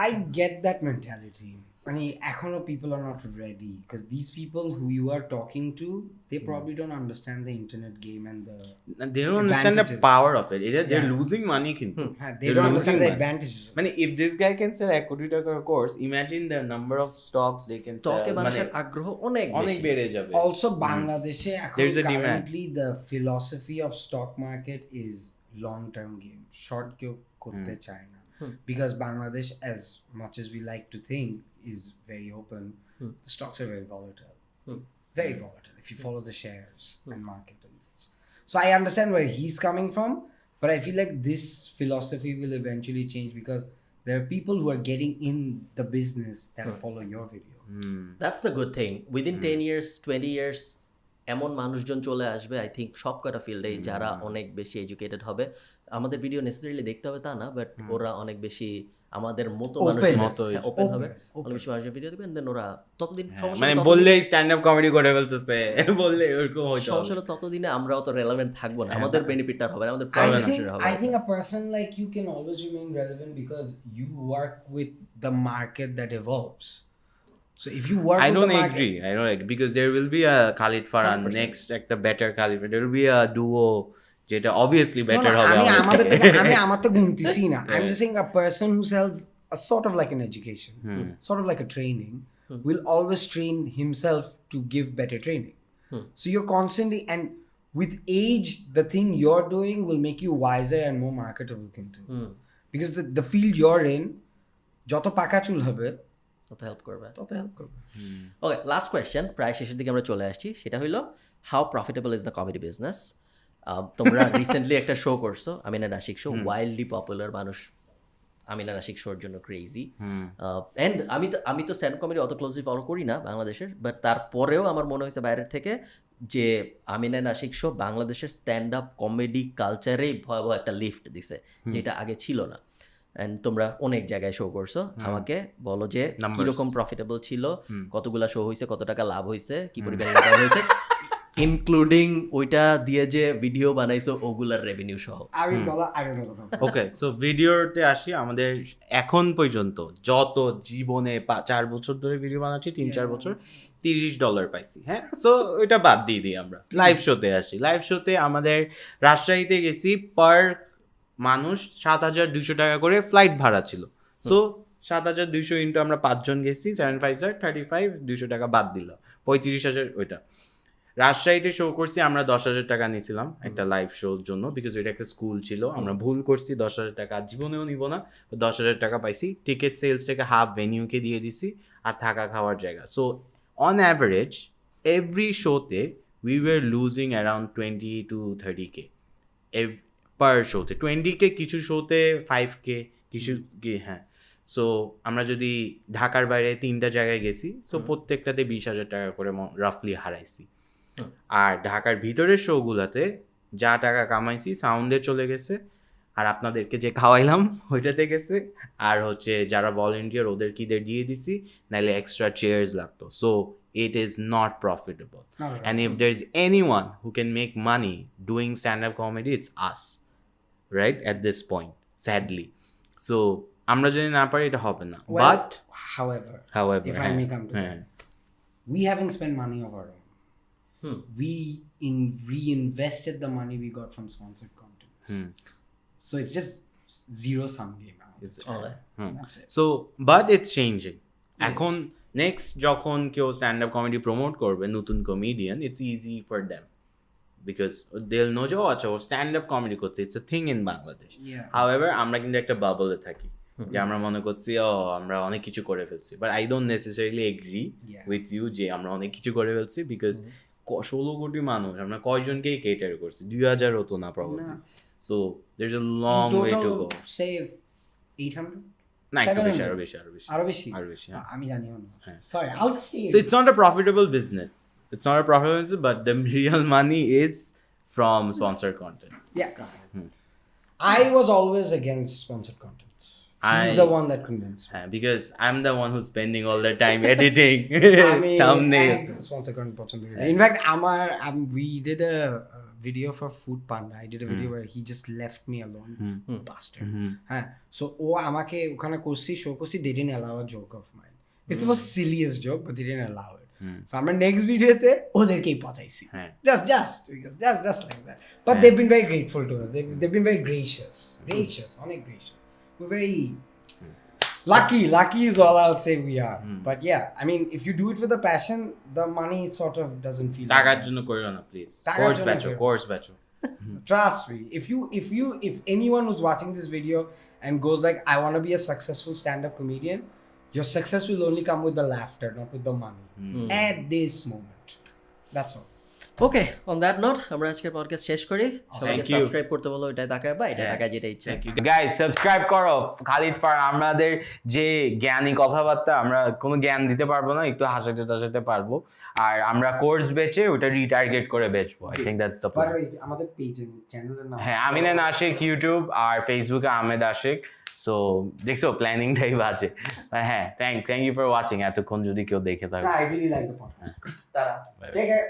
I get that mentality. I mean, echono people are not ready because these people who you are talking to, they probably don't understand the internet game and they don't understand the power of it. They're losing money kintu. They don't understand the advantages. I mean, if this guy can sell 1 কোটি টাকার course, imagine the number of stocks they can sell. স্টকে মানুষের আগ্রহ অনেক বেড়ে যাবে। Also Bangladesh currently the philosophy of stock market is long term game. Short কেউ করতে চায় না। Because Bangladesh, as much as we like to think, is very open. The stocks are very volatile. Very volatile if you follow the shares and market. So I understand where he's coming from, but I feel like this philosophy will eventually change because there are people who are getting in the business that follow your video. That's the good thing. Within 10 years, 20 years, এমন মানুষজন চলে আসবে I think সবকটা ফিল্ডে যারা অনেক বেশি educated হবে। আমাদের ভিডিও নেসেসারিলি দেখতে হবে তা না, বাট ওরা অনেক বেশি আমাদের মতো মানুষের ওপেন হবে, অনেক বেশি মানুষের ভিডিও দিবেন, দেন ওরা ততদিন মানে বললেই স্ট্যান্ড আপ কমেডি করে ফেলতেছে, বললে এরকম হচ্ছে। সমস্যা হলো ততদিনে আমরাও তো রেলেভেন্ট থাকবো না, আমাদের বেনিফিটটা হবে না, আমাদের প্রবলেমটা হবে। I think a person like you can always remain relevant because you work with the market that evolves. So if you work I with don't the market, agree. I don't agree because there will be a Khalid Farhan next, একটা better Khalid. There will be a duo যেটা obviously No, better no, হবে আমি আমাদের আমাদের থেকে। থেকে আমি আমার তো গুনতেছি না I'm just saying a person who sells a sort of like an education sort of like a training will always train himself to give better training so you're constantly and with age the thing you're doing will make you wiser and more marketable কিন্তু because the field you're in যত পাকা চুল হবে তত help করবে। তত help করবে ওকে, last question, প্রায় শেষের দিকে আমরা চলে আসছি, সেটা হলো how profitable is the comedy business? তোমরা রিসেন্টলি একটা শো করছো, Amina Nashik show, wildly popular, মানুষ আমিনা নাশিক শোর জন্য ক্রেজি। অ্যান্ড আমি তো স্ট্যান্ড কমেডি অত ক্লোজলি ফলো করি না বাংলাদেশের, বাট তারপরেও আমার মনে হয়েছে বাইরের থেকে যে আমিনা নাশিক শো বাংলাদেশের স্ট্যান্ড আপ কমেডি কালচারেই ভয়াবহ একটা লিফট দিছে, যেটা আগে ছিল না। অ্যান্ড তোমরা অনেক জায়গায় শো করছো, আমাকে বলো যে কিরকম প্রফিটেবল ছিল, কতগুলা শো হয়েছে, কত টাকা লাভ হয়েছে, কি পরিমাণ ইনকাম হয়েছে, ইনক্লুডিং ওইটা দিয়ে যে ভিডিও বানাইছো ওগুলার রেভিনিউ সহ। আমি বলা আগে ওকে, সো ভিডিওতে আসি। আমাদের এখন পর্যন্ত যত জীবনে 4 বছর ধরে ভিডিও বানাচ্ছি, 3-4 বছর, $30 পাইছি। হ্যাঁ, সো ওইটা বাদ দিয়ে দিই, আমরা লাইভ শোতে আসি। লাইভ শোতে আমাদের রাজশাহীতে গেছি, পার মানুষ 7,200 টাকা করে ফ্লাইট ভাড়া ছিল। সো 7,200 ইন্টু আমরা 5 জন গেছি, 7 5 35, 200 টাকা বাদ দিল, 35,000 ওইটা। রাজশাহীতে শো করছি, আমরা 10,000 টাকা নিয়েছিলাম একটা লাইভ শোর জন্য, বিকজ ওইটা একটা স্কুল ছিল। আমরা ভুল করছি, 10,000 টাকা জীবনেও নিব না, 10,000 টাকা পাইছি। টিকিট সেলস থেকে হাফ ভেনিউকে দিয়ে দিছি, আর থাকা খাওয়ার জায়গা। সো অন অ্যাভারেজ এভরি শোতে we were losing around 20 to 30K পার শোতে। 20K কিছু শোতে, 5K কিছু কি, হ্যাঁ। সো আমরা যদি ঢাকার বাইরে 3টা জায়গায় গেছি, সো প্রত্যেকটাতে 20,000 টাকা করে রাফলি হারাইছি। আর ঢাকার ভিতরের শোগুলাতে যা টাকা কামাইছি সাউন্ডে চলে গেছে, আর আপনাদেরকে যে খাওয়াইলাম ওইটাতে গেছে, আর হচ্ছে যারা ভলেন্টিয়ার ওদেরকে দিয়ে দিছি, নাহলে এক্সট্রা চেয়ার্স লাগতো। So it is not profitable. And if there's anyone who can make money doing stand-up comedy, it's us, right? At this point, sadly. So আমরা যদি না পারি এটা হবে না। But however if I may come to that, we haven't spent money of our own. We reinvested the money we got from sponsored content. So it's just zero sum game now. That's it. So but it's changing. এখন next যখন কেউ stand up comedy promote করবে, নতুন comedian, it's easy for them, because they will know যে ও আচ্ছা ও stand up comedy করছে, it's a thing in Bangladesh. However আমরা কিন্তু একটা বাবলে থাকি, যে আমরা মনে করছি ও আমরা অনেক কিছু করে ফেলছি, but I don't necessarily agree with you যে আমরা অনেক কিছু করে ফেলছি, বিকজ 16 কোটি মানুষ আমরা কয়জনকেই কেটার করছি, 2,000 হতো না probably. So there is a long way to go. Save 800 না, একটু বেশি, আরো বেশি। আমি জানিও না, sorry, I'll just say so it's not a profitable business, but the real money is from sponsored content. I was always against sponsored content. He's the one that convinced me. Because I'm the one who's spending all the time editing thumbnail. Sponsored content পছন্দ করি। In fact, we did a video for Food Panda. I did a video where he just left me alone, bastard. So ও আমাকে ওখানে করছি, show করছি, they didn't allow a joke of mine. It's the most silliest joke, but they didn't allow it. So আমরা next ভিডিওতে ওদেরকেই পচাইছি, just like that. But they've been very grateful to us. They've been very gracious, অনেক gracious. We're very lucky is all I'll say we are. But yeah, I mean, if you do it with a passion, the money sort of doesn't feel টাকার জন্য করিও না please, course ব্যাচো trust me. If anyone who's watching this video and goes like, I want to be a successful stand-up comedian, your success will only come with the laughter, not with the money at this moment. That's all. Okay, on that note আমরা আজকের podcast শেষ করি। সবাইকে subscribe করতে বলো, এটা তাকায় বা এটা তাকায়, যেটা ইচ্ছা। গাইস সাবস্ক্রাইব করো খালিদ ফার। আমাদের যে জ্ঞানী কথাবার্তা, আমরা কোনো জ্ঞান দিতে পারবো না, একটু হাসাতে পারবো, আর আমরা কোর্স বেচে ওটা রিটার্গেট করে বেচবো। I think that's the plan. আমাদের পেজ চ্যানেলের নাম আমিনা নাশিক ইউটিউব, আর ফেসবুকে আহমেদ আশিক। সো দেখছো প্ল্যানিংটাই বাজে। হ্যাঁ, থ্যাংক ইউ ফর ওয়াচিং। এতক্ষণ যদি কেউ দেখে থাকে, I really like the podcast. Take care.